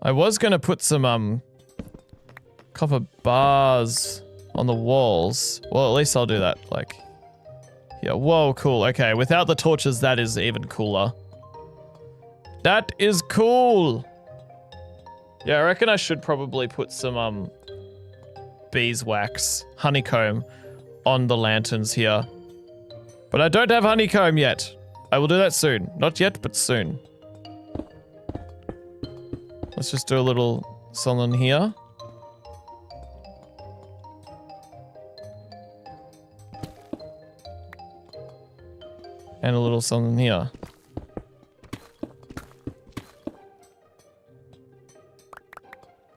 I was gonna put some, copper bars on the walls. Well, at least I'll do that, like... Yeah, whoa, cool. Okay, without the torches, that is even cooler. That is cool! Yeah, I reckon I should probably put some, beeswax, honeycomb, on the lanterns here. But I don't have honeycomb yet. I will do that soon. Not yet, but soon. Let's just do a little something here. And a little something here.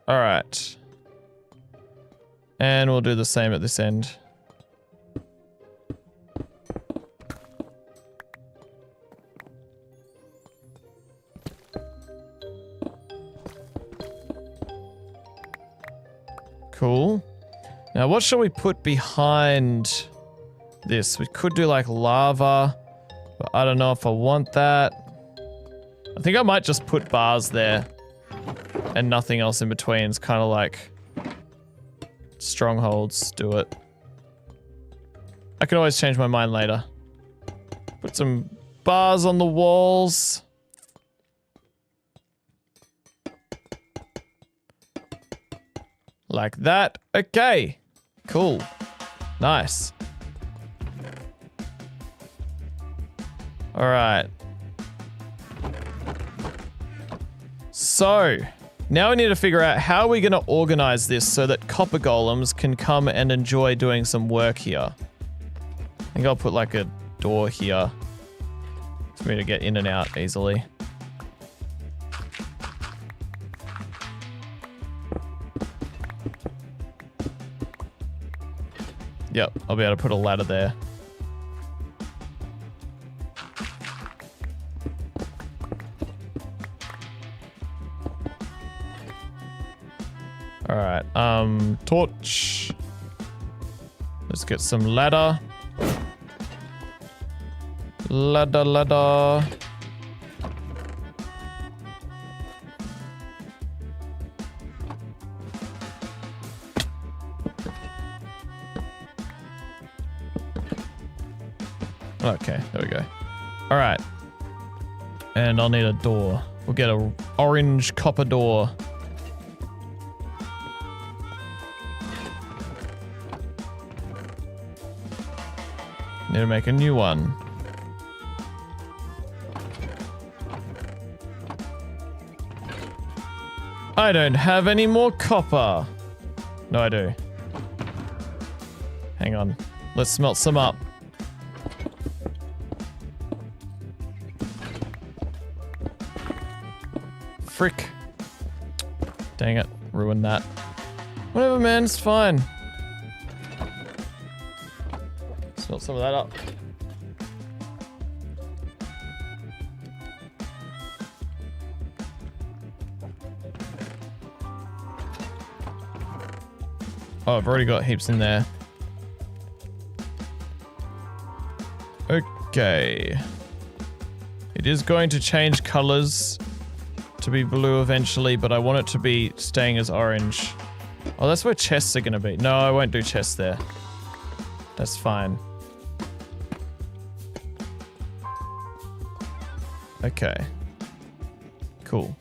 Alright. And we'll do the same at this end. Cool. Now what shall we put behind this? We could do like lava, but I don't know if I want that. I think I might just put bars there. And nothing else in between. It's kind of like strongholds. Do it. I can always change my mind later. Put some bars on the walls. Like that. Okay. Cool. Nice. All right. So, now we need to figure out how we're going to organize this so that copper golems can come and enjoy doing some work here. I think I'll put like a door here for me to get in and out easily. Yep, I'll be able to put a ladder there. Alright, torch. Let's get some ladder. Ladder. Okay, there we go. All right. And I'll need a door. We'll get a orange copper door. Need to make a new one. I don't have any more copper. No, I do. Hang on. Let's smelt some up. Frick. Dang it. Ruined that. Whatever, man. It's fine. Smelt some of that up. Oh, I've already got heaps in there. Okay. It is going to change colors to be blue eventually, but I want it to be staying as orange. Oh, that's where chests are going to be. No, I won't do chests there. That's fine. Okay. Cool.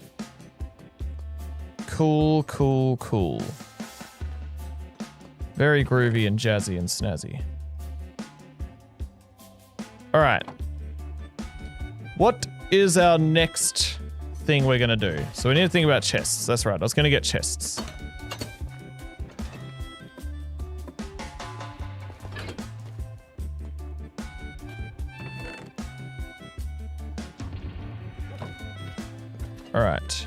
Cool, cool, cool. Very groovy and jazzy and snazzy. Alright. What is our next thing we're gonna do? So we need to think about chests. That's right, I was gonna get chests. Alright.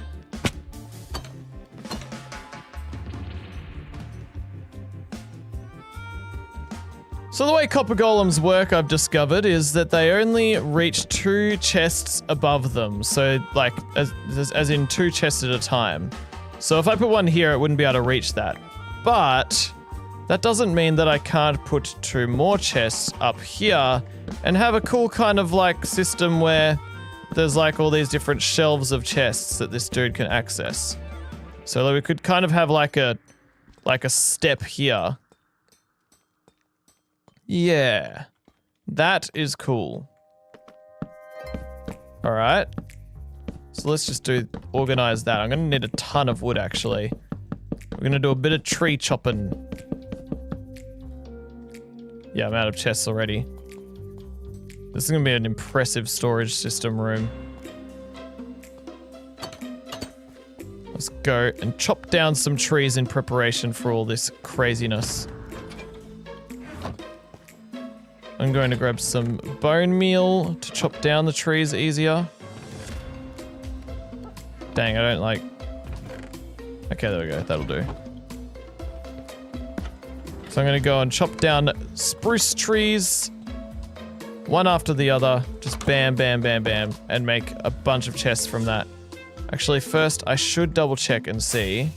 So the way copper golems work, I've discovered, is that they only reach 2 chests above them. So, like, as in 2 chests at a time. So if I put one here, it wouldn't be able to reach that. But that doesn't mean that I can't put 2 more chests up here and have a cool kind of, like, system where there's, like, all these different shelves of chests that this dude can access. So like, we could kind of have, like a step here. Yeah, that is cool. All right, so let's just organize that. I'm gonna need a ton of wood, actually. We're gonna do a bit of tree chopping. Yeah, I'm out of chests already. This is gonna be an impressive storage system room. Let's go and chop down some trees in preparation for all this craziness. I'm going to grab some bone meal to chop down the trees easier. Dang, I don't like... Okay, there we go. That'll do. So I'm going to go and chop down spruce trees. One after the other. Just bam, bam, bam, bam. And make a bunch of chests from that. Actually, first, I should double check and see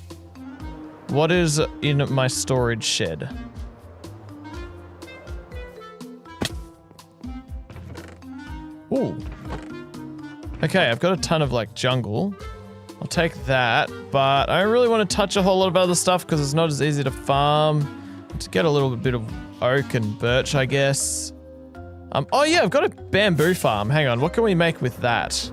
what is in my storage shed. Ooh. Okay, I've got a ton of, like, jungle. I'll take that, but I don't really want to touch a whole lot of other stuff because it's not as easy to farm. To get a little bit of oak and birch, I guess. Oh yeah, I've got a bamboo farm. Hang on, what can we make with that?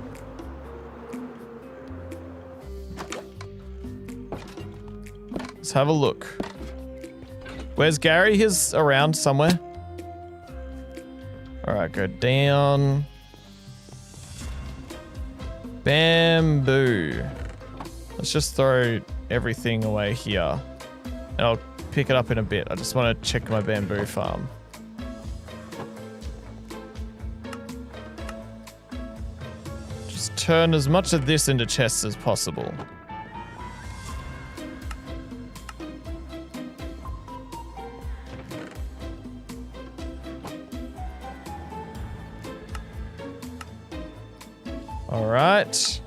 Let's have a look. Where's Gary? He's around somewhere. Alright, go down. Bamboo. Let's just throw everything away here. And I'll pick it up in a bit. I just want to check my bamboo farm. Just turn as much of this into chests as possible. Alright.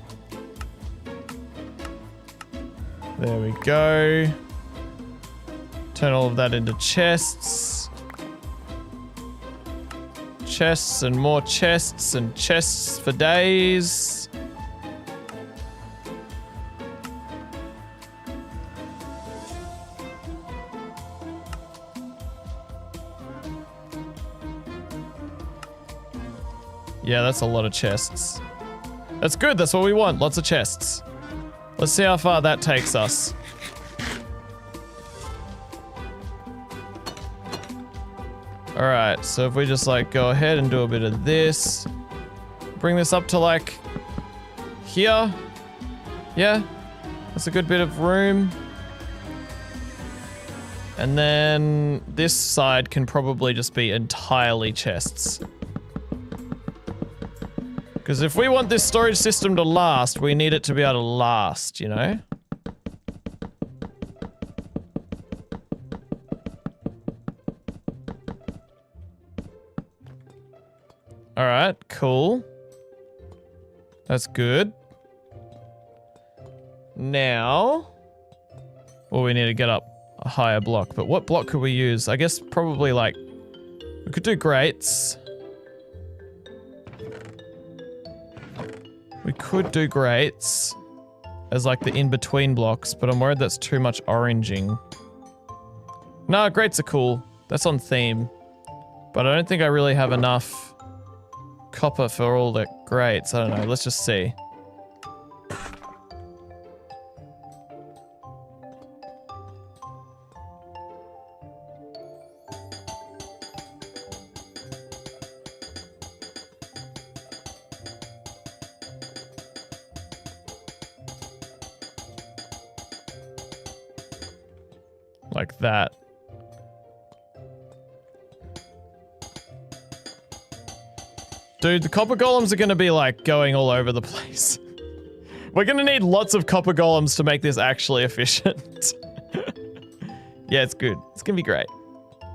There we go. Turn all of that into chests. Chests and more chests and chests for days. Yeah, that's a lot of chests. That's good, that's what we want, lots of chests. Let's see how far that takes us. Alright, so if we just like go ahead and do a bit of this. Bring this up to like here. Yeah, that's a good bit of room. And then this side can probably just be entirely chests. Because if we want this storage system to last, we need it to be able to last, you know? Alright, cool. That's good. Now... well, we need to get up a higher block, but what block could we use? I guess probably like... we could do grates. We could do grates as like the in-between blocks, but I'm worried that's too much oranging. No, grates are cool. That's on theme. But I don't think I really have enough copper for all the grates. I don't know. Let's just see. Like that. Dude, the copper golems are gonna be like going all over the place. We're gonna need lots of copper golems to make this actually efficient. Yeah, it's good. It's gonna be great.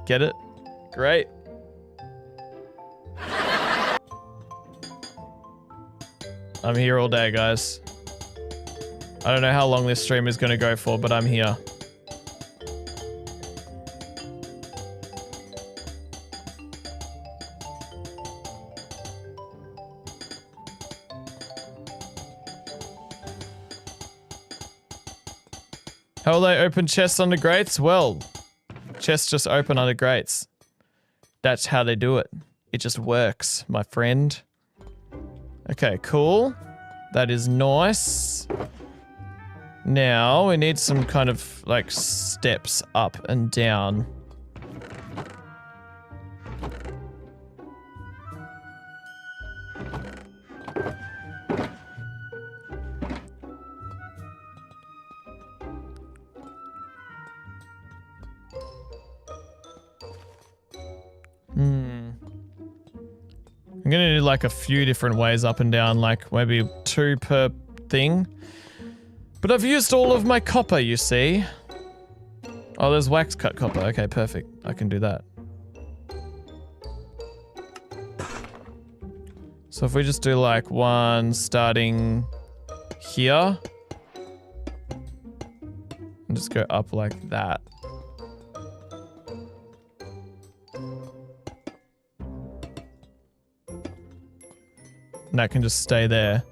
Get it? Great. I'm here all day, guys. I don't know how long this stream is gonna go for, but I'm here. How will they open chests under grates? Well, chests just open under grates. That's how they do it. It just works, my friend. Okay, cool. That is nice. Now, we need some kind of, like, steps up and down. I'm gonna need like a few different ways up and down, like maybe 2 per thing. But I've used all of my copper, you see. Oh, there's wax cut copper. Okay, perfect. I can do that. So if we just do like one starting here. And just go up like that. And that can just stay there.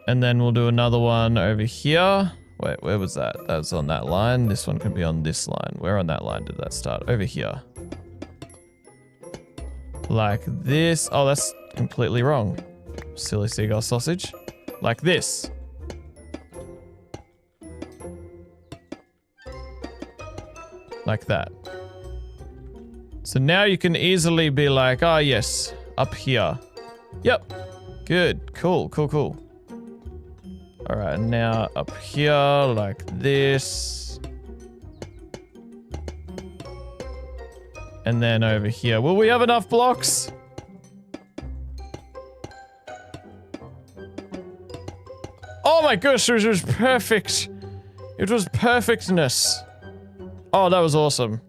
And then we'll do another one over here. Wait, where was that? That was on that line. This one can be on this line. Where on that line did that start? Over here. Like this. Oh, that's completely wrong. Silly seagull sausage. Like this. Like that. So now you can easily be like, oh yes, up here. Yep. Good. Cool, cool, cool. Alright, now up here, like this. And then over here. Will we have enough blocks? Oh my gosh, it was perfect. It was perfectness. Oh, that was awesome.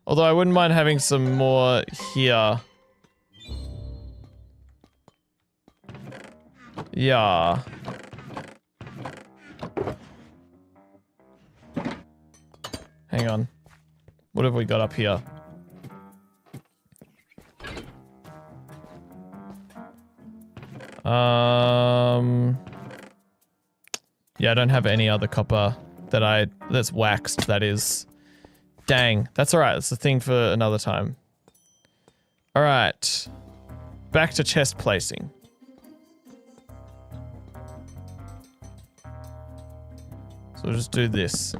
Although I wouldn't mind having some more here. Yeah. Hang on. What have we got up here? Yeah, I don't have any other copper that's waxed, that is. Dang. That's alright. That's a thing for another time. Alright. back to chest placing. So we'll just do this.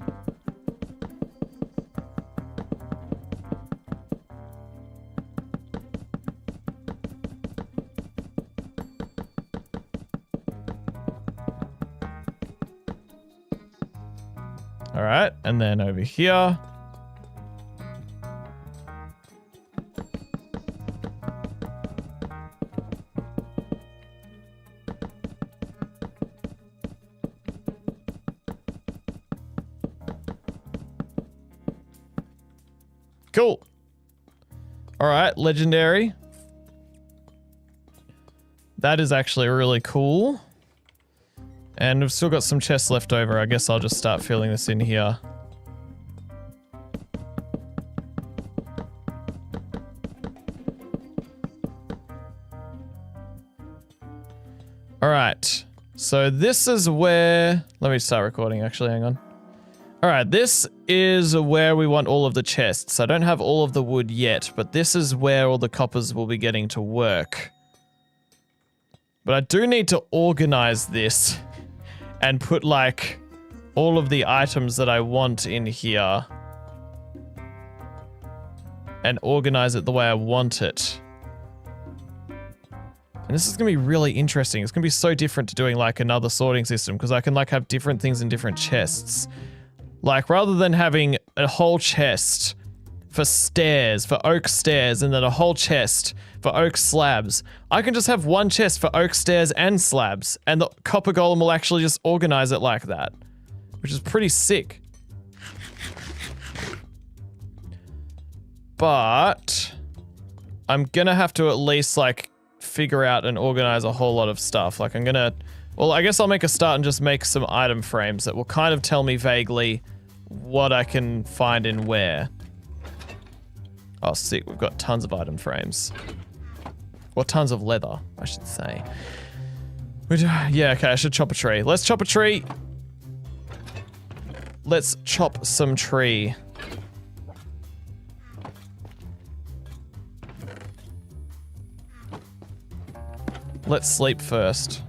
All right, and then over here. Cool. All right, legendary. That is actually really cool. And we've still got some chests left over. I guess I'll just start filling this in here. All right. So this is where... Let me start recording, actually. Hang on. All right. This is where we want all of the chests. I don't have all of the wood yet, but this is where all the coppers will be getting to work. But I do need to organize this and put, like, all of the items that I want in here. And organize it the way I want it. And this is going to be really interesting. It's going to be so different to doing, like, another sorting system. Because I can, like, have different things in different chests. Like, rather than having a whole chest for stairs, for oak stairs, and then a whole chest for oak slabs, I can just have one chest for oak stairs and slabs, and the copper golem will actually just organize it like that, which is pretty sick. But I'm gonna have to at least, like, figure out and organize a whole lot of stuff. Like, I'm gonna... Well, I guess I'll make a start and just make some item frames that will kind of tell me vaguely what I can find in where. Oh, sick. We've got tons of item frames. Or tons of leather, I should say. Yeah, okay, I should chop a tree. Let's chop a tree. Let's chop some tree. Let's sleep first.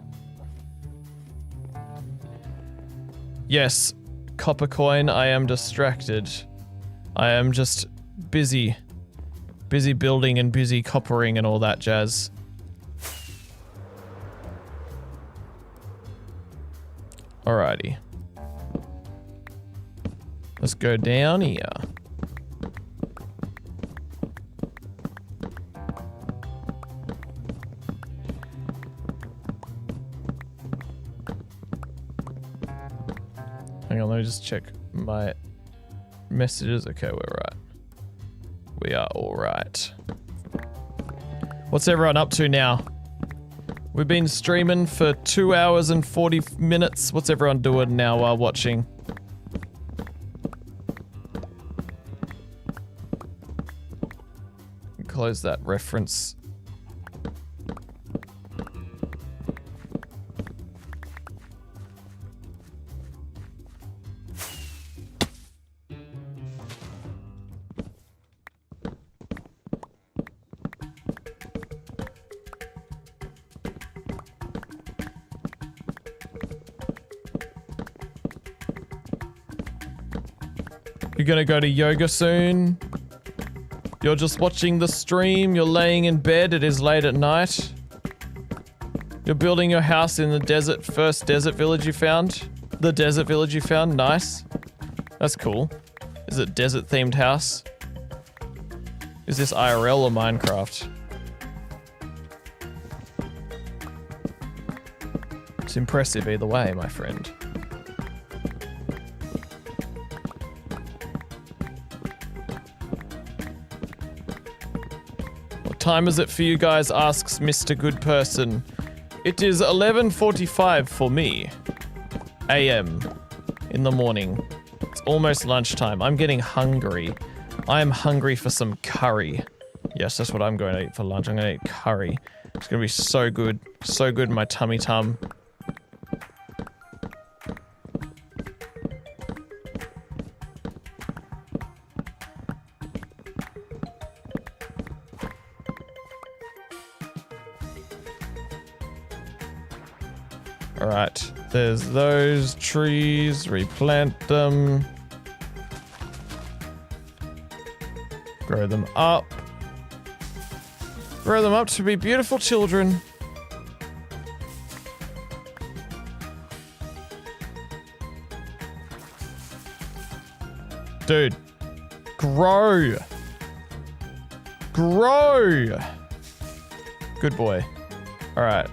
Yes, copper coin, I am distracted. I am just busy. Busy building and busy coppering and all that jazz. Alrighty. Let's go down here. Hang on, let me just check my messages. Okay, we're right. We are all right. What's everyone up to now? We've been streaming for 2 hours and 40 minutes. What's everyone doing now while watching? Close that reference. You're gonna go to yoga soon? You're just watching the stream, you're laying in bed, it is late at night. You're building your house in the desert, first desert village you found? The desert village you found, nice. That's cool. Is it desert themed house? Is this IRL or Minecraft? It's impressive either way, my friend. Time is it for you guys, asks Mr. Good Person. It is 11:45 for me. AM. In the morning. It's almost lunchtime. I'm getting hungry. I am hungry for some curry. Yes, that's what I'm going to eat for lunch. I'm going to eat curry. It's going to be so good. So good in my tummy tum. Alright, there's those trees, replant them. Grow them up. Grow them up to be beautiful children. Dude. Grow. Grow. Good boy. Alright.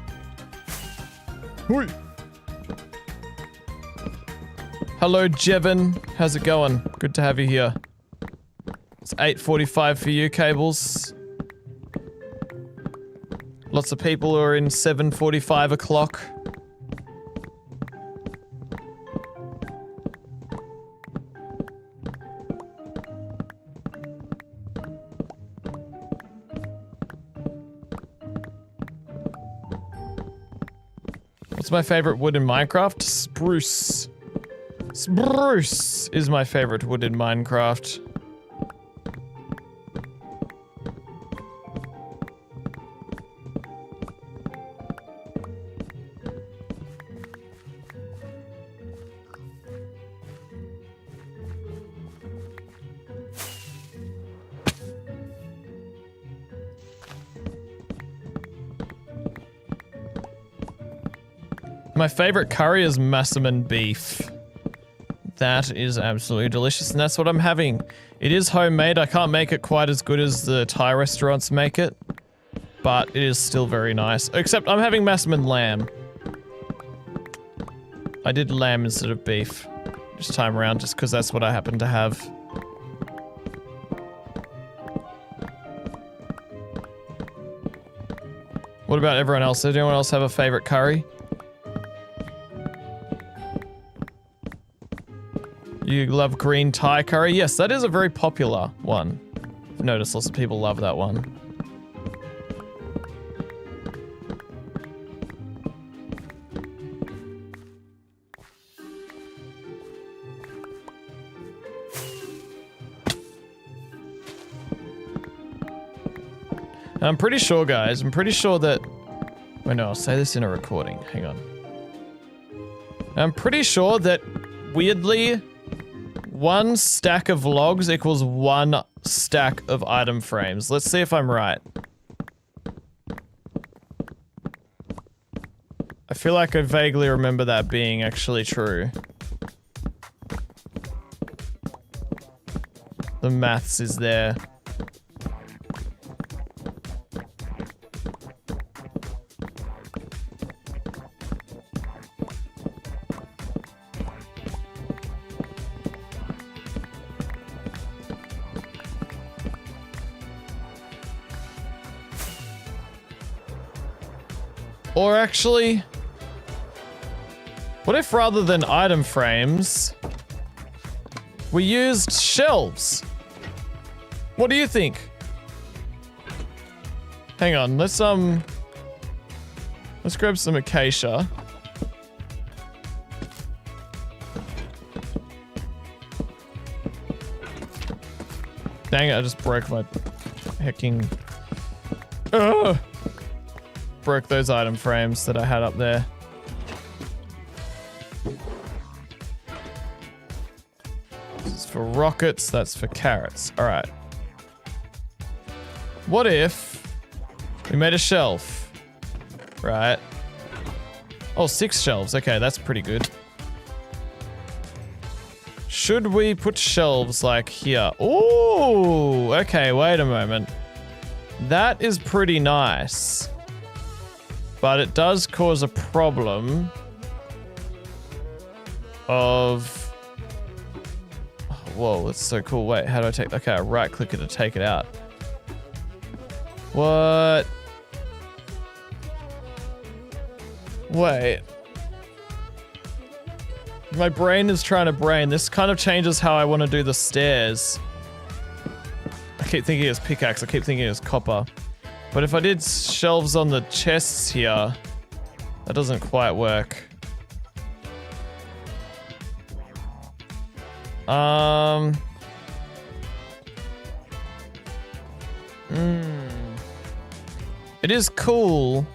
Hello, Jevin. How's it going? Good to have you here. It's 8:45 for you, Cables. Lots of people are in 7:45 o'clock. What's my favorite wood in Minecraft? Spruce. Spruce is my favorite wood in Minecraft. My favorite curry is massaman beef. That is absolutely delicious, and that's what I'm having. It is homemade. I can't make it quite as good as the Thai restaurants make it, but it is still very nice. Except I'm having massaman lamb. I did lamb instead of beef this time around, just because that's what I happen to have. What about everyone else? Does anyone else have a favorite curry? You love green Thai curry? Yes, that is a very popular one. I've noticed lots of people love that one. I'm pretty sure, guys, I'm pretty sure that... Wait, no, I'll say this in a recording. Hang on. I'm pretty sure that, weirdly, 1 stack of logs equals 1 stack of item frames. Let's see if I'm right. I feel like I vaguely remember that being actually true. The maths is there. Or actually, what if rather than item frames, we used shelves? What do you think? Hang on, let's grab some acacia. Dang it, I just broke my hecking... Ugh! Broke those item frames that I had up there. This is for rockets, that's for carrots. Alright. What if we made a shelf? Right. Oh, 6 shelves. Okay, that's pretty good. Should we put shelves like here? Ooh, okay, wait a moment. That is pretty nice. But it does cause a problem of... Whoa, that's so cool. Wait, how do I take... Okay, I right click it to take it out. What? Wait. My brain is trying to brain. This kind of changes how I want to do the stairs. I keep thinking it's pickaxe. I keep thinking it's copper. But if I did shelves on the chests here, that doesn't quite work. It is cool.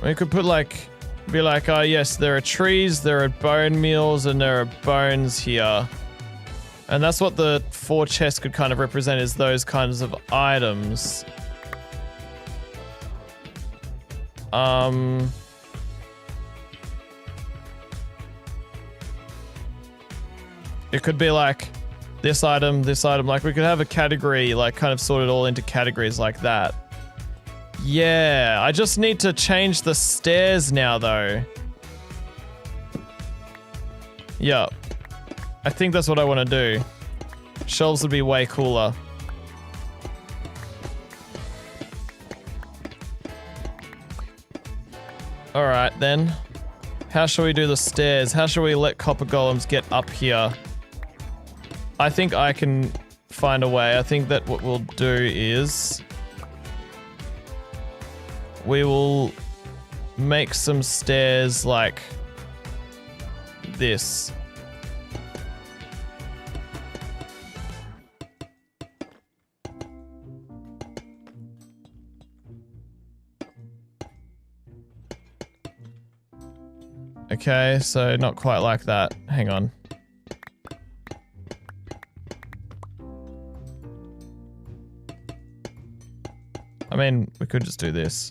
We could put like Be like, oh yes, there are trees, there are bone meals, and there are bones here. And that's what the 4 chests could kind of represent, is those kinds of items. It could be like this item, like we could have a category, like kind of sort it all into categories like that. Yeah, I just need to change the stairs now though. Yeah, I think that's what I want to do. Shelves would be way cooler. Alright then. How shall we do the stairs? How shall we let copper golems get up here? I think I can find a way. I think that what we'll do is we will make some stairs like this. Okay, so not quite like that. Hang on. I mean, we could just do this.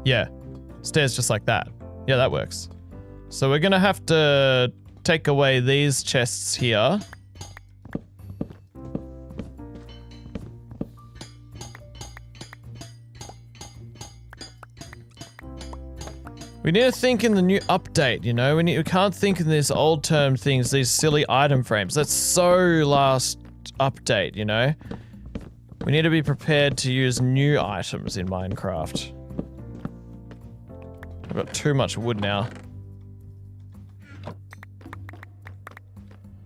Yeah, stairs just like that. Yeah, that works. So we're gonna have to take away these chests here. We need to think in the new update, you know? We can't think in these old term things, these silly item frames. That's so last update, you know? We need to be prepared to use new items in Minecraft. I've got too much wood now.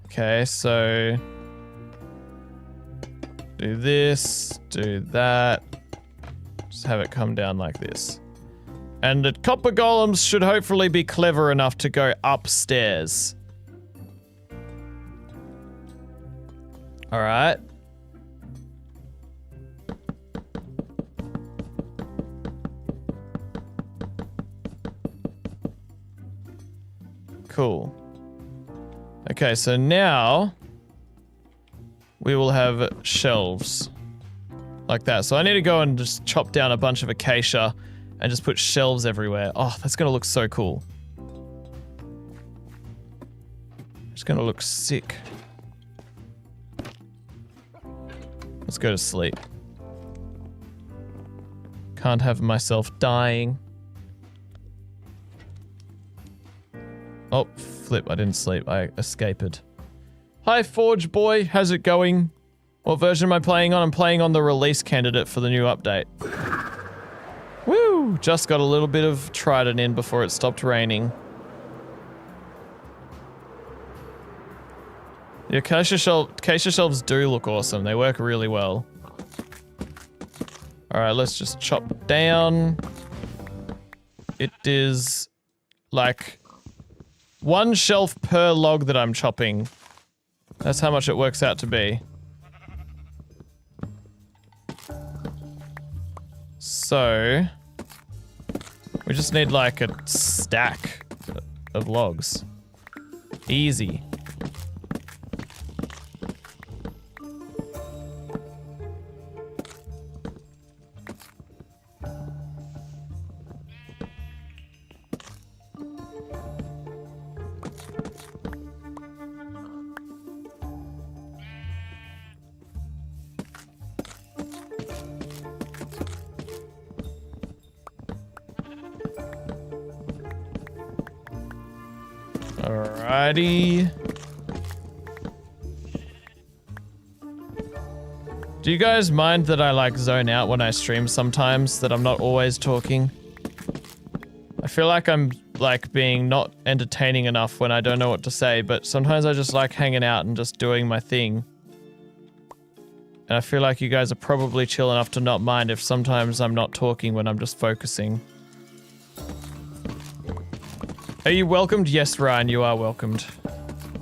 Okay, so do this, do that. Just have it come down like this. And the copper golems should hopefully be clever enough to go upstairs. Alright. Cool. Okay, so now we will have shelves like that. So I need to go and just chop down a bunch of acacia and just put shelves everywhere. Oh, that's gonna look so cool. It's gonna look sick. Let's go to sleep. Can't have myself dying. Oh, flip, I didn't sleep. I escaped. Hi, Forge Boy. How's it going? What version am I playing on? I'm playing on the release candidate for the new update. Woo! Just got a little bit of trident in before it stopped raining. The acacia shelves do look awesome. They work really well. Alright, let's just chop down. It is like 1 shelf per log that I'm chopping. That's how much it works out to be. So we just need like a stack of logs. Easy. Alrighty. Do you guys mind that I like zone out when I stream sometimes, that I'm not always talking? I feel like I'm like being not entertaining enough when I don't know what to say, but sometimes I just like hanging out and just doing my thing. And I feel like you guys are probably chill enough to not mind if sometimes I'm not talking when I'm just focusing. Are you welcomed? Yes, Ryan, you are welcomed.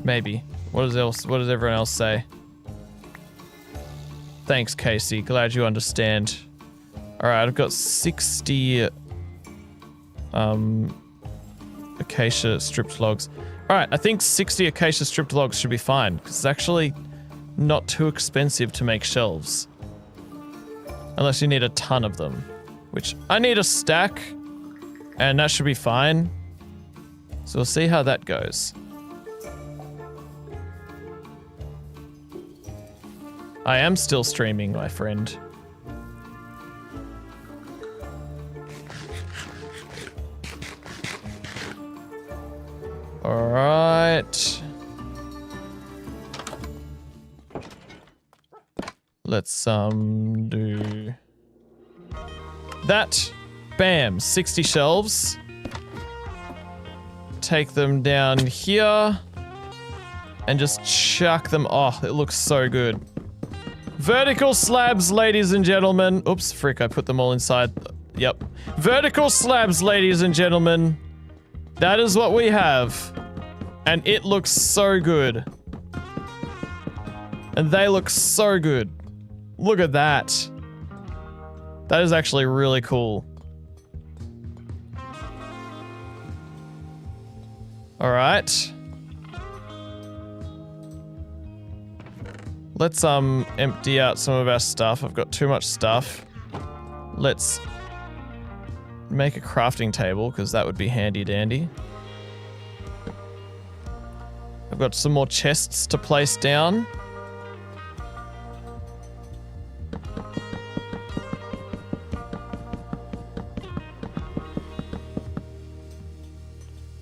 Maybe. What does everyone else say? Thanks, Casey. Glad you understand. Alright, I've got 60 Acacia stripped logs. Alright, I think 60 acacia stripped logs should be fine, because it's actually not too expensive to make shelves. Unless you need a ton of them. Which, I need a stack, and that should be fine. So we'll see how that goes. I am still streaming, my friend. Alright. Let's, do... that. Bam. 60 shelves. Take them down here. And just chuck them. Oh, it looks so good. Vertical slabs, ladies and gentlemen. Oops, frick, I put them all inside. Yep. Vertical slabs, ladies and gentlemen. That is what we have. And it looks so good. And they look so good. Look at that. That is actually really cool. Alright. Let's empty out some of our stuff. I've got too much stuff. Let's make a crafting table, because that would be handy dandy. I've got some more chests to place down.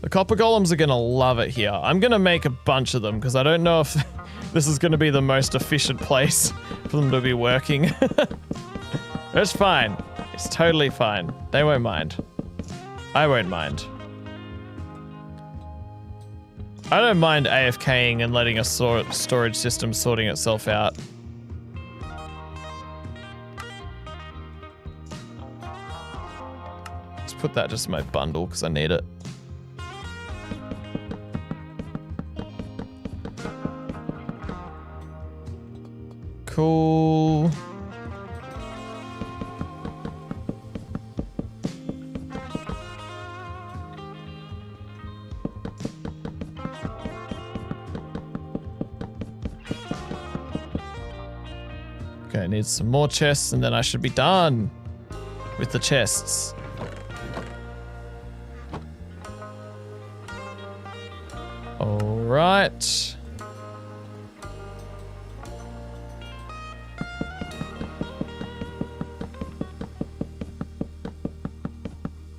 The copper golems are gonna love it here. I'm gonna make a bunch of them, because I don't know if this is gonna be the most efficient place for them to be working. It's fine. It's totally fine. They won't mind. I won't mind. I don't mind AFKing and letting a storage system sorting itself out. Let's put that just in my bundle because I need it. Cool. Okay, I need some more chests and then I should be done with the chests. All right.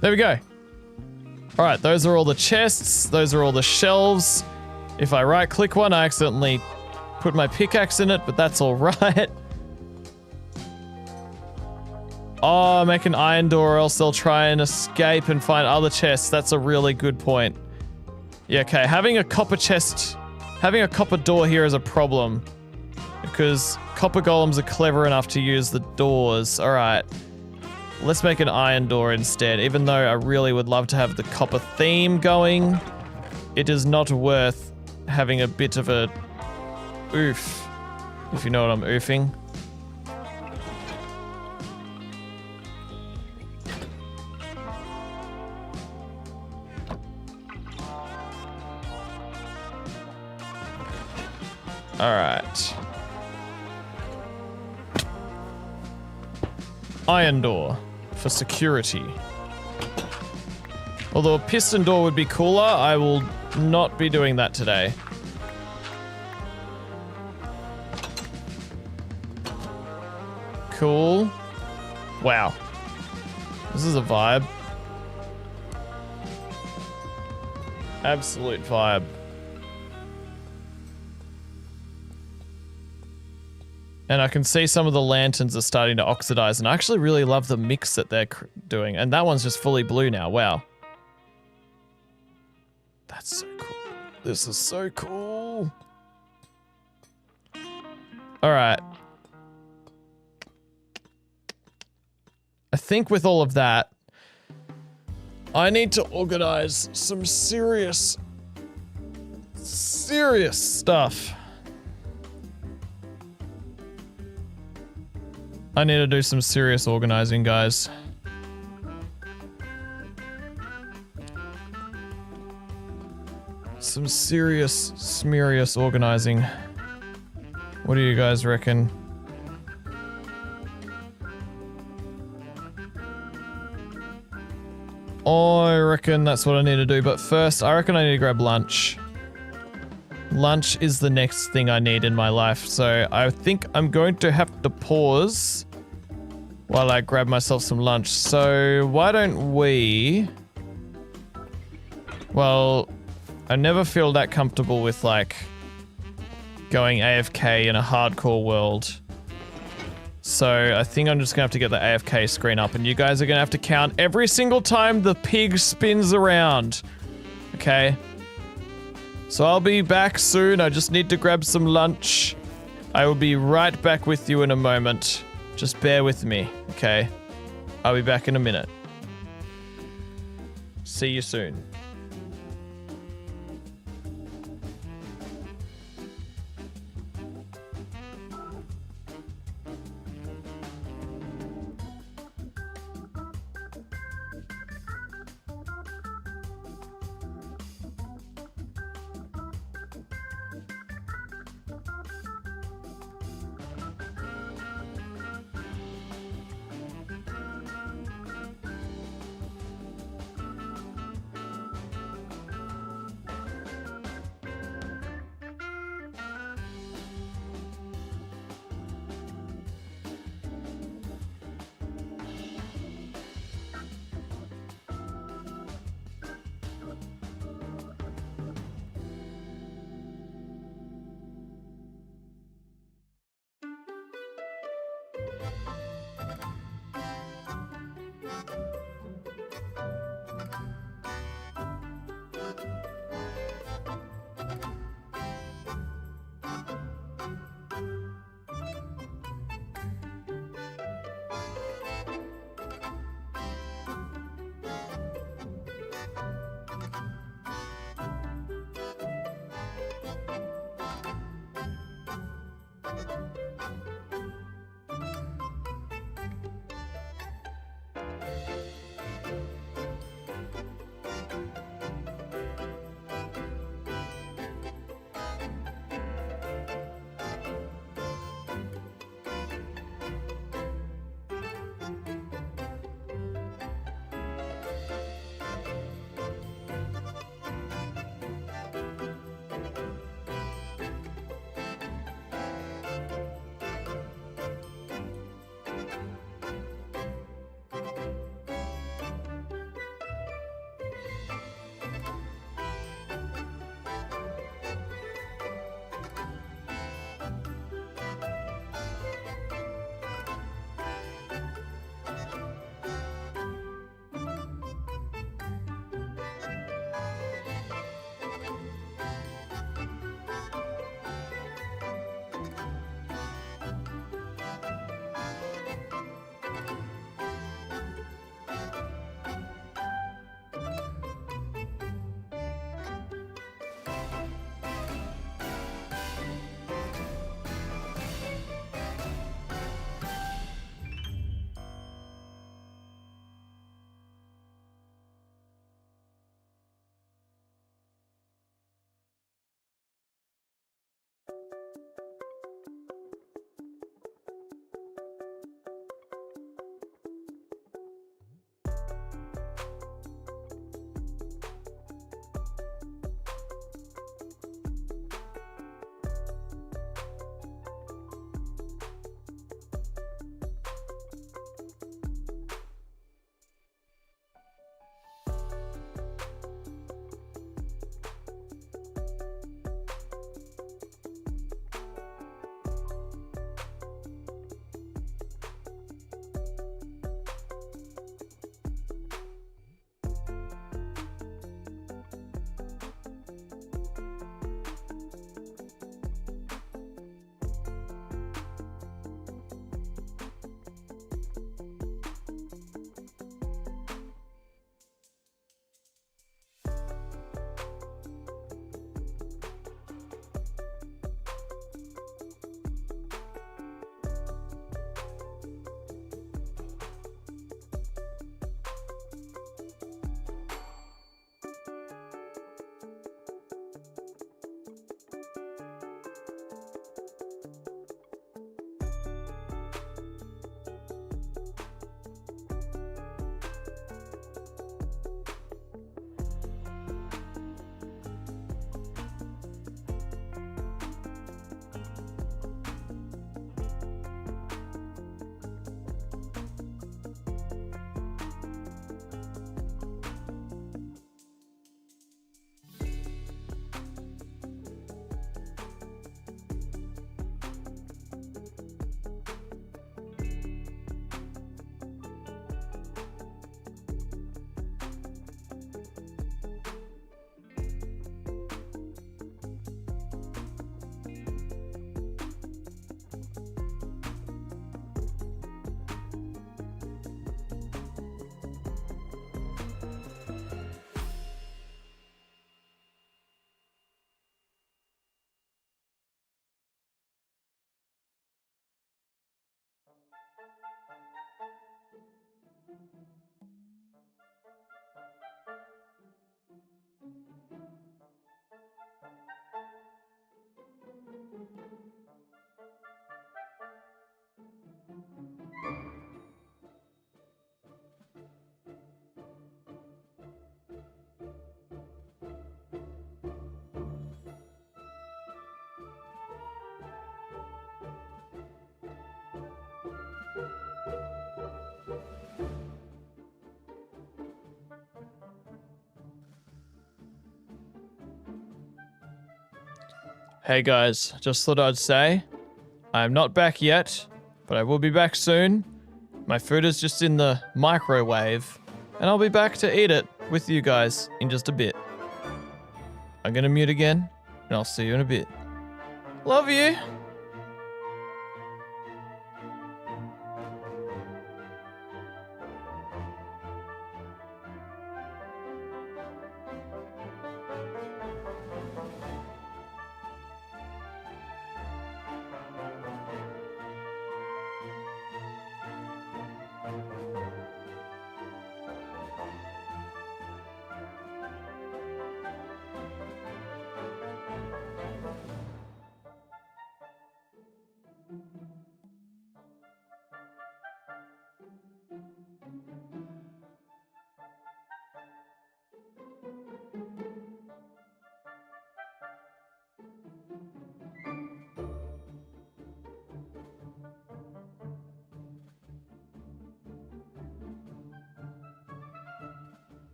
There we go. All right, those are all the chests. Those are all the shelves. If I right click one, I accidentally put my pickaxe in it, but that's all right. Oh, make an iron door or else they'll try and escape and find other chests. That's a really good point. Yeah, okay, having a copper chest, having a copper door here is a problem because copper golems are clever enough to use the doors. All right. Let's make an iron door instead. Even though I really would love to have the copper theme going, it is not worth having a bit of a oof, if you know what I'm oofing. All right. Iron door for security. Although a piston door would be cooler, I will not be doing that today. Cool. Wow. This is a vibe. Absolute vibe. And I can see some of the lanterns are starting to oxidize, and I actually really love the mix that they're doing. And that one's just fully blue now. Wow. That's so cool. This is so cool. All right. I think with all of that, I need to organize some serious stuff. I need to do some serious organizing, guys. some serious, smerious organizing. What do you guys reckon? I reckon that's what I need to do, but first, I reckon I need to grab lunch. Lunch is the next thing I need in my life, so I think I'm going to have to pause while I grab myself some lunch. So, why don't we... Well, I never feel that comfortable with, like, going AFK in a hardcore world. So, I think I'm just gonna have to get the AFK screen up, and you guys are gonna have to count every single time the pig spins around. Okay? So I'll be back soon. I just need to grab some lunch. I will be right back with you in a moment. Just bear with me, okay? I'll be back in a minute. See you soon. Hey guys, just thought I'd say, I'm not back yet, but I will be back soon. My food is just in the microwave, and I'll be back to eat it with you guys in just a bit. I'm gonna mute again, and I'll see you in a bit. Love you!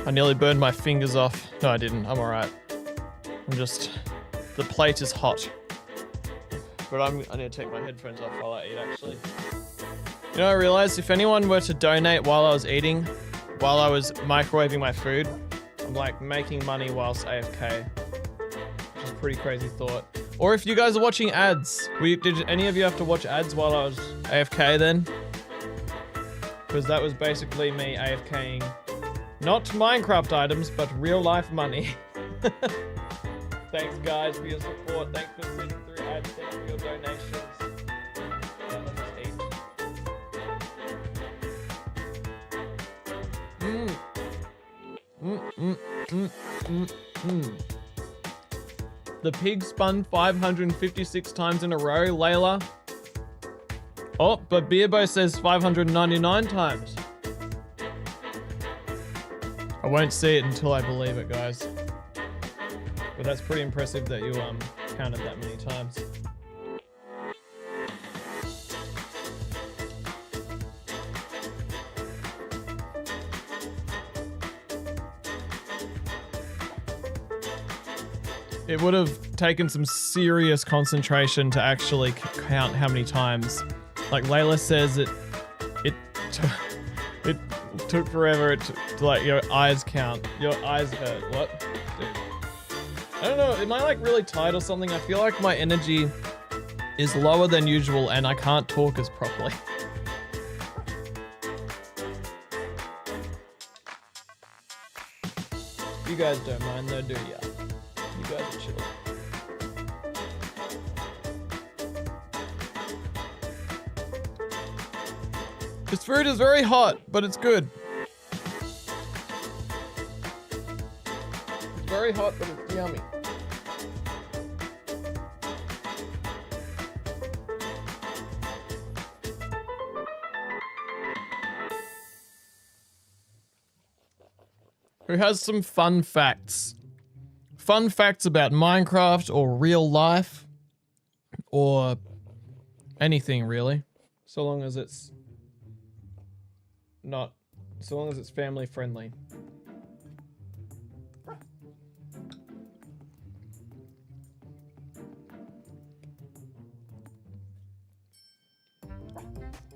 I nearly burned my fingers off. No, I didn't. I'm alright. The plate is hot. But I need to take my headphones off while I eat, actually. You know, I realized if anyone were to donate while I was eating, while I was microwaving my food, I'm like making money whilst AFK. Which is a pretty crazy thought. Or if you guys are watching ads, did any of you have to watch ads while I was AFK then? Because that was basically me AFKing, not Minecraft items, but real life money. Thanks guys for your support. Thanks for sitting through ads. Thanks for your donations. The pig spun 556 times in a row, Layla. Oh, but Beerbo says 599 times. I won't see it until I believe it, guys. But that's pretty impressive that you counted that many times. It would have taken some serious concentration to actually count how many times. Like Layla says, it took forever to like your eyes count. Your eyes hurt. What? Dude. I don't know. Am I like really tired or something? I feel like my energy is lower than usual and I can't talk as properly. You guys don't mind though, do ya? You guys are chill. This food is very hot, but it's good. It's very hot, but it's yummy. Who has some fun facts? Fun facts about Minecraft or real life or anything really, so long as it's family friendly.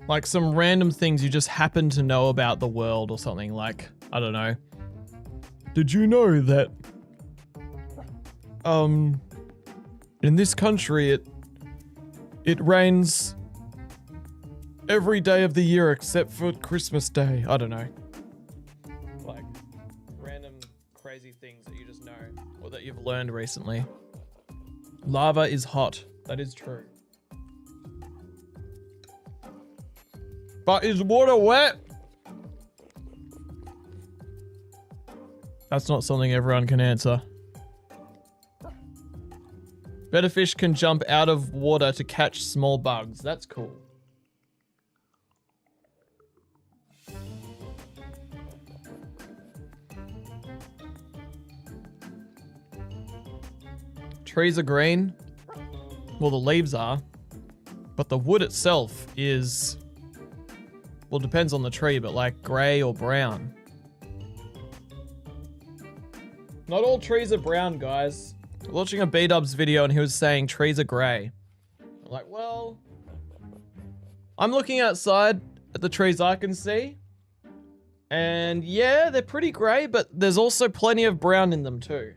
Like some random things you just happen to know about the world or something, like, I don't know. Did you know that in this country it rains every day of the year except for Christmas Day? I don't know. Like random crazy things that you just know or that you've learned recently. Lava is hot. That is true. But is water wet? That's not something everyone can answer. Better fish can jump out of water to catch small bugs. That's cool. Trees are green. Well, the leaves are. But the wood itself is... well, depends on the tree, but like grey or brown. Not all trees are brown, guys. I was watching a B-Dubs video and he was saying trees are grey. I'm like, well... I'm looking outside at the trees I can see. And yeah, they're pretty grey, but there's also plenty of brown in them too.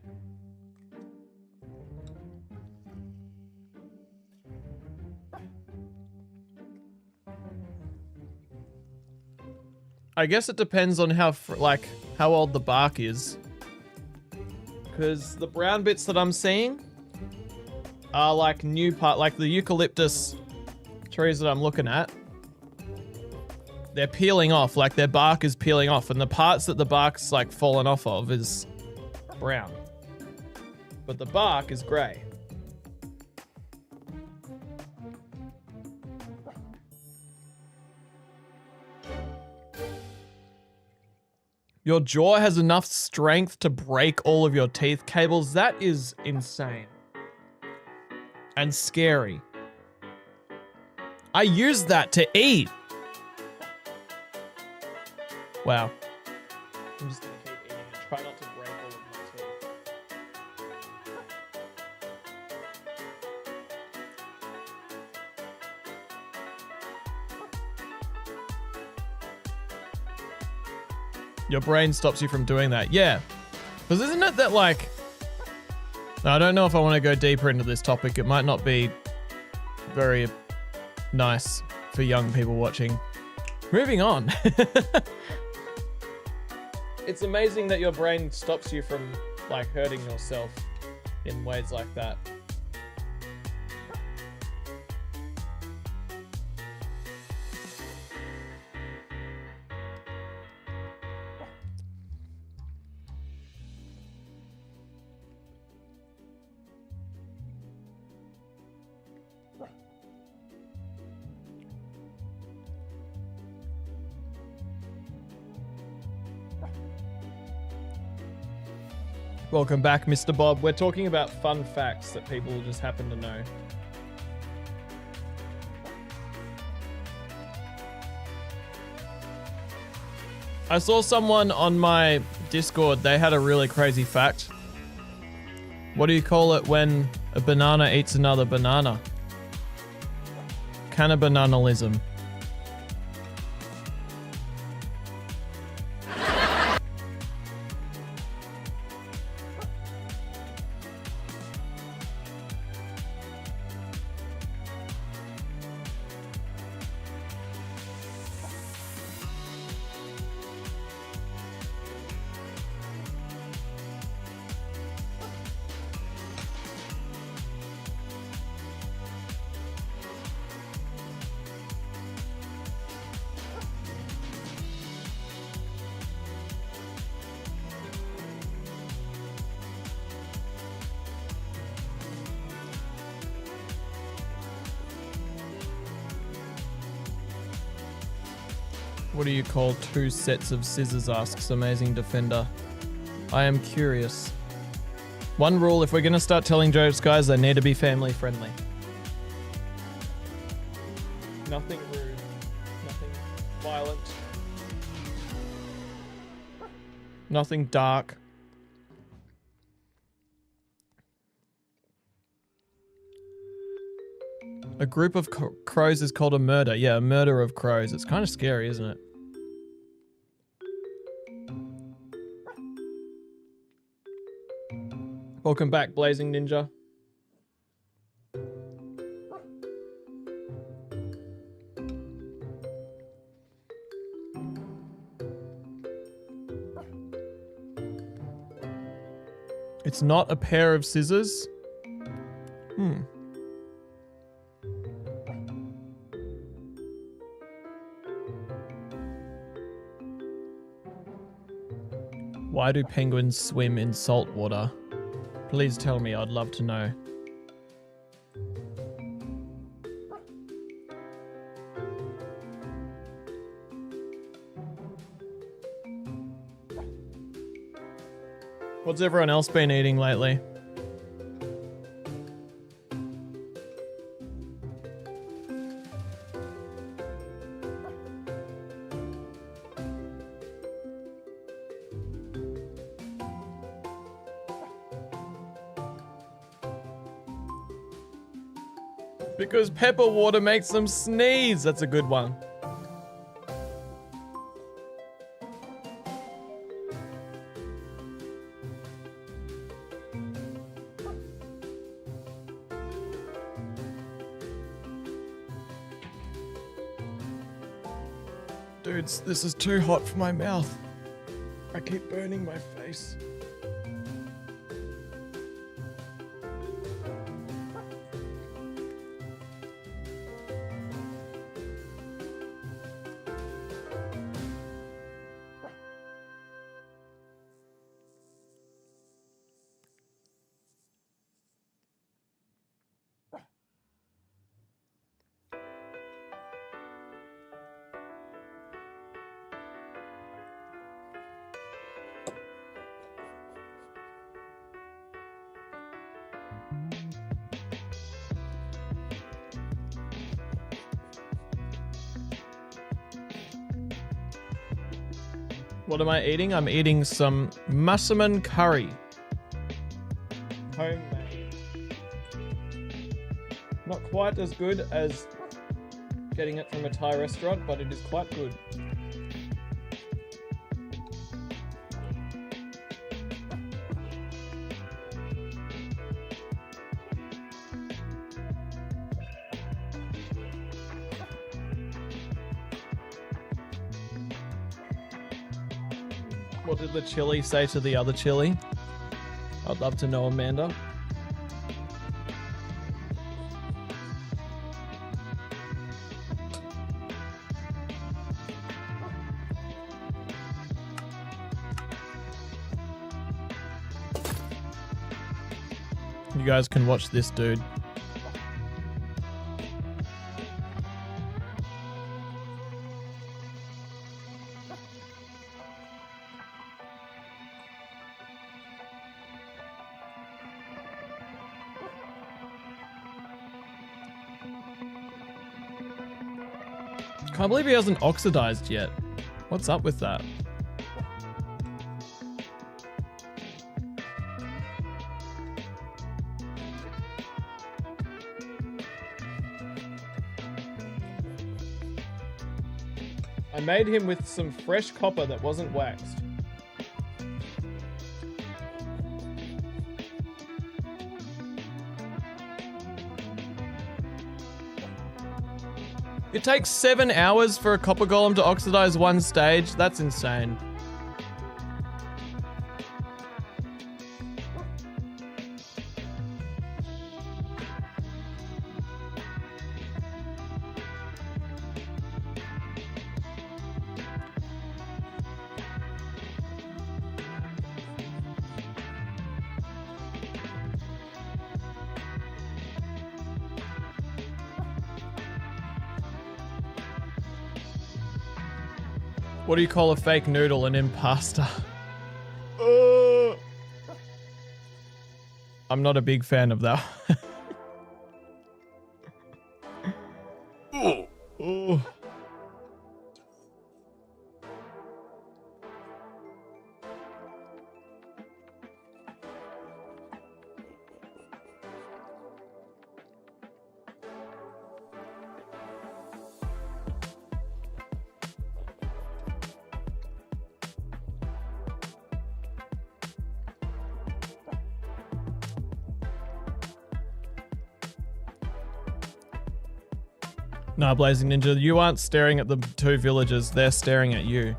I guess it depends on how old the bark is. Because the brown bits that I'm seeing are like new part, like the eucalyptus trees that I'm looking at. They're peeling off, like their bark is peeling off, and the parts that the bark's like fallen off of is brown. But the bark is grey. Your jaw has enough strength to break all of your teeth cables. That is insane. And scary. I use that to eat. Wow. I'm just gonna keep eating and try not to break all of my teeth. Your brain stops you from doing that. Yeah. Because isn't it that like... I don't know if I want to go deeper into this topic. It might not be very nice for young people watching. Moving on. It's amazing that your brain stops you from like hurting yourself in ways like that. Welcome back, Mr. Bob. We're talking about fun facts that people just happen to know. I saw someone on my Discord, they had a really crazy fact. What do you call it when a banana eats another banana? Cannabananalism. What do you call two sets of scissors, asks Amazing Defender. I am curious. One rule, if we're going to start telling jokes, guys, they need to be family friendly. Nothing rude. Nothing violent. Nothing dark. A group of crows is called a murder. Yeah, a murder of crows. It's kind of scary, isn't it? Welcome back, Blazing Ninja. It's not a pair of scissors? Why do penguins swim in salt water? Please tell me, I'd love to know. What's everyone else been eating lately? Because pepper water makes them sneeze. That's a good one. Dudes, this is too hot for my mouth. I keep burning my face. What am I eating? I'm eating some massaman curry. Homemade. Not quite as good as getting it from a Thai restaurant, but it is quite good. What did the chili say to the other chili? I'd love to know, Amanda. You guys can watch this dude. Can't believe he hasn't oxidized yet. What's up with that? I made him with some fresh copper that wasn't waxed. It takes 7 hours for a copper golem to oxidize one stage. That's insane. What do you call a fake noodle? An impasta. I'm not a big fan of that. Nah, Blazing Ninja, you aren't staring at the two villagers, they're staring at you.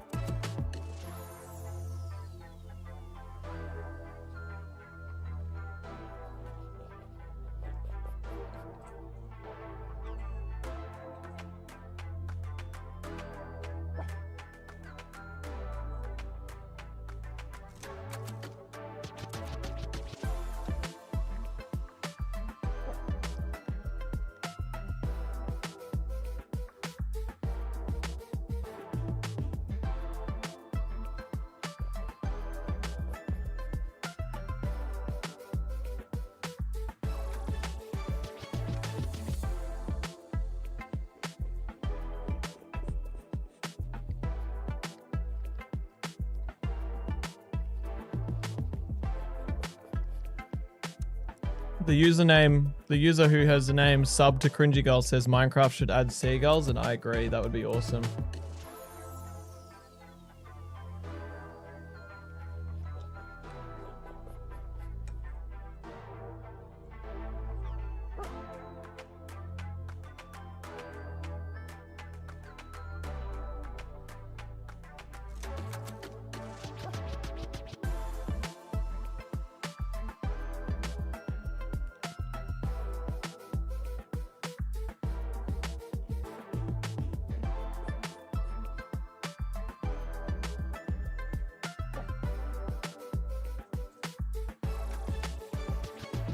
The user who has the name sub to CringyGull says Minecraft should add seagulls, and I agree, that would be awesome.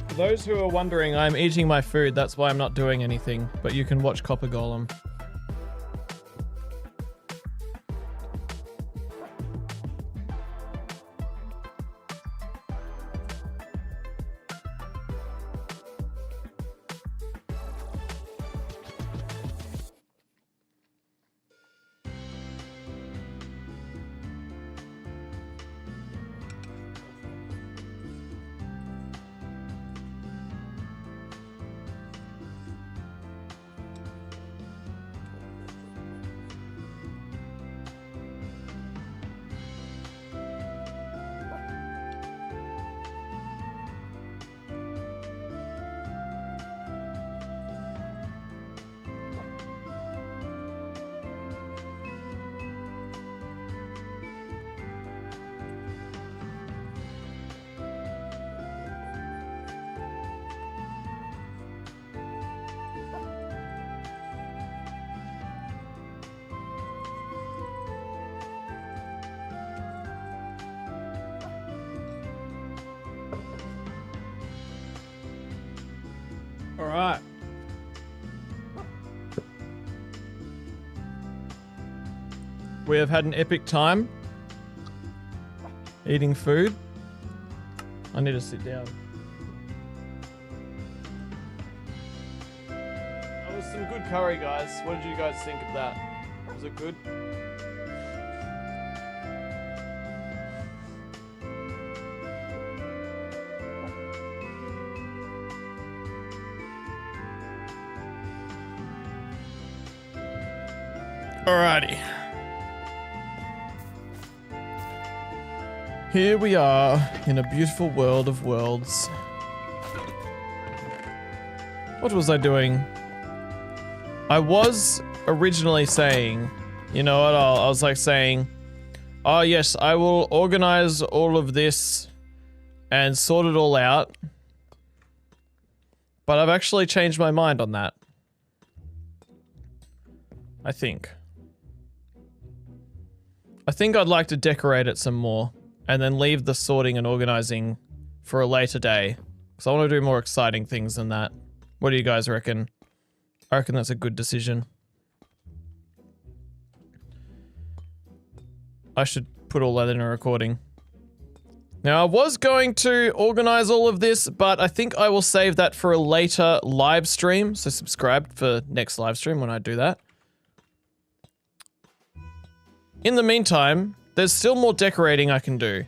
For those who are wondering, I'm eating my food, that's why I'm not doing anything, but you can watch Copper Golem. All right. We have had an epic time eating food. I need to sit down. That was some good curry, guys. What did you guys think of that? Was it good? Alrighty. Here we are in a beautiful world of worlds. What was I doing? I was originally saying, you know what, I was like saying, oh yes, I will organize all of this and sort it all out. But I've actually changed my mind on that. I think I'd like to decorate it some more and then leave the sorting and organizing for a later day. Because I want to do more exciting things than that. What do you guys reckon? I reckon that's a good decision. I should put all that in a recording. Now, I was going to organize all of this, but I think I will save that for a later live stream. So subscribe for next live stream when I do that. In the meantime, there's still more decorating I can do.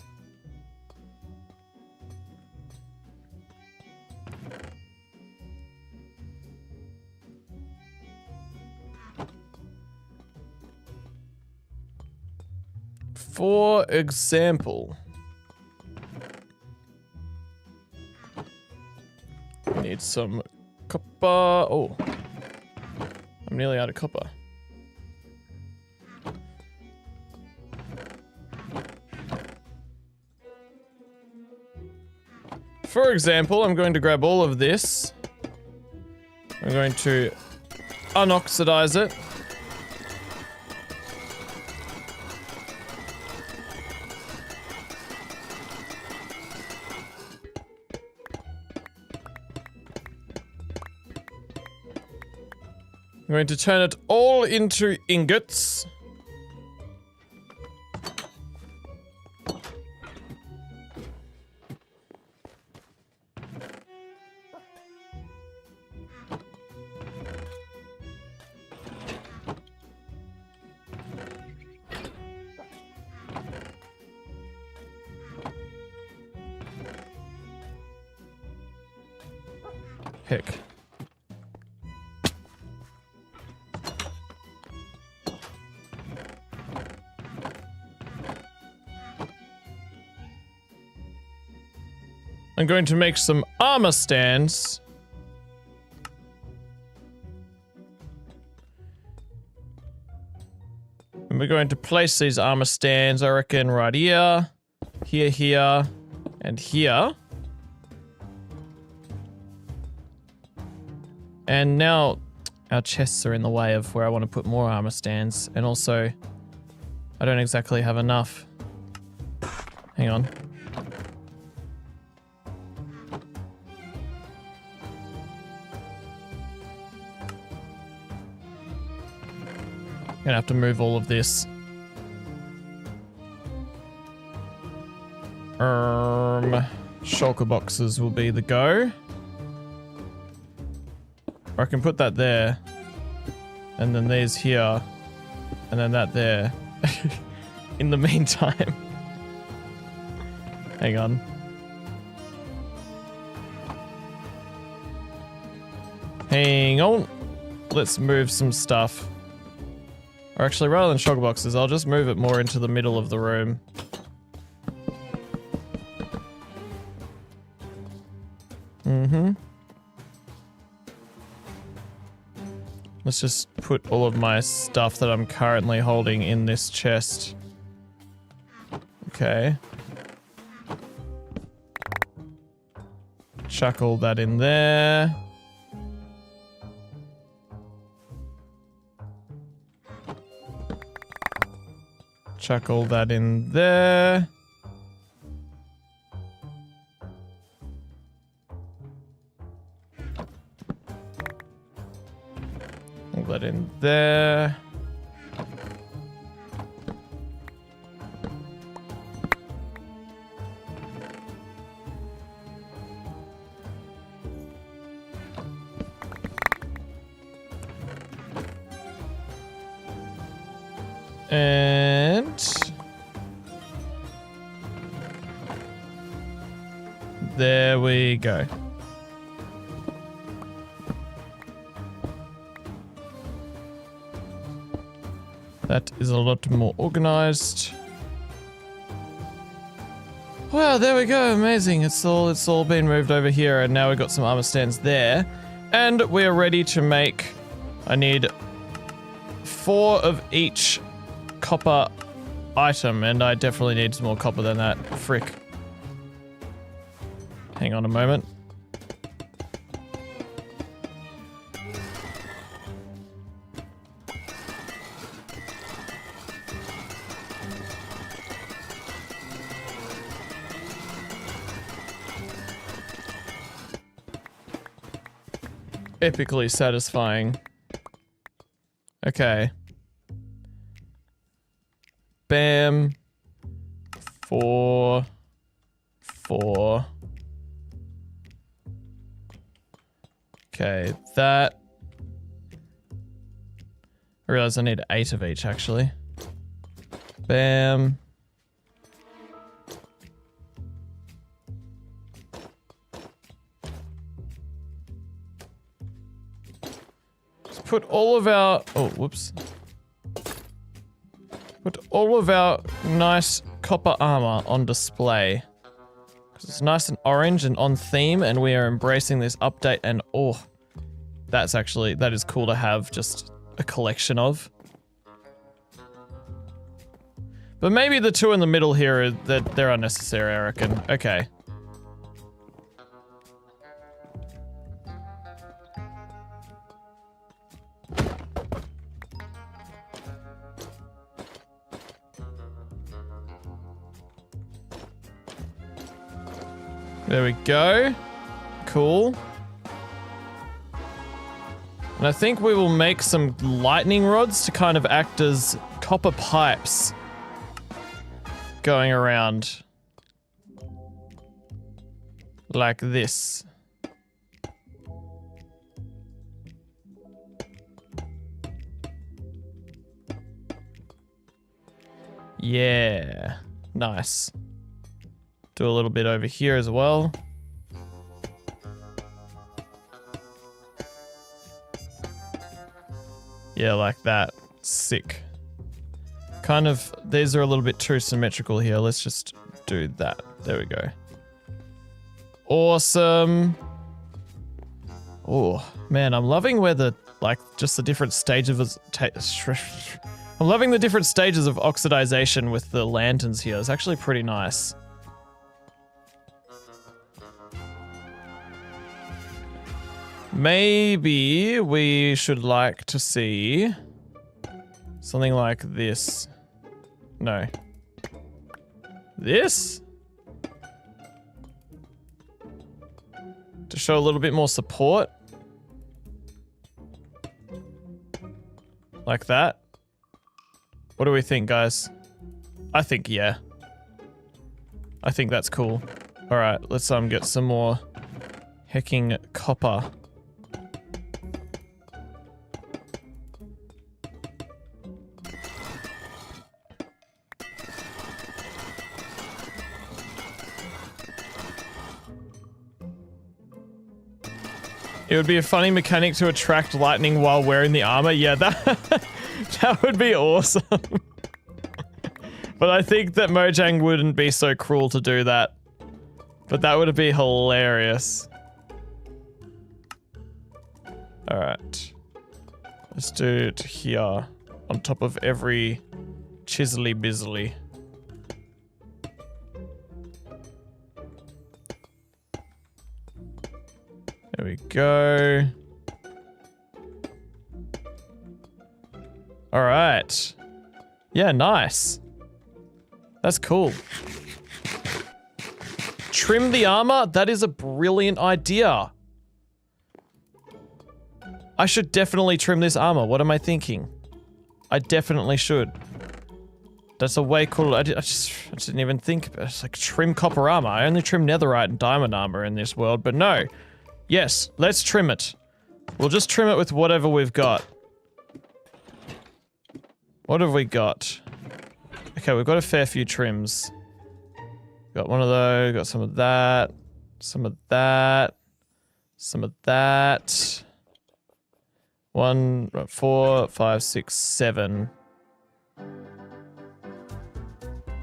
For example, I need some copper. Oh, I'm nearly out of copper. For example, I'm going to grab all of this. I'm going to unoxidize it. I'm going to turn it all into ingots. Heck. I'm going to make some armor stands. And we're going to place these armor stands, I reckon, right here, here, and here. And now our chests are in the way of where I want to put more armor stands. And also, I don't exactly have enough. Hang on. Gonna have to move all of this. Shulker boxes will be the go. Or I can put that there. And then these here. And then that there. In the meantime. Hang on. Hang on. Let's move some stuff. Or actually, rather than shulker boxes, I'll just move it more into the middle of the room. Let's just put all of my stuff that I'm currently holding in this chest. Okay. Chuck all that in there. Chuck all that in there. there. And there we go. That is a lot more organized. Wow, there we go. Amazing. It's all been moved over here, and now we've got some armor stands there. And we're ready to make, I need 4 of each copper item, and I definitely need some more copper than that. Frick. Hang on a moment. Epically satisfying. Okay. Bam. 4. 4. Okay, that. I realize I need 8 of each, actually. Bam. Put all of our, oh, whoops. Put all of our nice copper armor on display. Because it's nice and orange and on theme, and we are embracing this update, and oh, that is cool to have just a collection of. But maybe the 2 in the middle here, they're unnecessary, I reckon. Okay. There we go. Cool. And I think we will make some lightning rods to kind of act as copper pipes going around. Like this. Yeah. Nice. Do a little bit over here as well. Yeah, like that. Sick. Kind of, these are a little bit too symmetrical here. Let's just do that. There we go. Awesome. Oh, man, I'm loving where the, like, just the different stages of, I'm loving the different stages of oxidization with the lanterns here. It's actually pretty nice. Maybe we should like to see something like this. No. This? To show a little bit more support. Like that. What do we think, guys? I think, yeah. I think that's cool. Alright, let's get some more hecking copper. It would be a funny mechanic to attract lightning while wearing the armor. Yeah, that would be awesome. But I think that Mojang wouldn't be so cruel to do that. But that would be hilarious. Alright. Let's do it here. On top of every chiselly bizzly. There we go. All right. Yeah, nice. That's cool. Trim the armor? That is a brilliant idea. I should definitely trim this armor. What am I thinking? I definitely should. That's a way cool. I just didn't even think about it. It's like trim copper armor. I only trim netherite and diamond armor in this world, but no. Yes, let's trim it. We'll just trim it with whatever we've got. What have we got? Okay, we've got a fair few trims. Got one of those, got some of that, some of that, some of that. 1, 4, 5, 6, 7.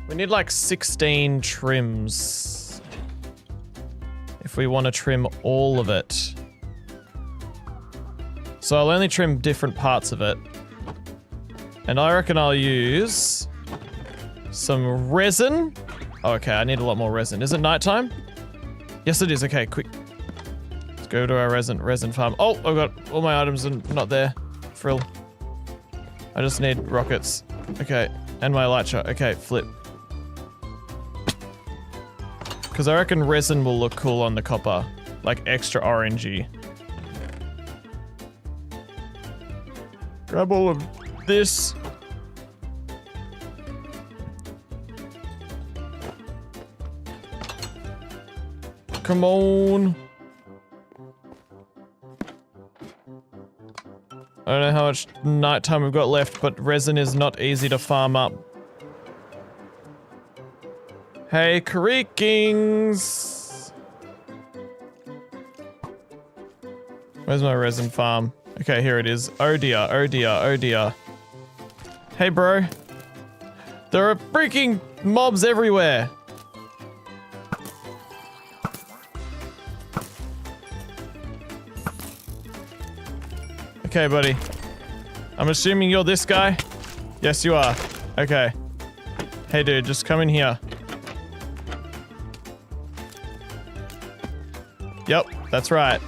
We need like 16 trims if we want to trim all of it. So I'll only trim different parts of it. And I reckon I'll use some resin. Oh, okay, I need a lot more resin. Is it nighttime? Yes, it is. Okay, quick. Let's go to our resin farm. Oh, I've got all my items and not there. Frill. I just need rockets. Okay, and my elytra. Okay, flip. Because I reckon resin will look cool on the copper. Like extra orangey. Grab all of this. Come on. I don't know how much nighttime we've got left, but resin is not easy to farm up. Hey, Creakings! Where's my resin farm? Okay, here it is. Oh dear, oh dear, oh dear. Hey, bro. There are freaking mobs everywhere. Okay, buddy. I'm assuming you're this guy? Yes, you are. Okay. Hey, dude, just come in here. Yep, that's right.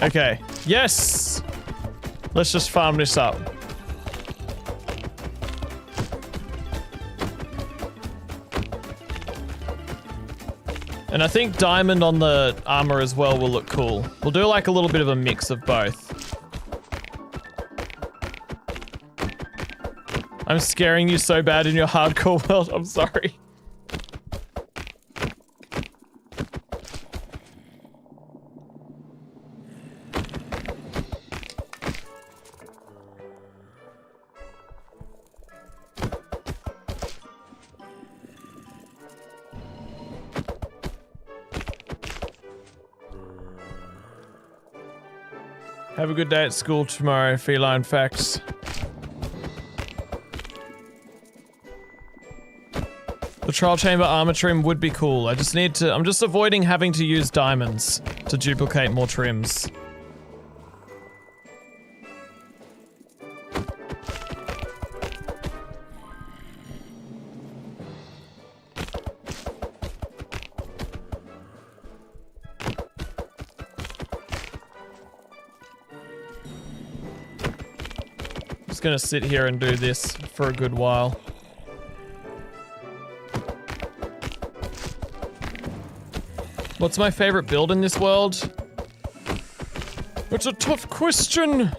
Okay. Yes! Let's just farm this up. And I think diamond on the armor as well will look cool. We'll do like a little bit of a mix of both. I'm scaring you so bad in your hardcore world, I'm sorry. Have a good day at school tomorrow, feline facts. The trial chamber armor trim would be cool. I just need to, I'm just avoiding having to use diamonds to duplicate more trims. Gonna sit here and do this for a good while. What's my favorite build in this world? It's a tough question.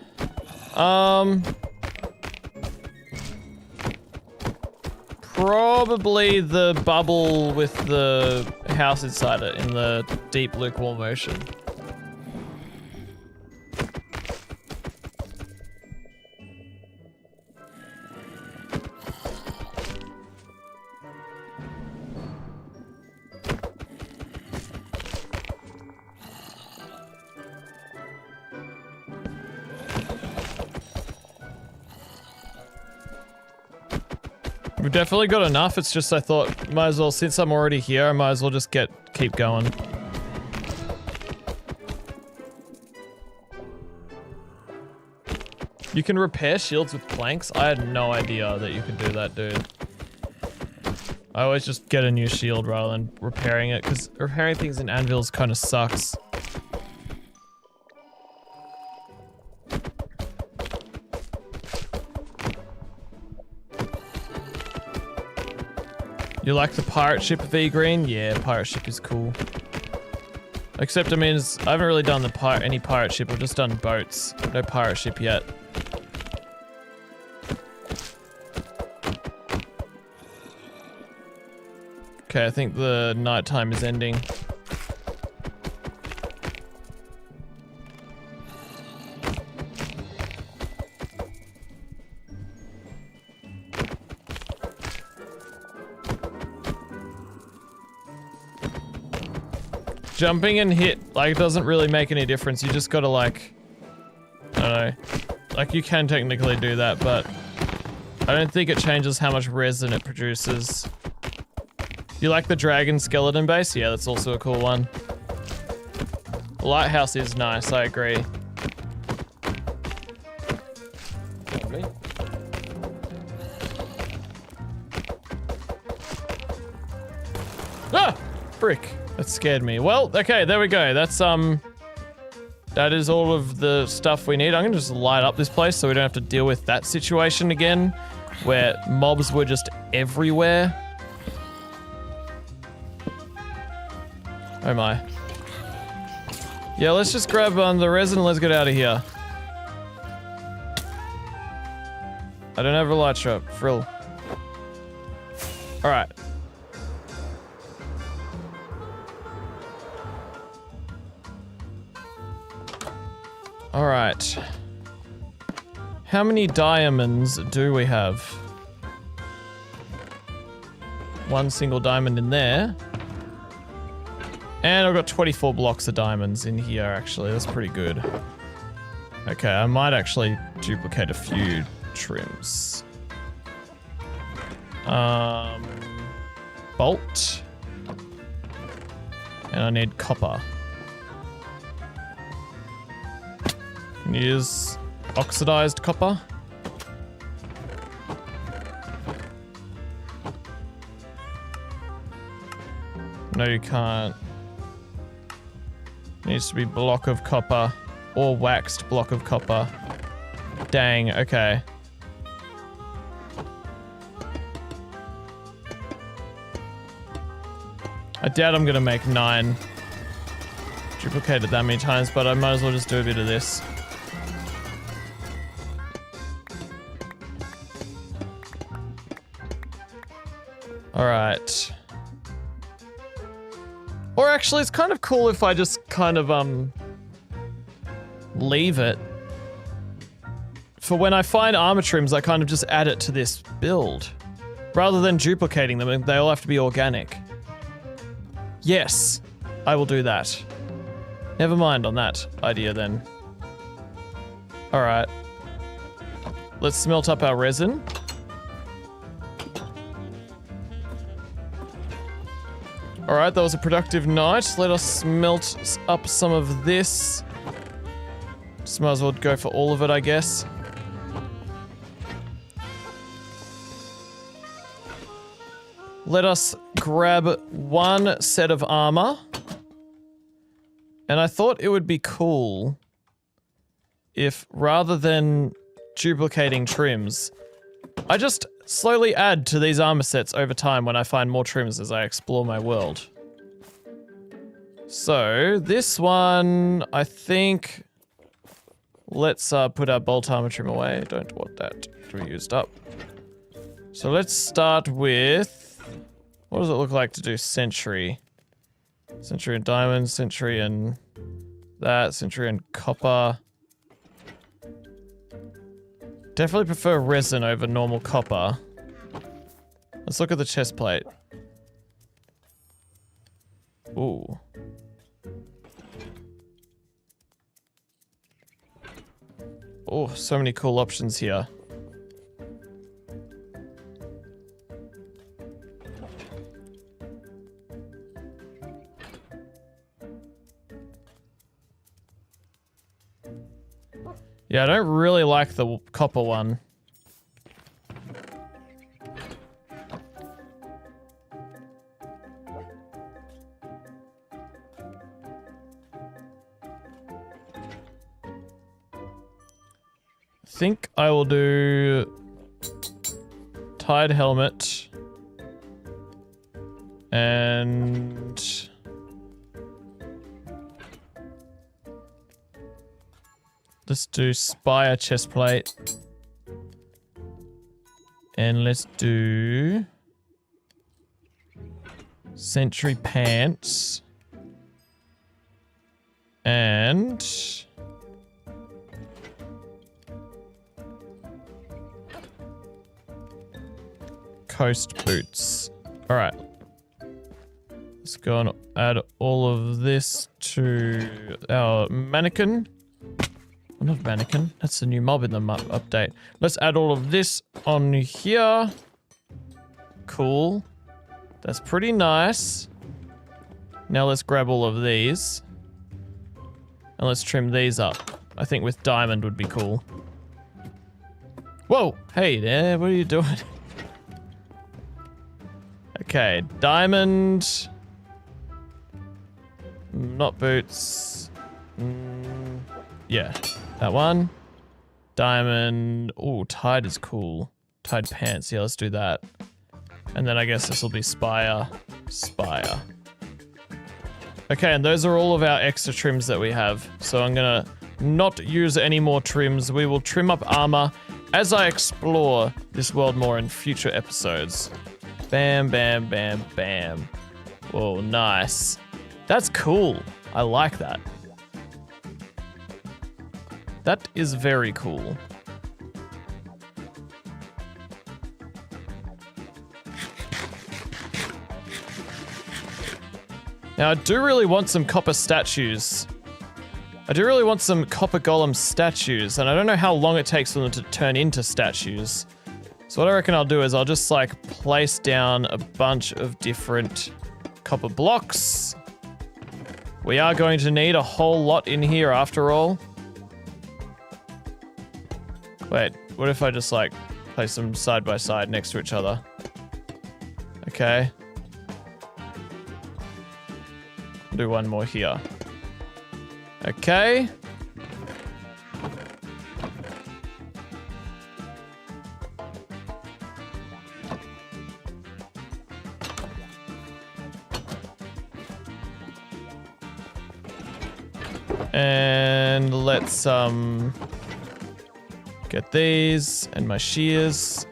Probably the bubble with the house inside it in the deep lukewarm ocean. We've definitely got enough, it's just I thought, might as well, since I'm already here, I might as well just keep going. You can repair shields with planks? I had no idea that you could do that, dude. I always just get a new shield rather than repairing it, because repairing things in anvils kind of sucks. You like the pirate ship V Green? Yeah, pirate ship is cool. Except, I mean, I haven't really done any pirate ship. I've just done boats. No pirate ship yet. Okay, I think the nighttime is ending. Jumping and hit, like, doesn't really make any difference. You just gotta, like, I don't know. Like, you can technically do that, but I don't think it changes how much resin it produces. You like the dragon skeleton base? Yeah, that's also a cool one. The lighthouse is nice, I agree. Ah! Frick. That scared me. Well, okay, there we go. That's, that is all of the stuff we need. I'm gonna just light up this place so we don't have to deal with that situation again, where mobs were just everywhere. Oh my. Yeah, let's just grab the resin and let's get out of here. I don't have a light strap. Frill. Alright. Alright. How many diamonds do we have? One single diamond in there. And I've got 24 blocks of diamonds in here, actually. That's pretty good. Okay, I might actually duplicate a few trims. Bolt. And I need copper. Use oxidized copper. No, you can't. Needs to be block of copper or waxed block of copper. Dang, okay. I doubt I'm gonna make 9. Duplicated that many times, but I might as well just do a bit of this. Alright. Or actually, it's kind of cool if I just kind of, leave it. For when I find armor trims, I kind of just add it to this build. Rather than duplicating them, they all have to be organic. Yes, I will do that. Never mind on that idea then. Alright. Let's smelt up our resin. Alright, that was a productive night. Let us smelt up some of this. Just might as well go for all of it, I guess. Let us grab one set of armor. And I thought it would be cool if, rather than duplicating trims, I just slowly add to these armor sets over time when I find more trims as I explore my world. So, this one, I think... Let's put our bolt armor trim away. Don't want that to be used up. So let's start with... What does it look like to do sentry? Sentry and diamond, sentry and that, sentry and copper. Definitely prefer resin over normal copper. Let's look at the chest plate. Ooh. Oh, so many cool options here. Yeah, I don't really like the copper one. I think I will do tied helmet and Let's do Spire chestplate. And let's do Sentry pants. And Coast boots. All right. Let's go and add all of this to our mannequin. Well, not mannequin. That's the new mob in the update. Let's add all of this on here. Cool. That's pretty nice. Now let's grab all of these. And let's trim these up. I think with diamond would be cool. Whoa! Hey there, what are you doing? Okay, diamond. Not boots. Yeah, that one. Diamond. Oh, tied is cool. Tied pants. Yeah, let's do that. And then I guess this will be spire. Spire. Okay, and those are all of our extra trims that we have. So I'm gonna not use any more trims. We will trim up armor as I explore this world more in future episodes. Bam, bam, bam, bam. Whoa, nice. That's cool. I like that. That is very cool. Now, I do really want some copper statues. I do really want some copper golem statues, and I don't know how long it takes for them to turn into statues. So what I reckon I'll do is I'll just, like, place down a bunch of different copper blocks. We are going to need a whole lot in here after all. Wait, what if I just, like, place them side by side next to each other? Okay. Do one more here. Okay. And let's get these and my shears.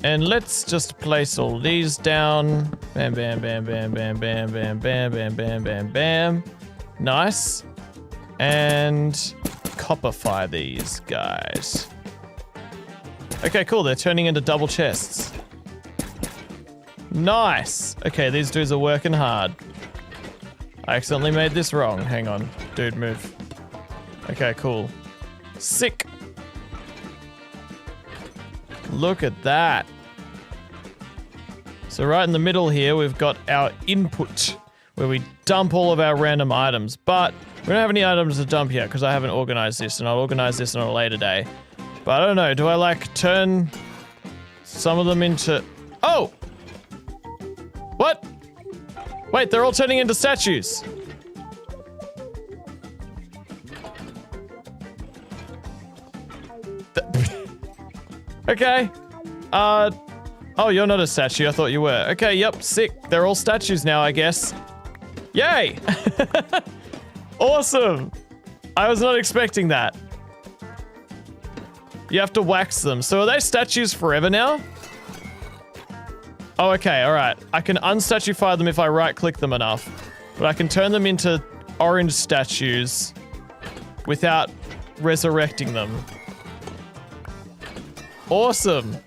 And let's just place all these down. Bam, bam, bam, bam, bam, bam, bam, bam, bam, bam, bam, bam. Nice. And copperfy these guys. Okay, cool. They're turning into double chests. Nice. Okay, these dudes are working hard. I accidentally made this wrong. Hang on. Dude, move. Okay, cool. Sick. Look at that. So right in the middle here, we've got our input, where we dump all of our random items. But we don't have any items to dump yet, because I haven't organized this, and I'll organize this on a later day. But I don't know, do I, like, turn some of them into... Oh! What? Wait, they're all turning into statues. Okay. Oh, you're not a statue. I thought you were. Okay, yep, sick. They're all statues now, I guess. Yay! Awesome! I was not expecting that. You have to wax them. So are they statues forever now? Oh, okay, alright. I can unstatuify them if I right-click them enough. But I can turn them into orange statues without resurrecting them. Awesome!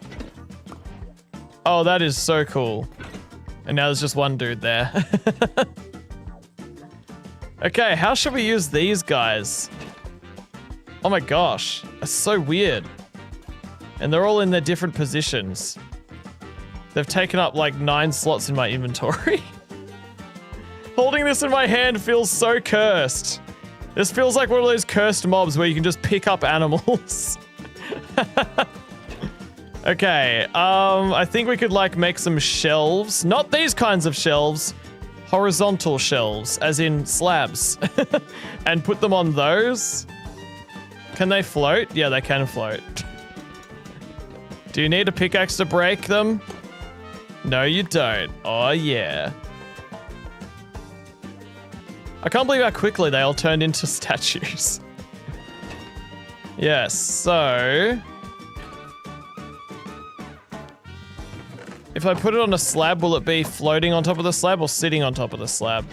Oh, that is so cool. And now there's just one dude there. Okay, how should we use these guys? Oh my gosh, that's so weird. And they're all in their different positions. They've taken up like 9 slots in my inventory. Holding this in my hand feels so cursed. This feels like one of those cursed mobs where you can just pick up animals. Okay, I think we could, like, make some shelves. Not these kinds of shelves. Horizontal shelves, as in slabs. And put them on those. Can they float? Yeah, they can float. Do you need a pickaxe to break them? No, you don't. Oh, yeah. I can't believe how quickly they all turned into statues. Yes, so... if I put it on a slab, will it be floating on top of the slab or sitting on top of the slab?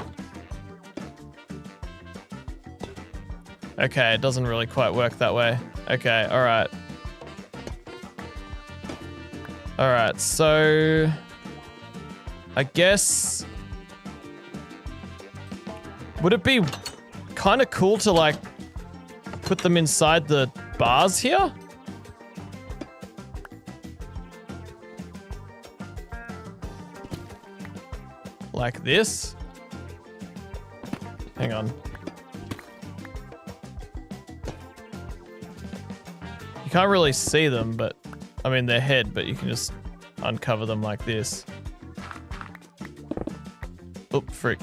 Okay, it doesn't really quite work that way. Okay, alright. Alright, so... I guess... would it be kind of cool to, like, put them inside the bars here? Like this? Hang on. You can't really see them, but... I mean, their head, but you can just uncover them like this. Oop, frick.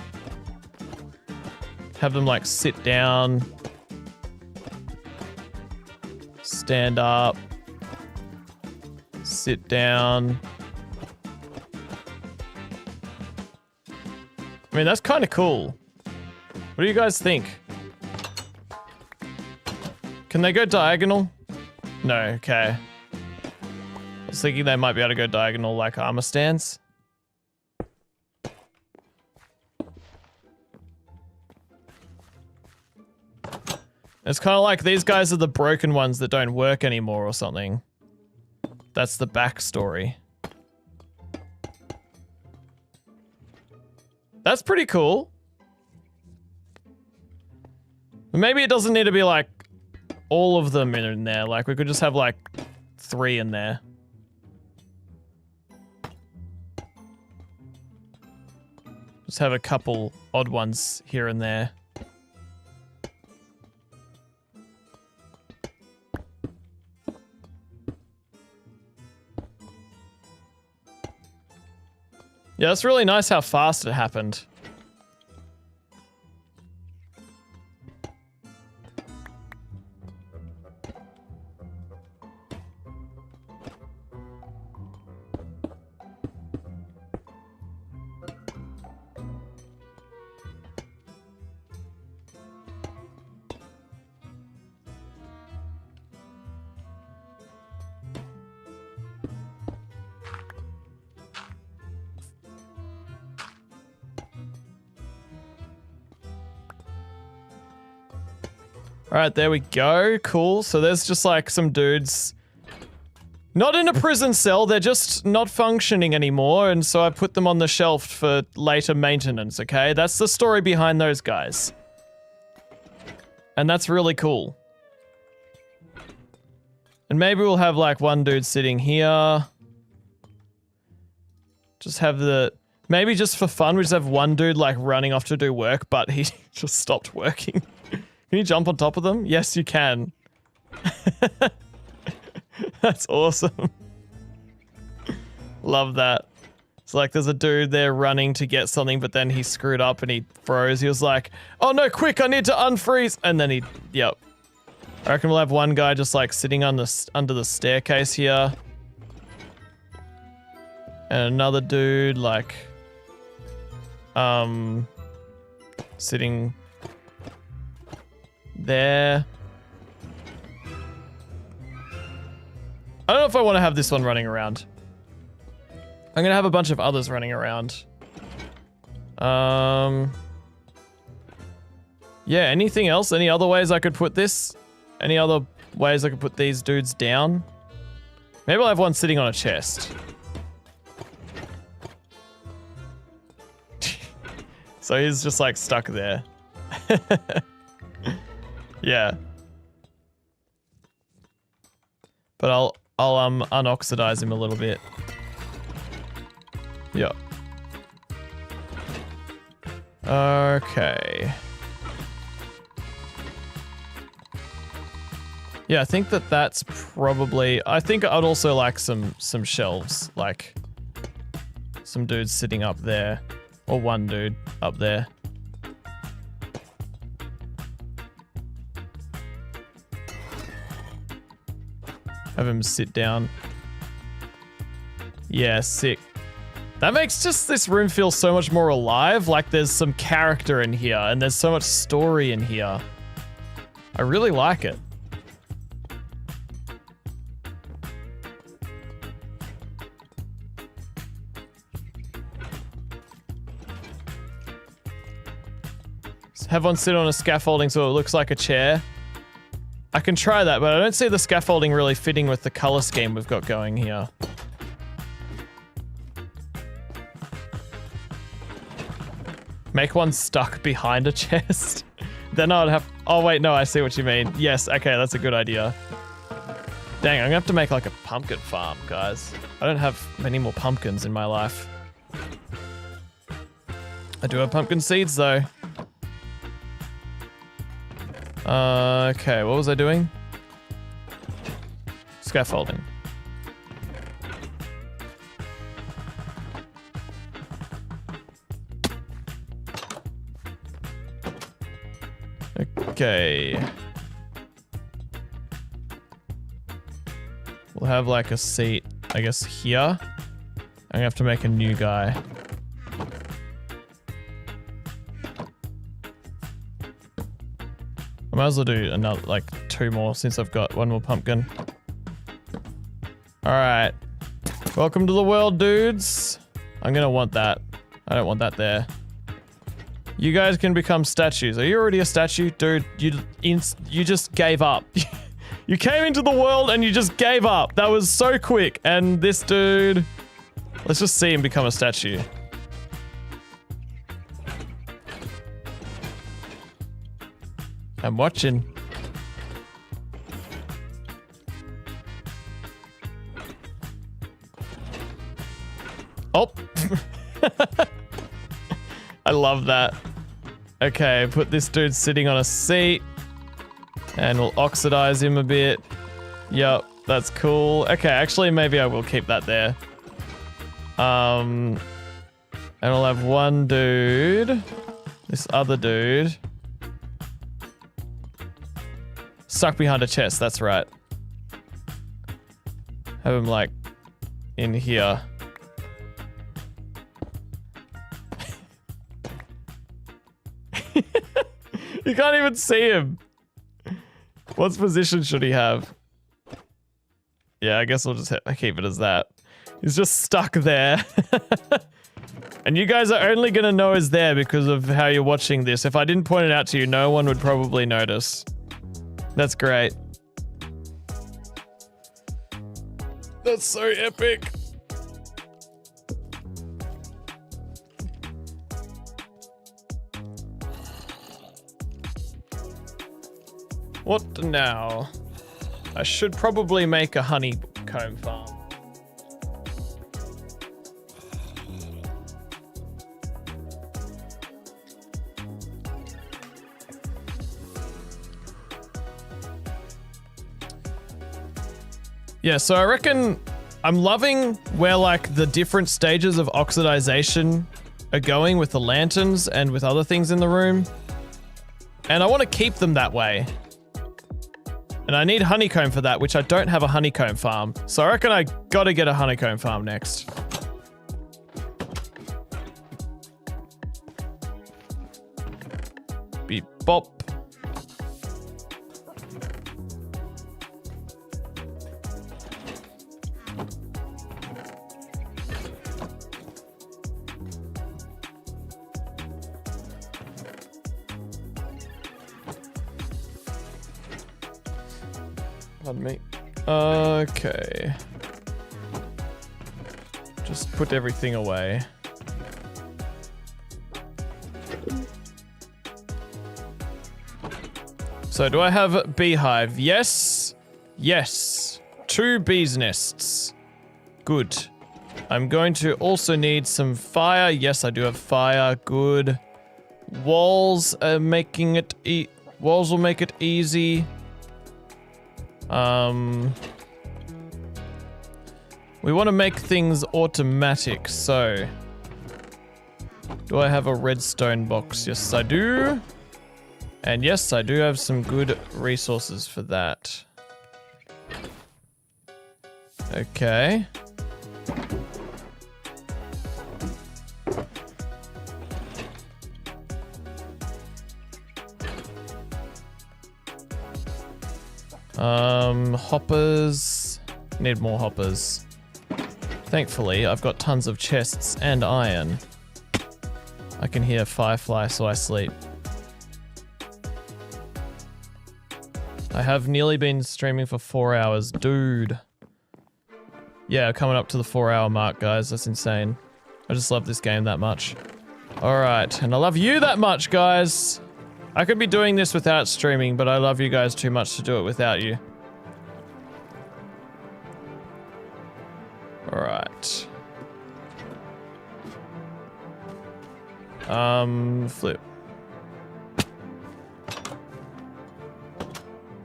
Have them, like, sit down. Stand up. Sit down. I mean, that's kind of cool. What do you guys think? Can they go diagonal? No, okay. I was thinking they might be able to go diagonal like armor stands. It's kind of like these guys are the broken ones that don't work anymore or something. That's the backstory. That's pretty cool. Maybe it doesn't need to be like all of them in there. Like we could just have like 3 in there. Just have a couple odd ones here and there. Yeah, it's really nice how fast it happened. All right, there we go. Cool. So there's just like some dudes not in a prison cell. They're just not functioning anymore. And so I put them on the shelf for later maintenance, okay? That's the story behind those guys. And that's really cool. And maybe we'll have like one dude sitting here. Just have the... maybe just for fun, we just have one dude like running off to do work, but he just stopped working. Can you jump on top of them? Yes, you can. That's awesome. Love that. It's like there's a dude there running to get something, but then he screwed up and he froze. He was like, oh no, quick, I need to unfreeze. And then he, yep. I reckon we'll have one guy just like sitting on the, under the staircase here. And another dude like, sitting there. I don't know if I want to have this one running around. I'm gonna have a bunch of others running around. Yeah, anything else? Any other ways I could put this? Any other ways I could put these dudes down? Maybe I'll have one sitting on a chest. So he's just like stuck there. Yeah. But I'll unoxidize him a little bit. Yep. Okay. Yeah, I think that's probably... I think I'd also like some shelves, like some dudes sitting up there, or one dude up there. Have him sit down. Yeah, sick. That makes just this room feel so much more alive, like there's some character in here and there's so much story in here. I really like it. Have one sit on a scaffolding so it looks like a chair. I can try that, but I don't see the scaffolding really fitting with the color scheme we've got going here. Make one stuck behind a chest. Then I'd have... Oh, wait, no, I see what you mean. Yes, okay, that's a good idea. Dang, I'm gonna have to make like a pumpkin farm, guys. I don't have many more pumpkins in my life. I do have pumpkin seeds, though. Okay, what was I doing? Scaffolding. Okay. We'll have like a seat, I guess, here. I'm gonna have to make a new guy. I might as well do another, like, 2 more since I've got 1 more pumpkin. Alright. Welcome to the world, dudes. I'm gonna want that. I don't want that there. You guys can become statues. Are you already a statue? Dude, you just gave up. You came into the world and you just gave up. That was so quick. And this dude... Let's just see him become a statue. I'm watching. Oh. I love that. Okay, put this dude sitting on a seat. And we'll oxidize him a bit. Yup, that's cool. Okay, actually, maybe I will keep that there. And we'll have one dude. This other dude. Stuck behind a chest, that's right. Have him, like, in here. You can't even see him. What position should he have? Yeah, I guess we'll just keep it as that. He's just stuck there. And you guys are only gonna know he's there because of how you're watching this. If I didn't point it out to you, no one would probably notice. That's great. That's so epic. What now? I should probably make a honeycomb farm. Yeah, so I reckon I'm loving where like the different stages of oxidization are going with the lanterns and with other things in the room. And I want to keep them that way. And I need honeycomb for that, which I don't have a honeycomb farm. So I reckon I gotta get a honeycomb farm next. Beep bop. Pardon me. Okay. Just put everything away. So do I have a beehive? Yes. Yes. 2 bees nests. Good. I'm going to also need some fire. Yes, I do have fire. Good. Walls are making it walls will make it easy. We want to make things automatic, so... Do I have a redstone box? Yes, I do. And yes, I do have some good resources for that. Okay. Hoppers. Need more hoppers. Thankfully, I've got tons of chests and iron. I can hear Firefly, so I sleep. I have nearly been streaming for 4 hours. Dude. Yeah, coming up to the 4-hour mark, guys. That's insane. I just love this game that much. Alright, and I love you that much, guys. I could be doing this without streaming, but I love you guys too much to do it without you. Alright. Flip.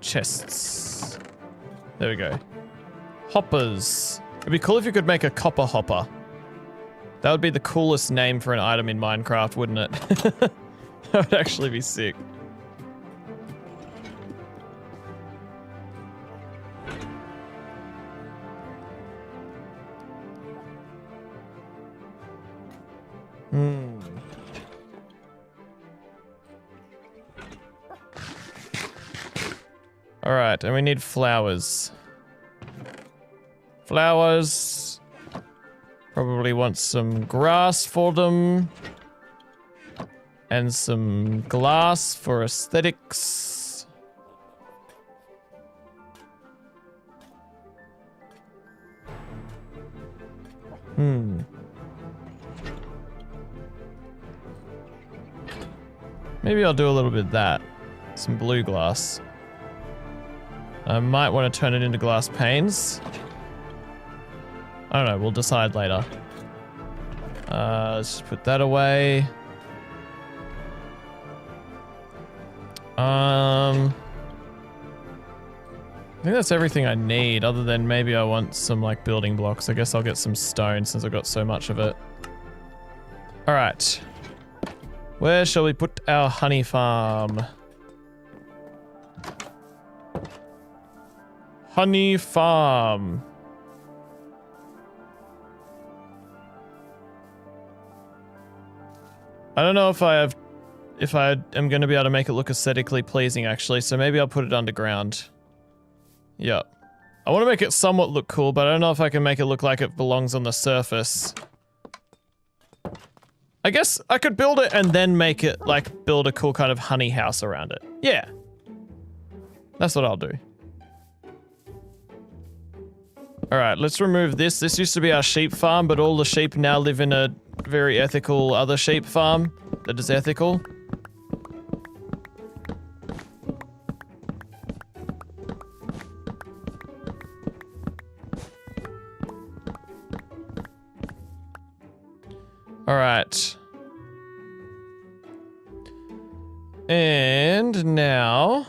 Chests. There we go. Hoppers. It'd be cool if you could make a copper hopper. That would be the coolest name for an item in Minecraft, wouldn't it? That would actually be sick. Alright, and we need flowers. Flowers. Probably want some grass for them. And some glass for aesthetics. Maybe I'll do a little bit of that. Some blue glass. I might want to turn it into glass panes. I don't know, we'll decide later. Let's just put that away. I think that's everything I need, other than maybe I want some like building blocks. I guess I'll get some stone since I've got so much of it. Alright. Where shall we put our honey farm? Honey farm. I don't know if I am going to be able to make it look aesthetically pleasing actually, so maybe I'll put it underground. Yep. I want to make it somewhat look cool, but I don't know if I can make it look like it belongs on the surface. I guess I could build it and then make it like build a cool kind of honey house around it. Yeah. That's what I'll do. Alright, let's remove this. This used to be our sheep farm, but all the sheep now live in a very ethical other sheep farm that is ethical. Alright. And now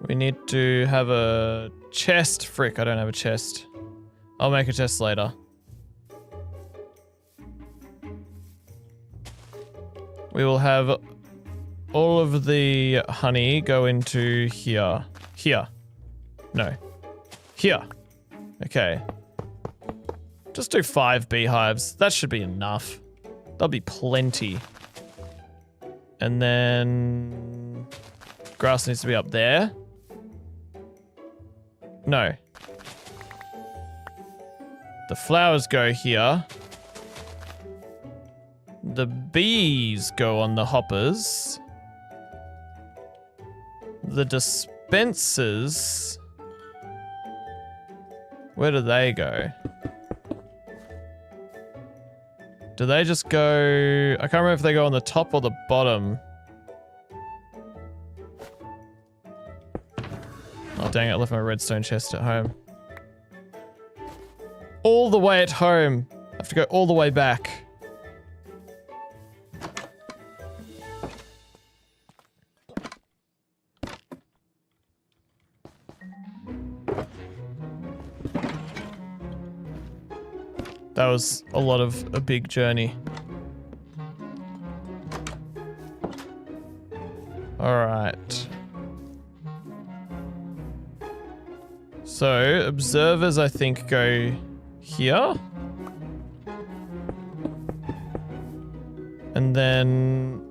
we need to have a chest. Frick, I don't have a chest. I'll make a chest later. We will have all of the honey go into here. Here. No. Here. Okay. Just do 5 beehives. That should be enough. That'll be plenty. And then grass needs to be up there. No. The flowers go here. The bees go on the hoppers. The dispensers. Where do they go? Do they just go... I can't remember if they go on the top or the bottom. Oh dang it, I left my redstone chest at home. All the way at home. I have to go all the way back. That was a big journey. Alright. So, observers I think go here. And then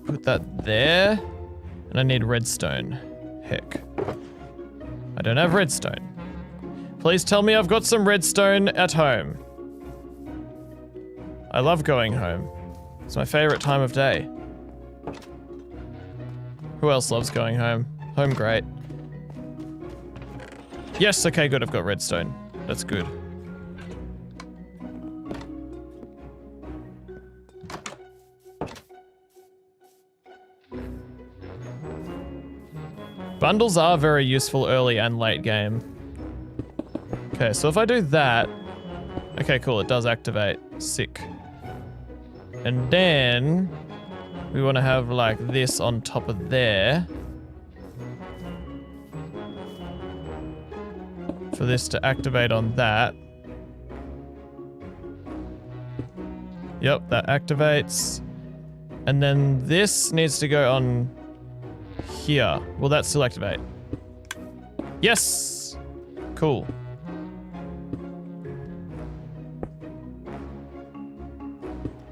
put that there. And I need redstone. Heck. I don't have redstone. Please tell me I've got some redstone at home. I love going home. It's my favorite time of day. Who else loves going home? Home, great. Yes, okay, good, I've got redstone. That's good. Bundles are very useful early and late game. Okay, so if I do that... Okay, cool, it does activate. Sick. And then... we want to have, like, this on top of there. For this to activate on that. Yep, that activates. And then this needs to go on here. Will that still activate? Yes! Cool.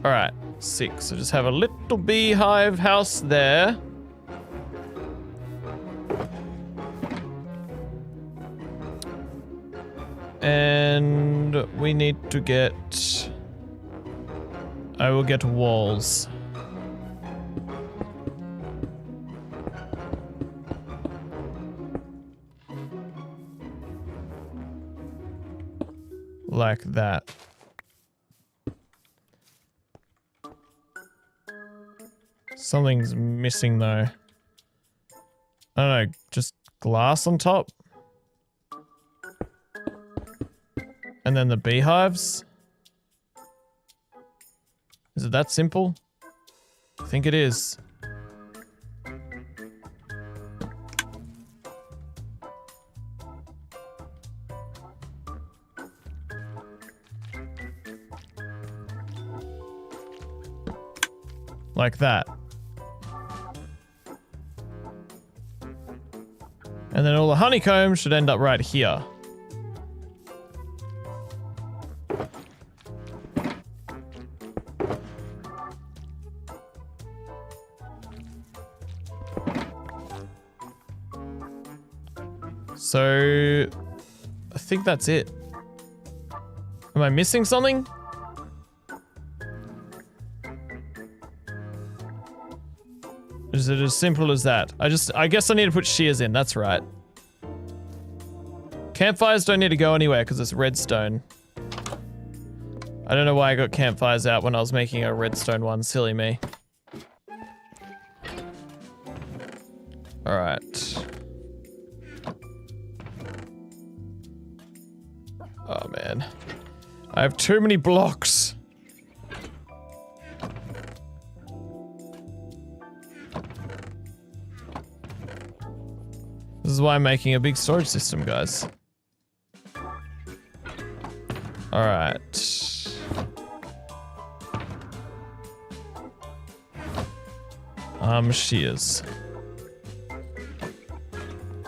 Alright, sick. So just have a little beehive house there. And we need to get... I will get walls. Like that. Something's missing though. I don't know, just glass on top? And then the beehives? Is it that simple? I think it is. Like that. And then all the honeycomb should end up right here. So, I think that's it. Am I missing something? Is it as simple as that? I guess I need to put shears in, that's right. Campfires don't need to go anywhere because it's redstone. I don't know why I got campfires out when I was making a redstone one, silly me. Alright. Oh man. I have too many blocks. This is why I'm making a big storage system, guys. Alright. Shears.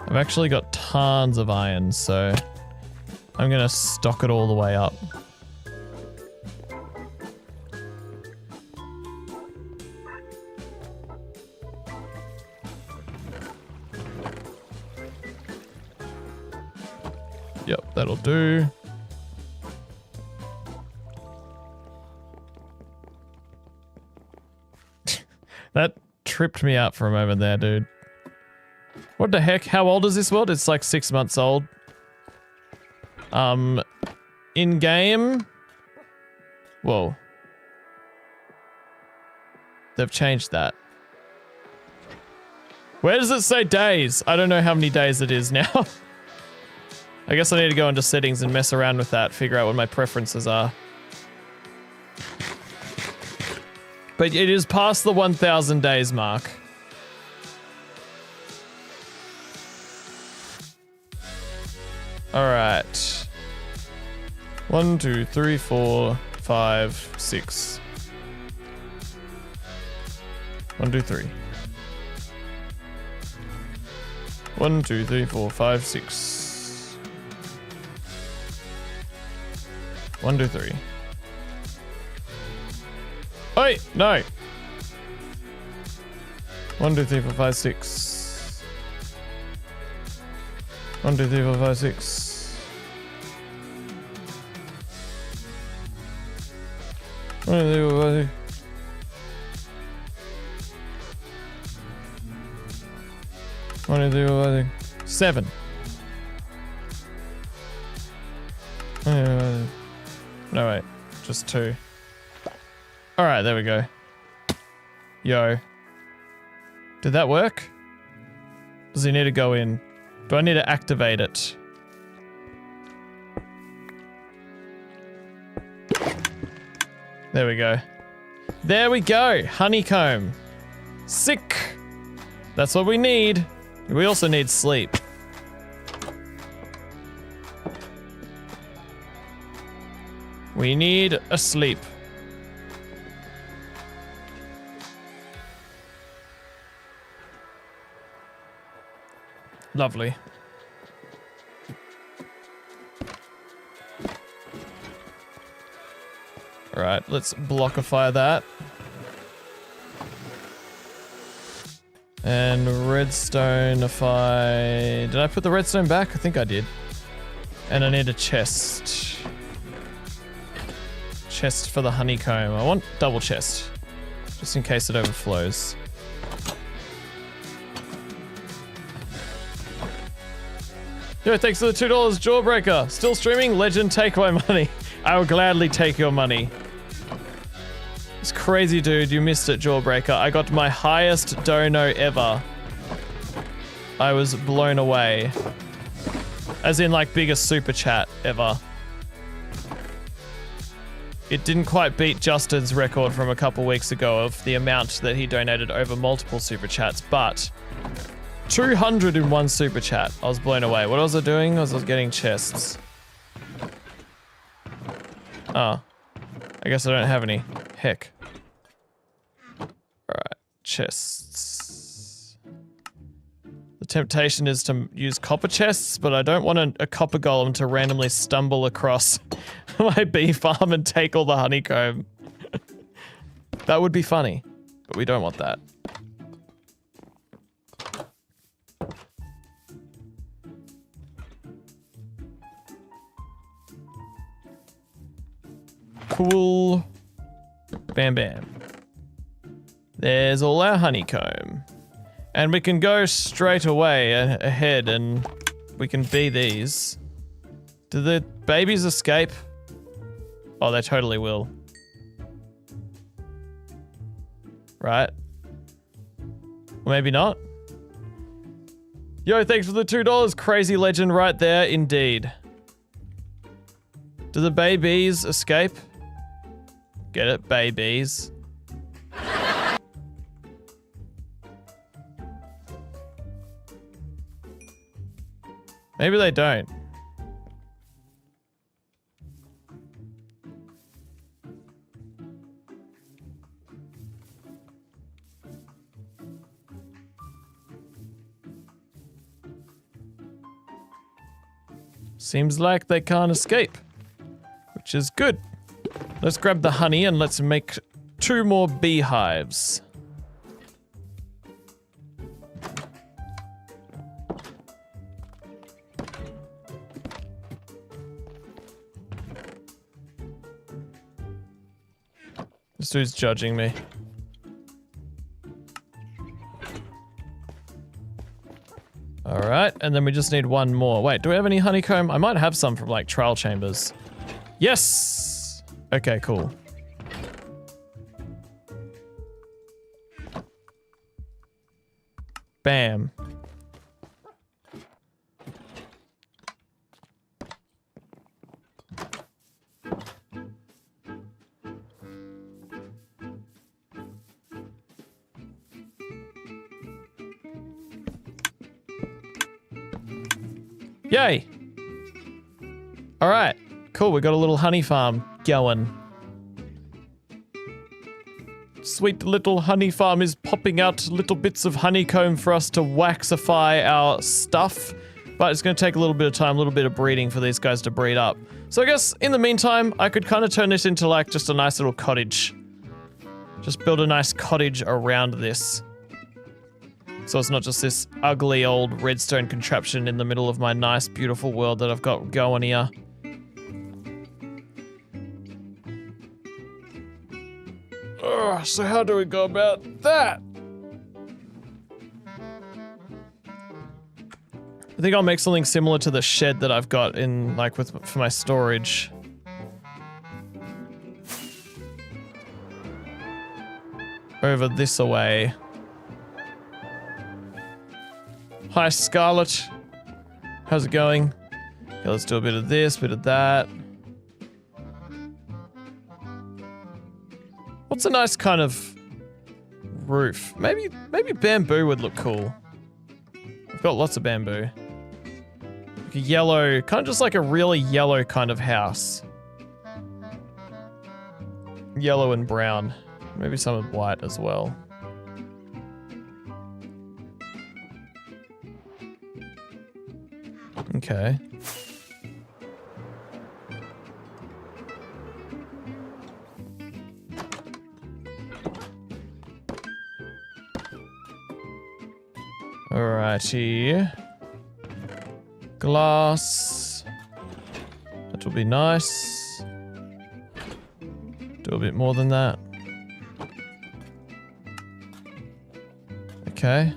I've actually got tons of iron, so I'm gonna stock it all the way up. Yep, that'll do. That tripped me out for a moment there, dude. What the heck? How old is this world? It's like 6 months old. In game. Whoa. They've changed that. Where does it say days? I don't know how many days it is now. I guess I need to go into settings and mess around with that, figure out what my preferences are. But it is past the 1,000 days mark. Alright. 1, 2, 3, 4, 5, 6. 1, 2, 3. 1, 2, 3, 4, 5, 6. 1, 2, 3. Oi! No! 1, 2, 3, 4, 5, 6. 1, 2, 3, 4, 5, 6. 1, 2, 3, 4, 5, 6. 1, 2, 3, 4, 5, 6. 7. 1, 2, 3, 4, 5, 6. No, wait. Just 2. Alright, there we go. Yo. Did that work? Does he need to go in? Do I need to activate it? There we go. There we go! Honeycomb. Sick! That's what we need. We also need sleep. We need a sleep. Lovely. Alright, let's blockify that. And redstoneify... Did I put the redstone back? I think I did. And I need a chest. Chest for the honeycomb. I want double chest. Just in case it overflows. Yo, thanks for the $2 Jawbreaker. Still streaming? Legend, take my money. I will gladly take your money. It's crazy, dude. You missed it, Jawbreaker. I got my highest dono ever. I was blown away. As in, like, biggest super chat ever. It didn't quite beat Justin's record from a couple weeks ago of the amount that he donated over multiple super chats, but 200 in one super chat. I was blown away. What was I doing? I was getting chests. Oh. I guess I don't have any. Heck. Alright. Chests. The temptation is to use copper chests, but I don't want a copper golem to randomly stumble across my bee farm and take all the honeycomb. That would be funny, but we don't want that. Cool. Bam bam. There's all our honeycomb. And we can go straight away ahead and we can bee these. Do the babies escape? Oh, they totally will. Right? Or maybe not. Yo, thanks for the $2. Crazy legend right there, indeed. Do the babies escape? Get it? Babies. Maybe they don't. Seems like they can't escape, which is good. Let's grab the honey and let's make 2 more beehives. This dude's judging me. Alright, and then we just need 1 more. Wait, do we have any honeycomb? I might have some from, like, trial chambers. Yes! Okay, cool. Bam. Yay! Alright, cool, we got a little honey farm going. Sweet little honey farm is popping out little bits of honeycomb for us to waxify our stuff. But it's going to take a little bit of time, a little bit of breeding for these guys to breed up. So I guess, in the meantime, I could kind of turn this into like just a nice little cottage. Just build a nice cottage around this. So it's not just this ugly old redstone contraption in the middle of my nice, beautiful world that I've got going here. So how do we go about that? I think I'll make something similar to the shed that I've got in, like, for my storage. Over this away. Hi, Scarlet. How's it going? Okay, let's do a bit of this, bit of that. What's a nice kind of roof? Maybe bamboo would look cool. I've got lots of bamboo. Like a yellow, kind of just like a really yellow kind of house. Yellow and brown. Maybe some of white as well. Okay. Alrighty. Glass. That will be nice. Do a bit more than that. Okay.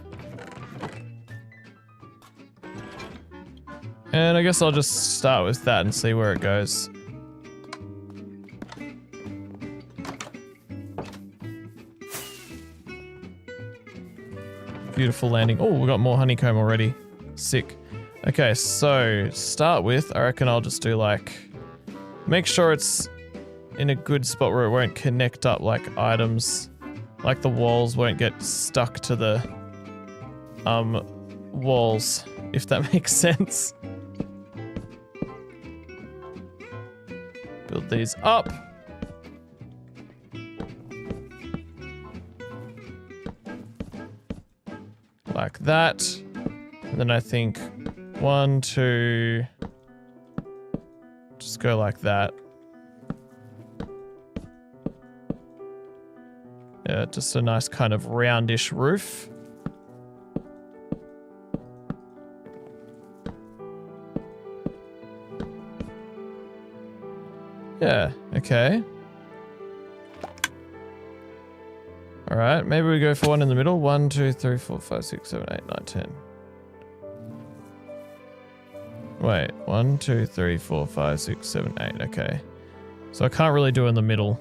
And I guess I'll just start with that and see where it goes. Beautiful landing. Oh, we got more honeycomb already. Sick. Okay, so start with, I reckon I'll just do like, make sure it's in a good spot where it won't connect up like items, like the walls won't get stuck to the walls, if that makes sense. Build these up. Like that. And then I think 1, 2, just go like that. Yeah, just a nice kind of roundish roof. Yeah, okay. Alright, maybe we go for one in the middle. 1, 2, 3, 4, 5, 6, 7, 8, 9, 10. Wait, 1, 2, 3, 4, 5, 6, 7, 8. Okay. So I can't really do in the middle.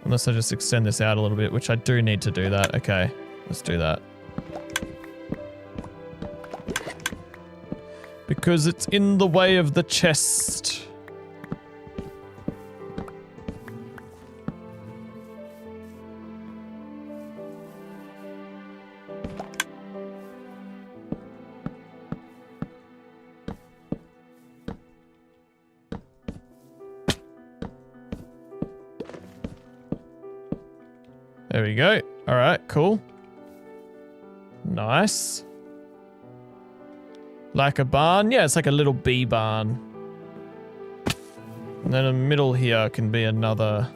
Unless I just extend this out a little bit, which I do need to do that. Okay, let's do that. Because it's in the way of the chest. There we go. All right, cool. Nice. Like a barn? Yeah, it's like a little bee barn. And then in the middle here can be another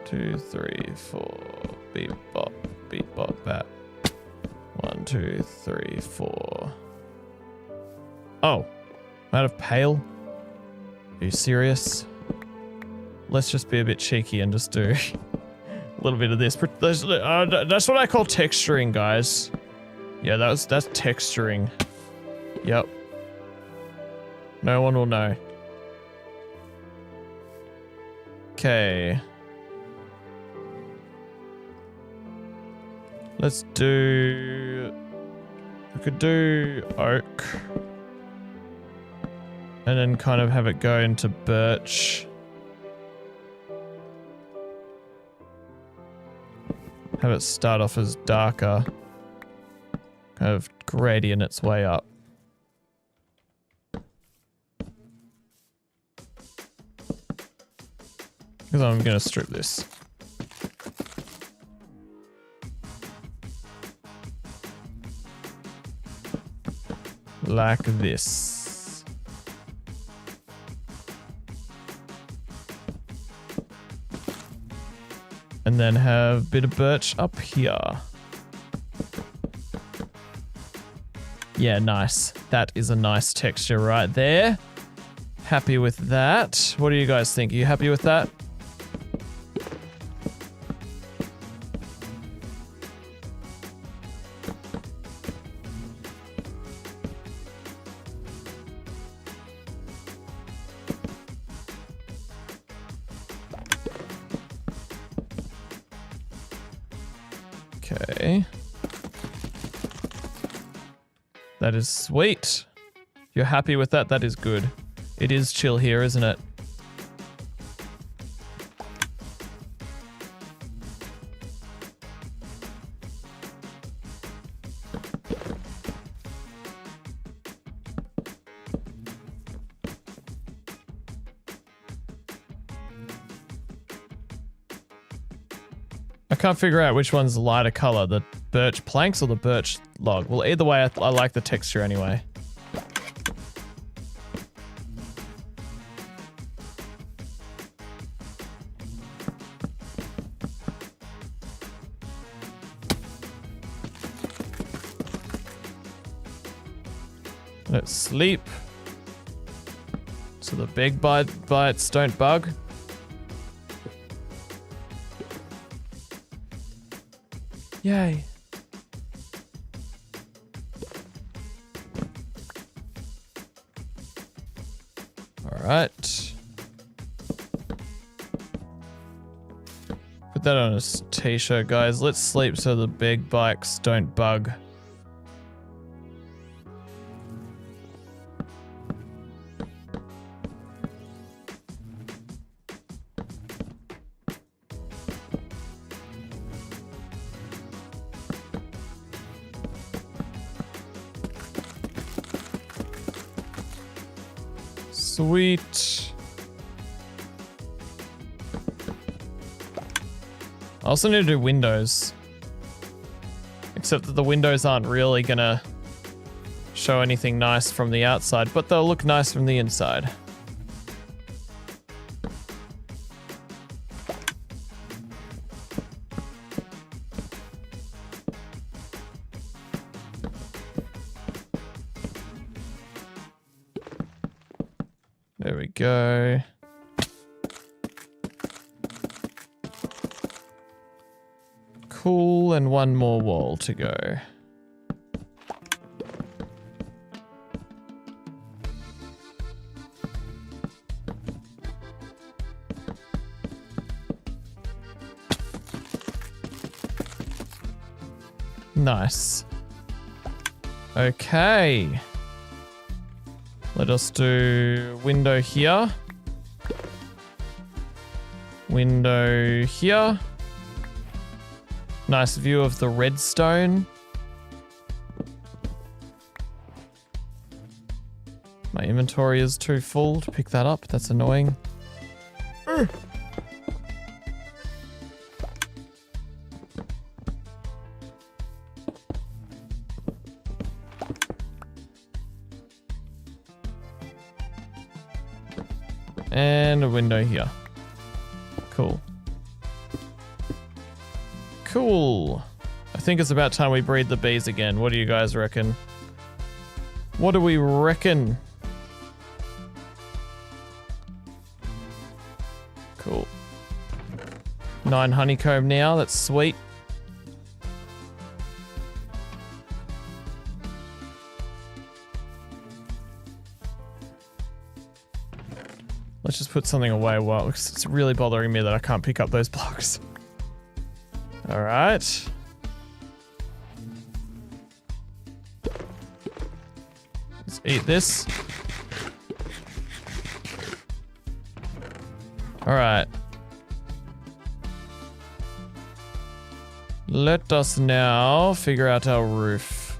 2, 3, 4. Beep bop, bat. 1, 2, 3, 4. Oh, out of pale? Are you serious? Let's just be a bit cheeky and just do a little bit of this. That's what I call texturing, guys. Yeah, that's texturing. Yep. No one will know. Okay. Let's do... We could do oak. And then kind of have it go into birch. Have it start off as darker. Kind of gradient its way up. Because I'm going to strip this. Like this. And And then have a bit of birch up here. Yeah, nice. That is a nice texture right there. Happy with that. What do you guys think? Are you happy with that? Okay. That is sweet. You're happy with that? That is good. It is chill here, isn't it? I can't figure out which one's the lighter color, the birch planks or the birch log. Well, either way, I like the texture anyway. Let's sleep. So the big bites don't bug. Yay. All right. Put that on a t-shirt, guys. Let's sleep so the big bikes don't bug. Sweet. I also need to do windows. Except that the windows aren't really gonna show anything nice from the outside, but they'll look nice from the inside. There we go. Cool, and one more wall to go. Nice. Okay. Let us do window here. Window here. Nice view of the redstone. My inventory is too full to pick that up. That's annoying. And a window here. Cool. Cool. I think it's about time we breed the bees again. What do you guys reckon? What do we reckon? Cool. 9 honeycomb now. That's sweet. Let's just put something away while it's really bothering me that I can't pick up those blocks. All right. Let's eat this. All right. Let us now figure out our roof.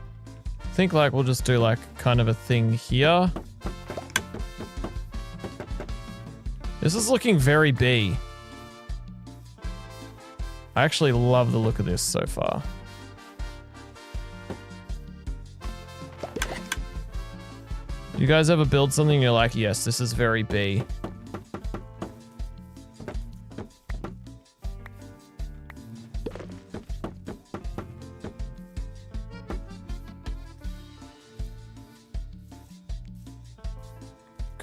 I think like we'll just do like kind of a thing here. This is looking very bee. I actually love the look of this so far. You guys ever build something and you're like, yes, this is very bee?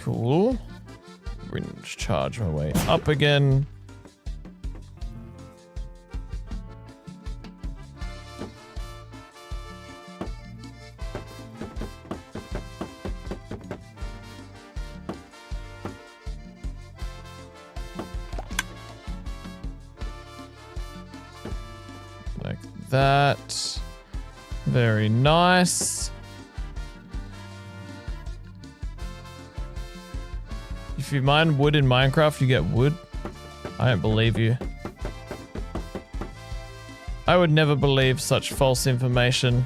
Cool. We're gonna charge my way up again. Like that. Very nice. If you mine wood in Minecraft, you get wood. I don't believe you. I would never believe such false information.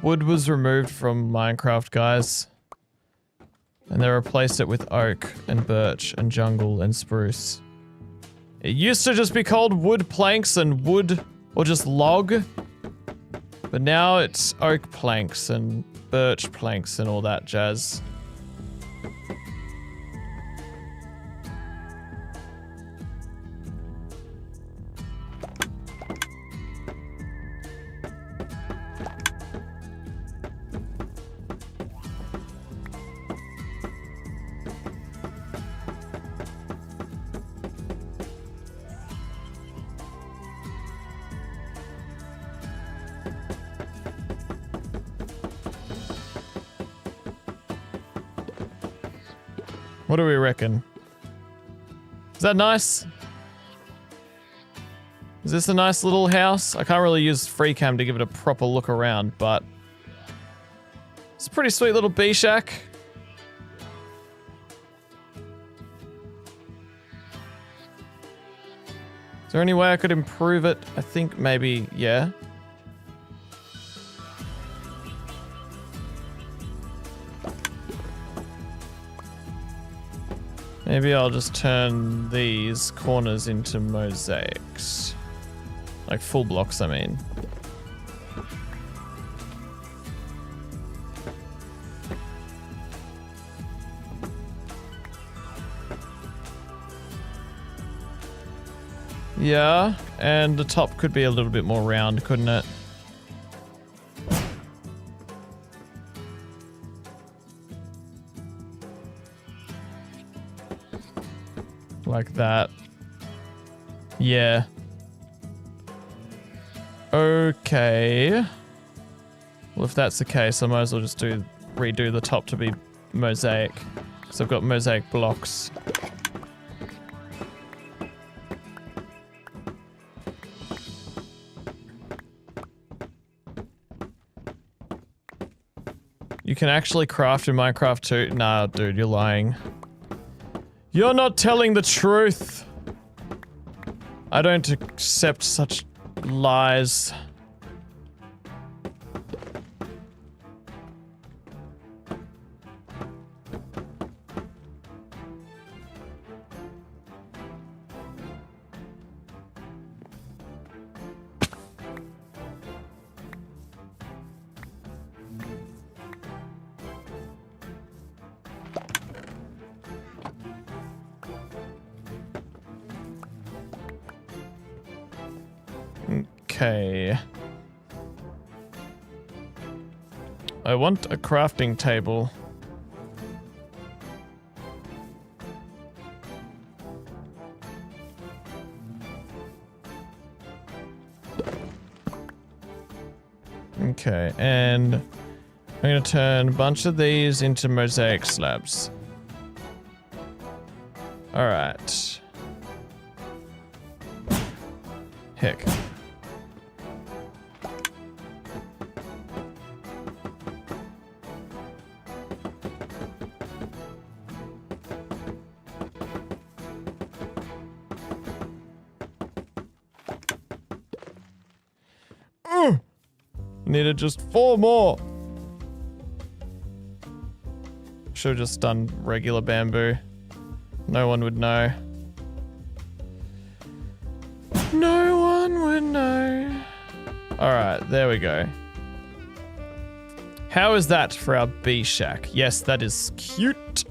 Wood was removed from Minecraft, guys. And they replaced it with oak and birch and jungle and spruce. It used to just be called wood planks and wood, or just log. But now it's oak planks and birch planks and all that jazz. What do we reckon? Is that nice? Is this a nice little house? I can't really use free cam to give it a proper look around, but it's a pretty sweet little bee shack. Is there any way I could improve it? I think maybe, yeah. Maybe I'll just turn these corners into mosaics. Like full blocks, I mean. Yeah, and the top could be a little bit more round, couldn't it? Like that. Yeah. Okay. Well, if that's the case, I might as well just redo the top to be mosaic. Because I've got mosaic blocks. You can actually craft in Minecraft too? Nah, dude, you're lying. You're not telling the truth. I don't accept such lies. Okay. I want a crafting table. Okay, and I'm gonna turn a bunch of these into mosaic slabs. Alright. Heck. Needed just 4 more. Should have just done regular bamboo. No one would know. No one would know. Alright, there we go. How is that for our bee shack? Yes, that is cute.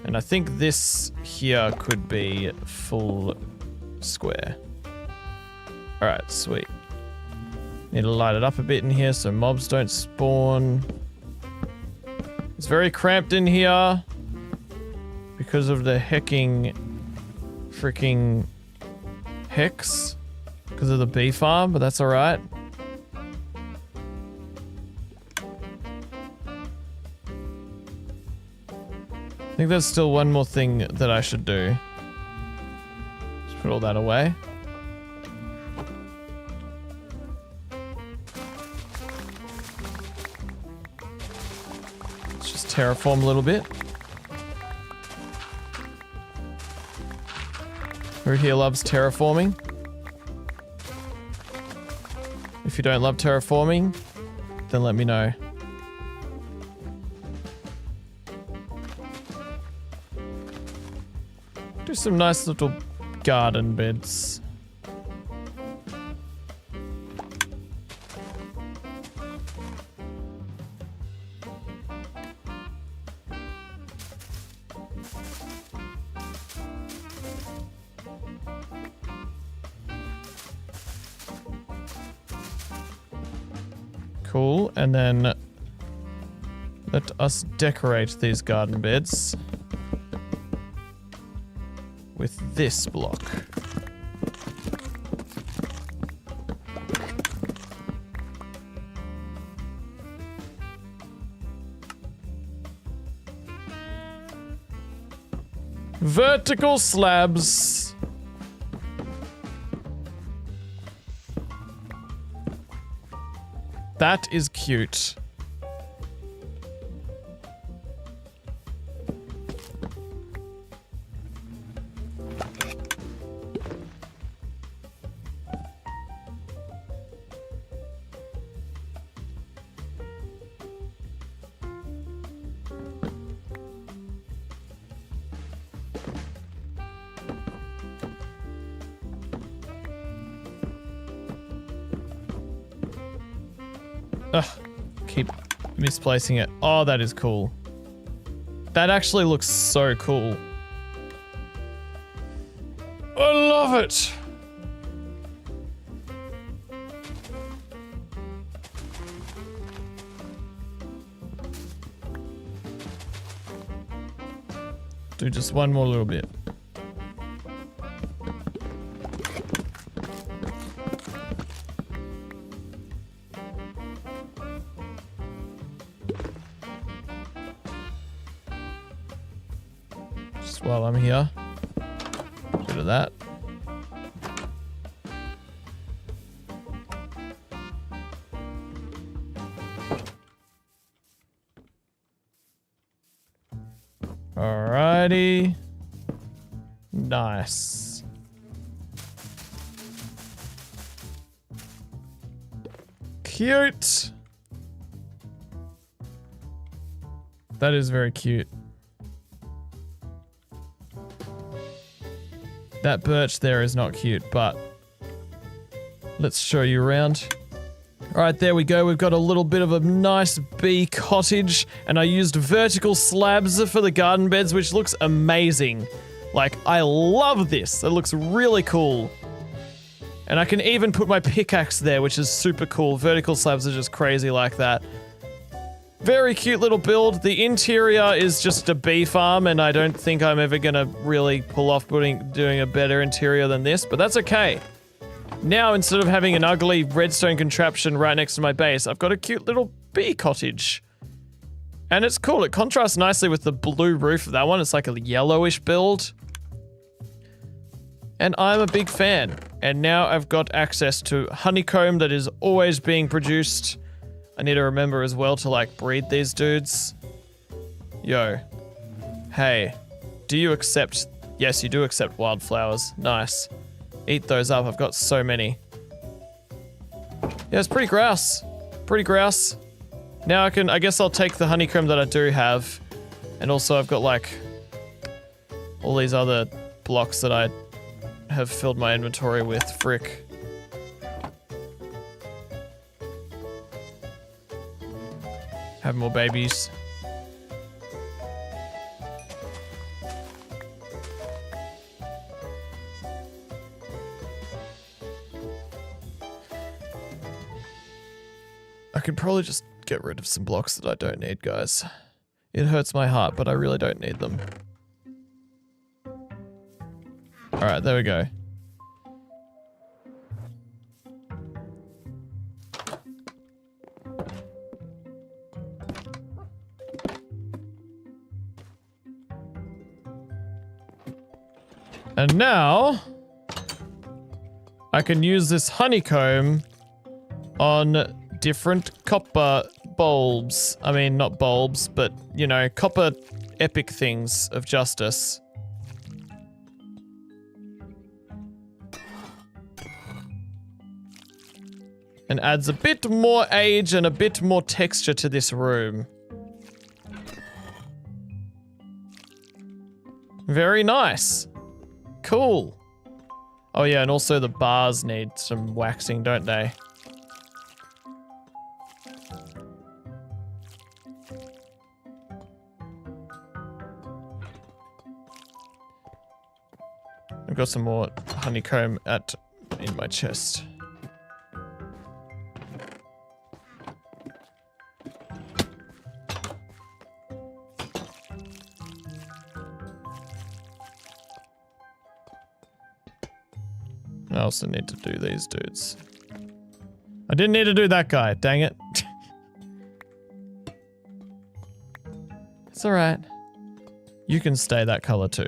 And I think this here could be full square. Alright, sweet. Need to light it up a bit in here so mobs don't spawn. It's very cramped in here because of the freaking hex. Because of the bee farm, but that's alright. I think there's still one more thing that I should do. Just put all that away. Let's just terraform a little bit. Who here loves terraforming? If you don't love terraforming, then let me know. Do some nice little garden beds. Cool, and then let us decorate these garden beds with this block. Vertical slabs. That is cute. Ugh, keep misplacing it. Oh, that is cool. That actually looks so cool. I love it. Do just one more little bit. While I'm here, bit of that. Alrighty, nice. Cute. That is very cute. That birch there is not cute, but let's show you around. All right, there we go. We've got a little bit of a nice bee cottage, and I used vertical slabs for the garden beds, which looks amazing. Like, I love this. It looks really cool. And I can even put my pickaxe there, which is super cool. Vertical slabs are just crazy like that. Very cute little build. The interior is just a bee farm, and I don't think I'm ever gonna really pull off doing a better interior than this, but that's okay. Now, instead of having an ugly redstone contraption right next to my base, I've got a cute little bee cottage. And it's cool. It contrasts nicely with the blue roof of that one. It's like a yellowish build. And I'm a big fan. And now I've got access to honeycomb that is always being produced. I need to remember as well to, like, breed these dudes. Yo. Hey. Do you accept... Yes, you do accept wildflowers. Nice. Eat those up. I've got so many. Yeah, it's pretty grouse. Pretty grouse. Now I guess I'll take the honeycomb that I do have. And also I've got, like, all these other blocks that I have filled my inventory with. Frick. Have more babies. I could probably just get rid of some blocks that I don't need, guys. It hurts my heart, but I really don't need them. Alright, there we go. And now, I can use this honeycomb on different copper bulbs. I mean, not bulbs, but, you know, copper epic things of justice. And adds a bit more age and a bit more texture to this room. Very nice. Cool. Oh yeah, and also the bars need some waxing, don't they? I've got some more honeycomb in my chest. I also need to do these dudes. I didn't need to do that guy, dang it. It's alright. You can stay that color too.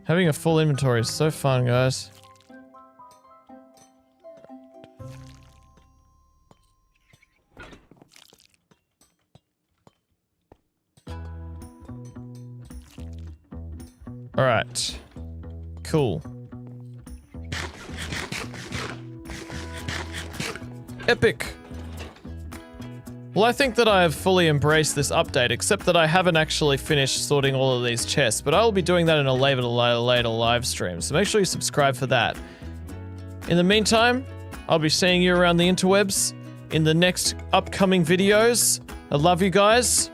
Having a full inventory is so fun, guys. Alright. Cool. Epic! Well, I think that I have fully embraced this update, except that I haven't actually finished sorting all of these chests, but I will be doing that in a later live stream, so make sure you subscribe for that. In the meantime, I'll be seeing you around the interwebs in the next upcoming videos. I love you guys,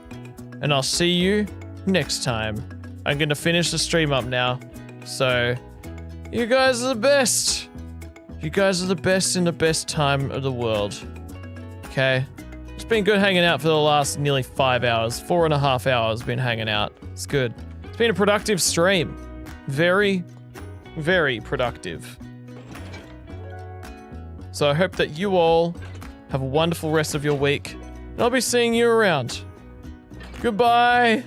and I'll see you next time. I'm gonna finish the stream up now, so you guys are the best. You guys are the best in the best time of the world. Okay? It's been good hanging out for the last nearly 5 hours. 4.5 hours been hanging out. It's good. It's been a productive stream. Very, very productive. So I hope that you all have a wonderful rest of your week. And I'll be seeing you around. Goodbye.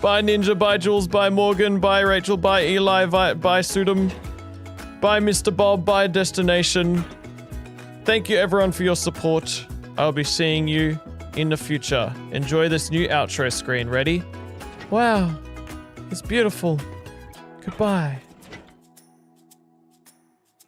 Bye Ninja, bye Jules, bye Morgan, bye Rachel, bye Eli, bye Sudam, bye Mr. Bob, bye Destination. Thank you everyone for your support. I'll be seeing you in the future. Enjoy this new outro screen. Ready? Wow, it's beautiful. Goodbye.